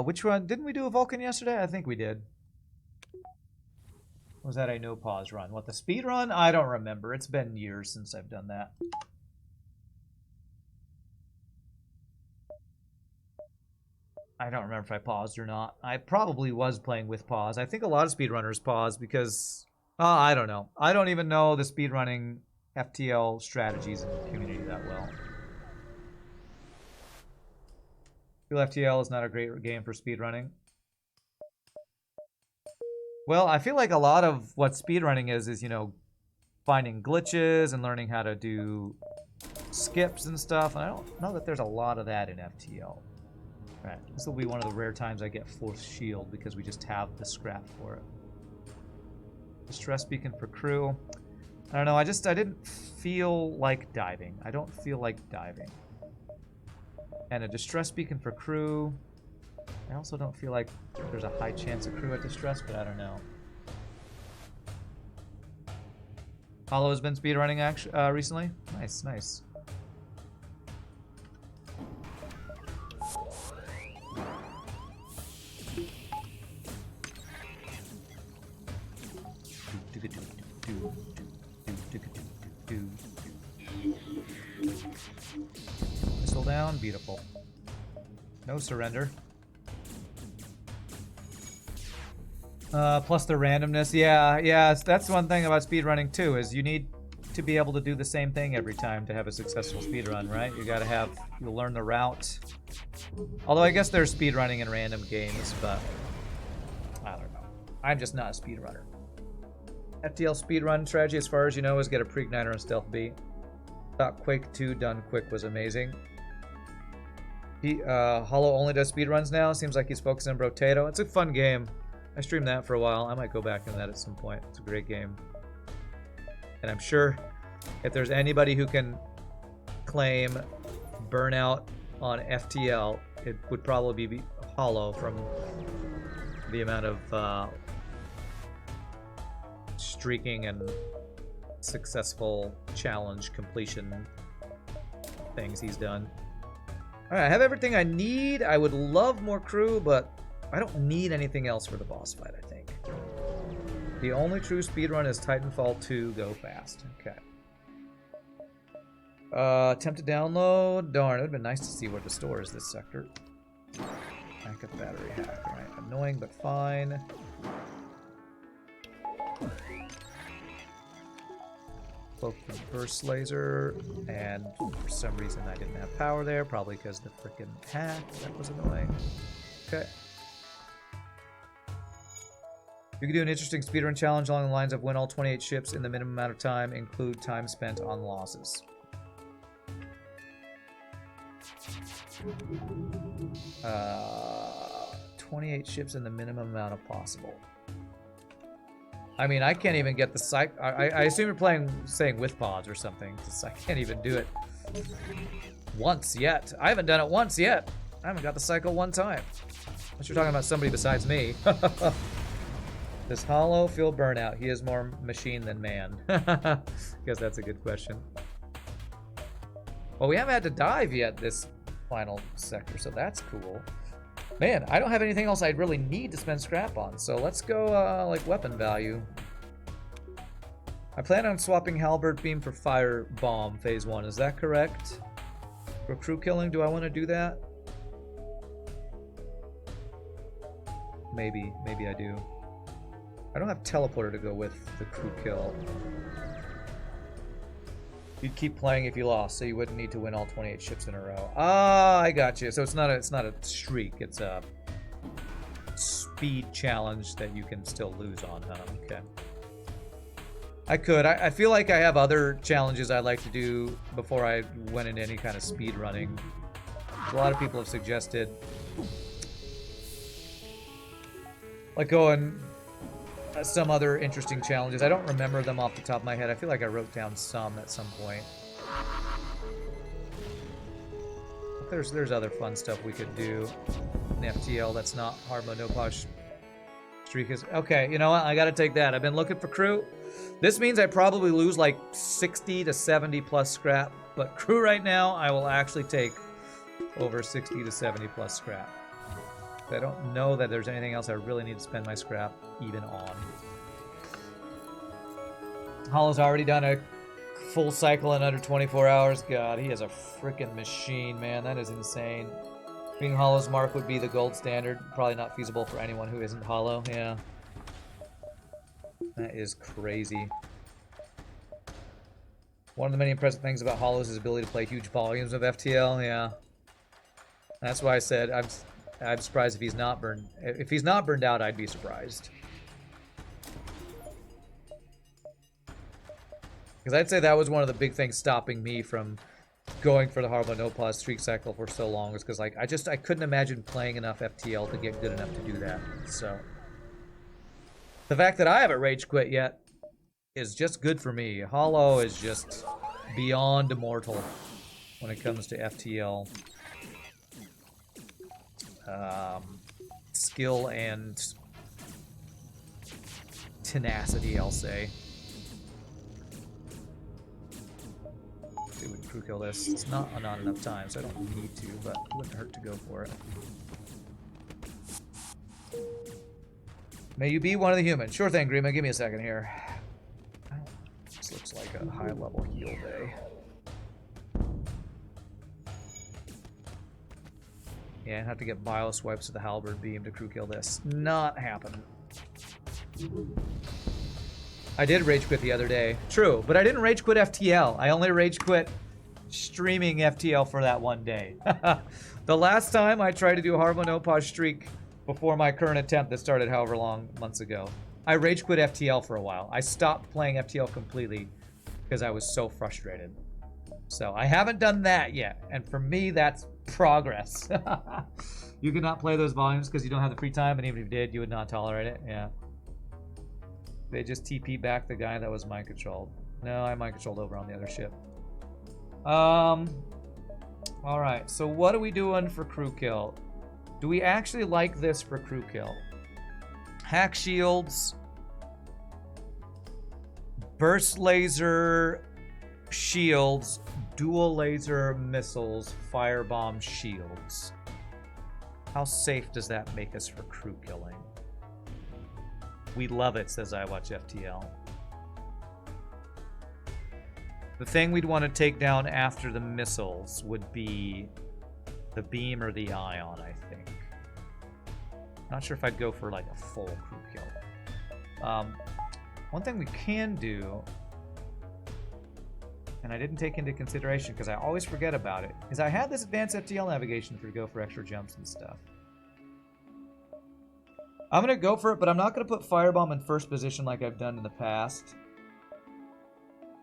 Speaker 1: Which one? Didn't we do a Vulcan yesterday? I think we did. Was that a no pause run? What, the speed run? I don't remember. It's been years since I've done that. I don't remember if I paused or not. I probably was playing with pause. I think a lot of speedrunners pause because... I don't know. I don't even know the speedrunning FTL strategies in the community that well. I feel FTL is not a great game for speedrunning. Well, I feel like a lot of what speedrunning is, you know, finding glitches and learning how to do skips and stuff. And I don't know that there's a lot of that in FTL. Right, this will be one of the rare times I get force shield because we just have the scrap for it. Distress beacon for crew. I don't know, I didn't feel like diving. I don't feel like diving. And a distress beacon for crew. I also don't feel like there's a high chance of crew at distress, but I don't know. Hollow has been speedrunning recently. Nice, nice. Missile down, beautiful. No surrender. Plus the randomness. Yeah, that's one thing about speedrunning too, is you need to be able to do the same thing every time to have a successful speedrun, right? You learn the route. Although I guess there's speedrunning in random games, but I don't know. I'm just not a speedrunner. FTL speedrun strategy, as far as you know, is get a pre-igniter and stealth B. Thought Quake 2 done quick was amazing. Hollow only does speedruns now. Seems like he's focusing on Brotato. It's a fun game. I streamed that for a while. I might go back into that at some point. It's a great game. And I'm sure if there's anybody who can claim burnout on FTL, it would probably be Hollow from the amount of streaking and successful challenge completion things he's done. Alright, I have everything I need. I would love more crew, but I don't need anything else for the boss fight, I think. The only true speedrun is Titanfall 2 Go Fast. Okay. Attempt to download. Darn, it would have been nice to see where the store is this sector. Backup battery hack. Alright, annoying but fine. Cloaking burst laser, and for some reason I didn't have power there, probably because the frickin' hack. That was annoying. Okay. You could do an interesting speedrun challenge along the lines of win all 28 ships in the minimum amount of time, include time spent on losses. 28 ships in the minimum amount of possible. I mean, I can't even get the cycle. I assume you're saying with pods or something, because I can't even do it once yet. I haven't done it once yet. I haven't got the cycle one time. Unless you're talking about somebody besides me. Does Hollow feel burnout? He is more machine than man. Guess that's a good question. Well, we haven't had to dive yet this final sector, so that's cool. Man, I don't have anything else I'd really need to spend scrap on, so let's go, like, weapon value. I plan on swapping Halberd Beam for Fire Bomb Phase 1, is that correct? For crew killing, do I want to do that? Maybe I do. I don't have Teleporter to go with the crew kill. You'd keep playing if you lost, so you wouldn't need to win all 28 ships in a row. Ah, I got you. So it's not a streak. It's a speed challenge that you can still lose on, huh? Okay. I could. I feel like I have other challenges I'd like to do before I went into any kind of speed running. A lot of people have suggested like going some other interesting challenges. I don't remember them off the top of my head. I feel like I wrote down some at some point. There's other fun stuff we could do in FTL that's not hard mode, no posh streak is. Okay, you know what? I gotta take that. I've been looking for crew. This means I probably lose like 60 to 70 plus scrap, but crew right now, I will actually take over 60 to 70 plus scrap. I don't know that there's anything else I really need to spend my scrap even on. Hollow's already done a full cycle in under 24 hours. God, he is a freaking machine, man. That is insane. Being Hollow's mark would be the gold standard. Probably not feasible for anyone who isn't Hollow. Yeah. That is crazy. One of the many impressive things about Hollow is his ability to play huge volumes of FTL. Yeah. That's why I said I'm surprised if he's not burned. If he's not burned out, I'd be surprised. Because I'd say that was one of the big things stopping me from going for the Horrible No Pause streak cycle for so long, was because like I couldn't imagine playing enough FTL to get good enough to do that. So the fact that I haven't rage quit yet is just good for me. Hollow is just beyond immortal when it comes to FTL skill and tenacity, I'll say. See if we can crew kill this. It's not enough time, so I don't need to, but it wouldn't hurt to go for it. May you be one of the humans. Sure thing, Grima. Give me a second here. This looks like a high-level heal day. Yeah, I have to get bio swipes of the halberd beam to crew kill this. Not happening. I did rage quit the other day. True, but I didn't rage quit FTL. I only rage quit streaming FTL for that one day. The last time I tried to do a Horrible No Pause streak before my current attempt that started however long months ago, I rage quit FTL for a while. I stopped playing FTL completely because I was so frustrated. So I haven't done that yet, and for me that's progress. You cannot play those volumes because you don't have the free time, and even if you did, you would not tolerate it. Yeah. They just TP back the guy that was mind controlled. No, I mind controlled over on the other ship. Alright, so what are we doing for crew kill? Do we actually like this for crew kill? Hack shields, burst laser shields, dual laser missiles, firebomb shields. How safe does that make us for crew killing? We love it, says I Watch FTL. The thing we'd want to take down after the missiles would be the beam or the ion, I think. Not sure if I'd go for like a full crew kill. One thing we can do, and I didn't take into consideration because I always forget about it, is I had this advanced FTL navigation for to go for extra jumps and stuff. I'm going to go for it, but I'm not going to put Firebomb in first position like I've done in the past.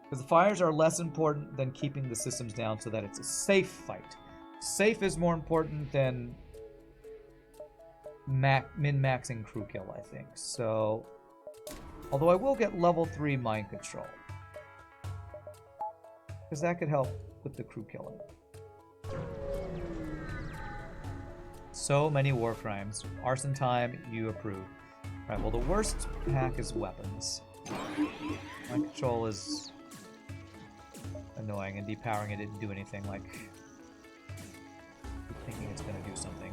Speaker 1: Because the fires are less important than keeping the systems down so that it's a safe fight. Safe is more important than min-maxing crew kill, I think. So, although I will get level 3 mind control. Because that could help with the crew killing. So many war crimes. Arson time, you approve. Alright, well the worst hack is weapons. Mind control is annoying, and depowering it didn't do anything like thinking it's gonna do something.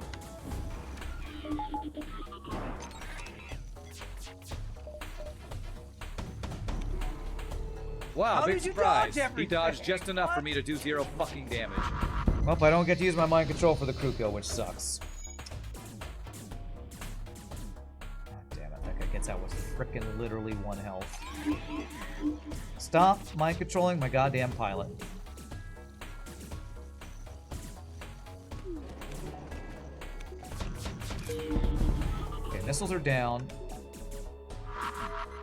Speaker 2: Wow, big surprise. He dodged just enough for me to do 0 fucking damage.
Speaker 1: Well, I don't get to use my mind control for the crew kill, which sucks. God damn it, that guy gets out with frickin' literally 1 health. Stop mind controlling my goddamn pilot. Okay, missiles are down.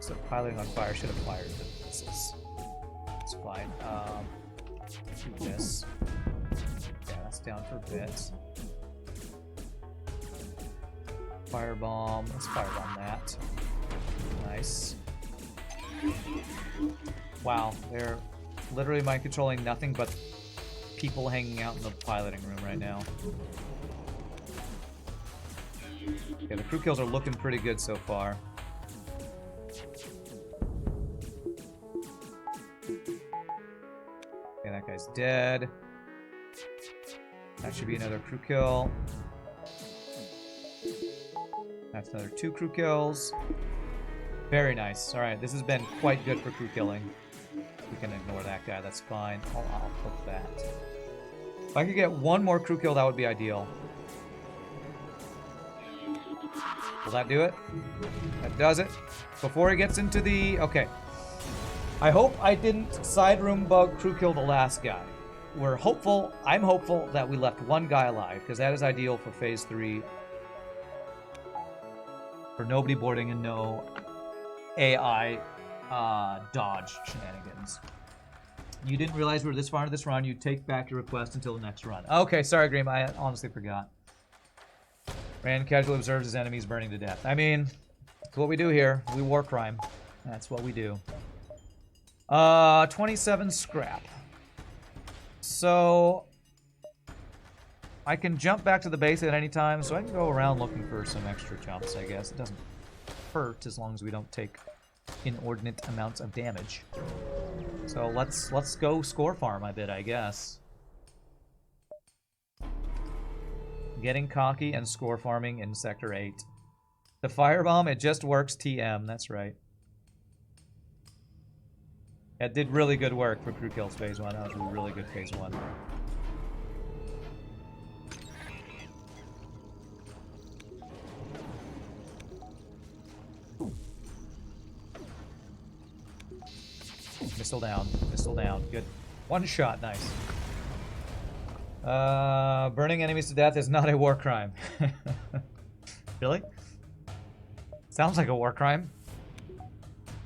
Speaker 1: So piloting on fire should have fired the missiles. It's fine. Do this. Yeah, that's down for a bit. Firebomb. Let's firebomb that. Nice. Wow, they're literally mind controlling nothing but people hanging out in the piloting room right now. Yeah, the crew kills are looking pretty good so far. Okay, that guy's dead. That should be another crew kill. That's another 2 crew kills. Very nice. Alright, this has been quite good for crew killing. We can ignore that guy, that's fine. I'll put that. If I could get 1 more crew kill, that would be ideal. Will that do it? That does it. Before he gets into the... Okay. I hope I didn't side room bug crew kill the last guy. We're hopeful, I'm hopeful that we left one guy alive, because that is ideal for phase 3. For nobody boarding and no AI dodge shenanigans. You didn't realize we were this far into this run. You take back your request until the next run. Okay, sorry, Graham. I honestly forgot. Rand casually observes his enemies burning to death. I mean, that's what we do here. We war crime. That's what we do. 27 scrap. So I can jump back to the base at any time, so I can go around looking for some extra jumps, I guess. It doesn't hurt as long as we don't take inordinate amounts of damage. So let's go score farm a bit, I guess. Getting cocky and score farming in Sector 8. The firebomb, it just works TM, that's right. It did really good work for crew kills phase 1. That was a really good phase 1. Missile down, good. One shot, nice. Burning enemies to death is not a war crime. Really? Sounds like a war crime.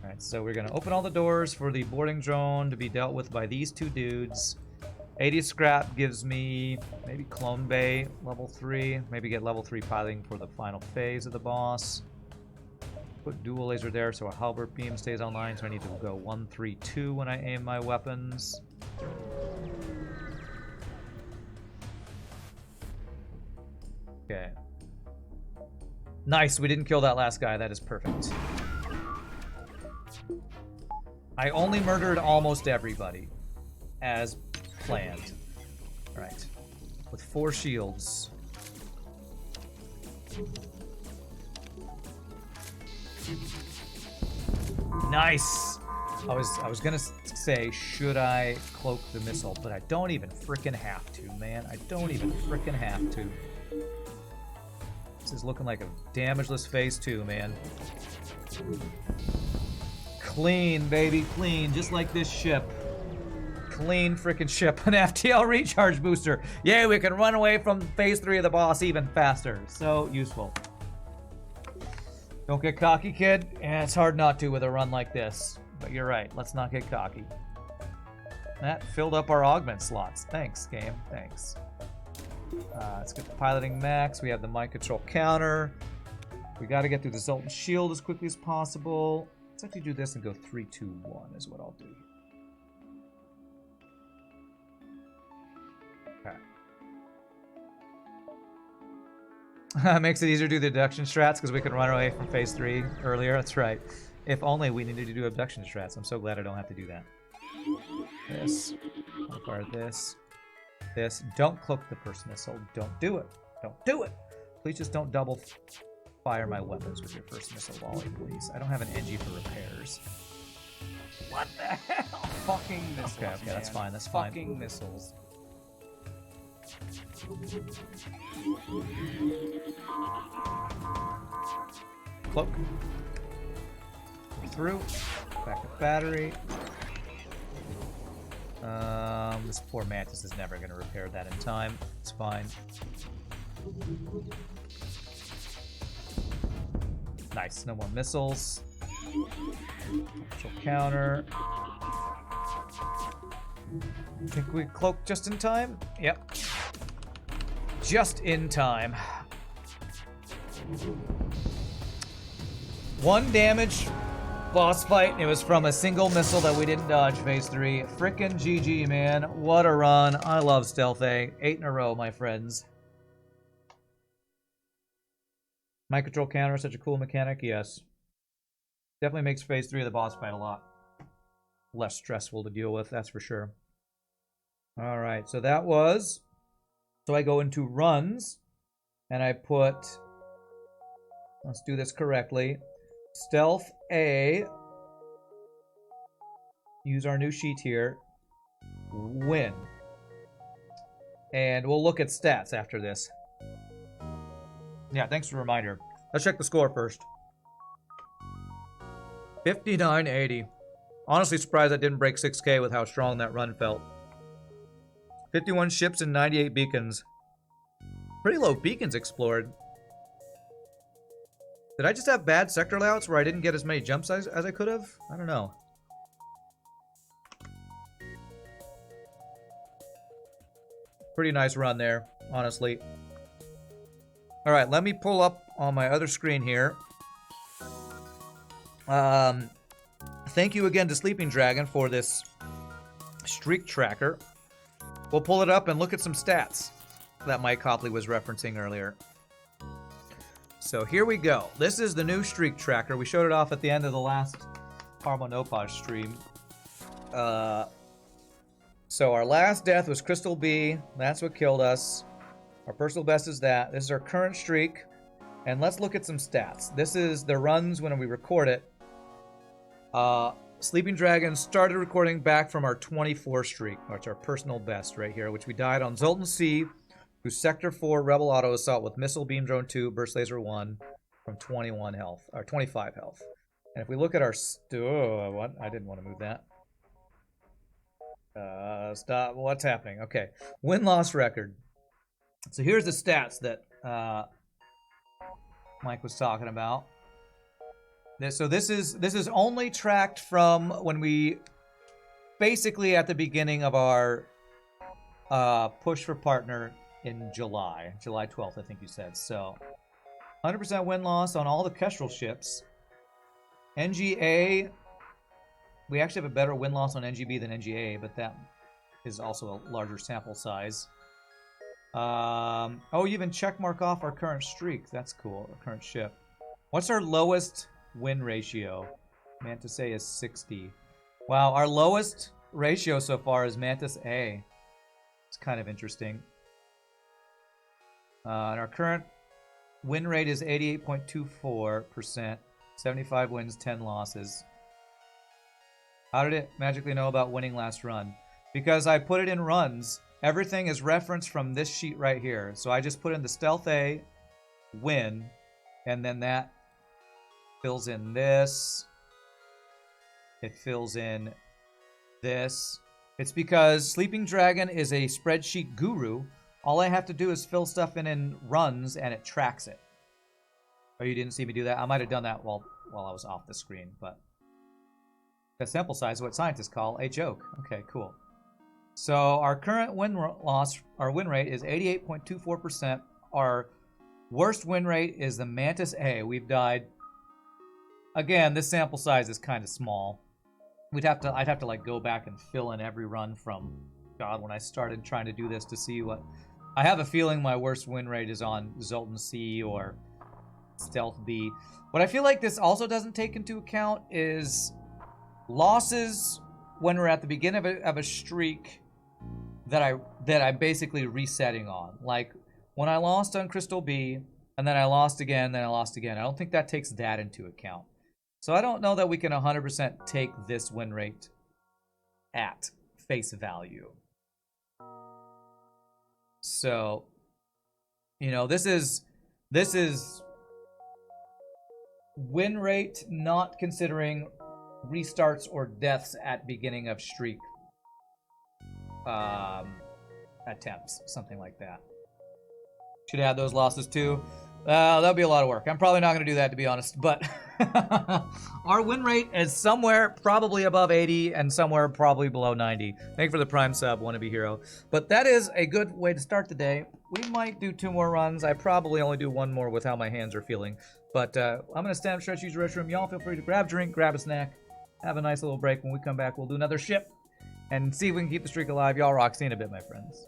Speaker 1: Alright, so we're gonna open all the doors for the boarding drone to be dealt with by these two dudes. 80 scrap gives me maybe Clone Bay level 3. Maybe get level 3 piloting for the final phase of the boss. Put dual laser there so a halberd beam stays online, so I need to go 1, 3, 2 when I aim my weapons. Okay. Nice, we didn't kill that last guy. That is perfect. I only murdered almost everybody, as planned. Alright. With 4 shields. Nice! I was gonna say, should I cloak the missile, but I don't even frickin' have to, man. I don't even frickin' have to. This is looking like a damageless phase 2, man. Clean, baby, clean. Just like this ship. Clean frickin' ship. An FTL recharge booster. Yay, we can run away from phase 3 of the boss even faster. So useful. Don't get cocky, kid. Yeah, it's hard not to with a run like this. But you're right. Let's not get cocky. That filled up our augment slots. Thanks, game. Thanks. Let's get the piloting max. We have the mind control counter. We got to get through the Zoltan shield as quickly as possible. Let's actually do this and go 3, 2, 1 is what I'll do. Okay. Makes it easier to do the abduction strats because we can run away from phase 3 earlier. That's right. If only we needed to do abduction strats. I'm so glad I don't have to do that. This. Fire this. This. Don't cloak the first missile. Don't do it. Don't do it. Please just don't double fire my weapons with your first missile volley, please. I don't have an NG for repairs. What the hell?
Speaker 2: Fucking missiles.
Speaker 1: Okay, okay, that's fine. That's fine.
Speaker 2: Fucking missiles.
Speaker 1: Cloak. Go through. Backup battery. This poor Mantis is never going to repair that in time. It's fine. Nice. No more missiles. Control counter. Think we cloak just in time? Yep. Just in time. 1 damage boss fight. It was from a single missile that we didn't dodge, phase 3. Frickin' GG, man. What a run. I love Stealth A. 8 in a row, my friends. Mind control counter, such a cool mechanic. Yes. Definitely makes phase 3 of the boss fight a lot less stressful to deal with, that's for sure. Alright, so that was... So I go into runs, and I put... Let's do this correctly. Stealth A. Use our new sheet here. Win. And we'll look at stats after this. Yeah, thanks for the reminder. Let's check the score first. 5980. Honestly surprised I didn't break 6K with how strong that run felt. 51 ships and 98 beacons. Pretty low beacons explored. Did I just have bad sector layouts where I didn't get as many jumps as I could have? I don't know. Pretty nice run there, honestly. All right, let me pull up on my other screen here. Thank you again to Sleeping Dragon for this streak tracker. We'll pull it up and look at some stats that Mike Copley was referencing earlier. So here we go. This is the new streak tracker. We showed it off at the end of the last Carbo Nopage stream. So our last death was Crystal B. That's what killed us. Our personal best is that. This is our current streak. And let's look at some stats. This is the runs when we record it. Sleeping Dragon started recording back from our 24 streak, which is our personal best right here, which we died on Zoltan C, who's Sector 4 Rebel Auto Assault with Missile Beam Drone 2, Burst Laser 1 from 21 health, or 25 health. And if we look at our... what? I didn't want to move that. Stop. What's happening? Okay. Win-loss record. So here's the stats that Mike was talking about. So this is only tracked from when we basically at the beginning of our push for partner in July 12th, I think you said. So 100% win-loss on all the Kestrel ships. NGA, we actually have a better win-loss on NGB than NGA, but that is also a larger sample size. Oh, you even checkmark off our current streak. That's cool, our current ship. What's our lowest win ratio? Mantis A is 60. Wow, our lowest ratio so far is Mantis A. It's kind of interesting. And our current win rate is 88.24%. 75 wins, 10 losses. How did it magically know about winning last run? Because I put it in runs. Everything is referenced from this sheet right here. So I just put in the Stealth A, win, and then that fills in this. It fills in this. It's because Sleeping Dragon is a spreadsheet guru. All I have to do is fill stuff in runs, and it tracks it. Oh, you didn't see me do that? I might have done that while I was off the screen, but the sample size is what scientists call a joke. Okay, cool. So our current win rate is 88.24%. Our worst win rate is the Mantis A. We've died. Again, this sample size is kind of small. I'd have to like go back and fill in every run from God when I started trying to do this to see what. I have a feeling my worst win rate is on Zoltan C or Stealth B. What I feel like this also doesn't take into account is losses when we're at the beginning of a streak that I'm basically resetting on. Like when I lost on Crystal B, and then I lost again, then I lost again. I don't think that takes that into account. So I don't know that we can 100% take this win rate at face value. So, you know, this is win rate not considering restarts or deaths at beginning of streak attempts, something like that. Should add those losses too. That'll be a lot of work. I'm probably not going to do that, to be honest, but our win rate is somewhere probably above 80 and somewhere probably below 90. Thank you for the Prime sub, Wannabe Hero. But that is a good way to start the day. We might do 2 more runs. I probably only do 1 more with how my hands are feeling. But I'm going to stand up, stretch, use the restroom. Y'all feel free to grab a drink, grab a snack, have a nice little break. When we come back, we'll do another ship and see if we can keep the streak alive. Y'all rock. See you in a bit, my friends.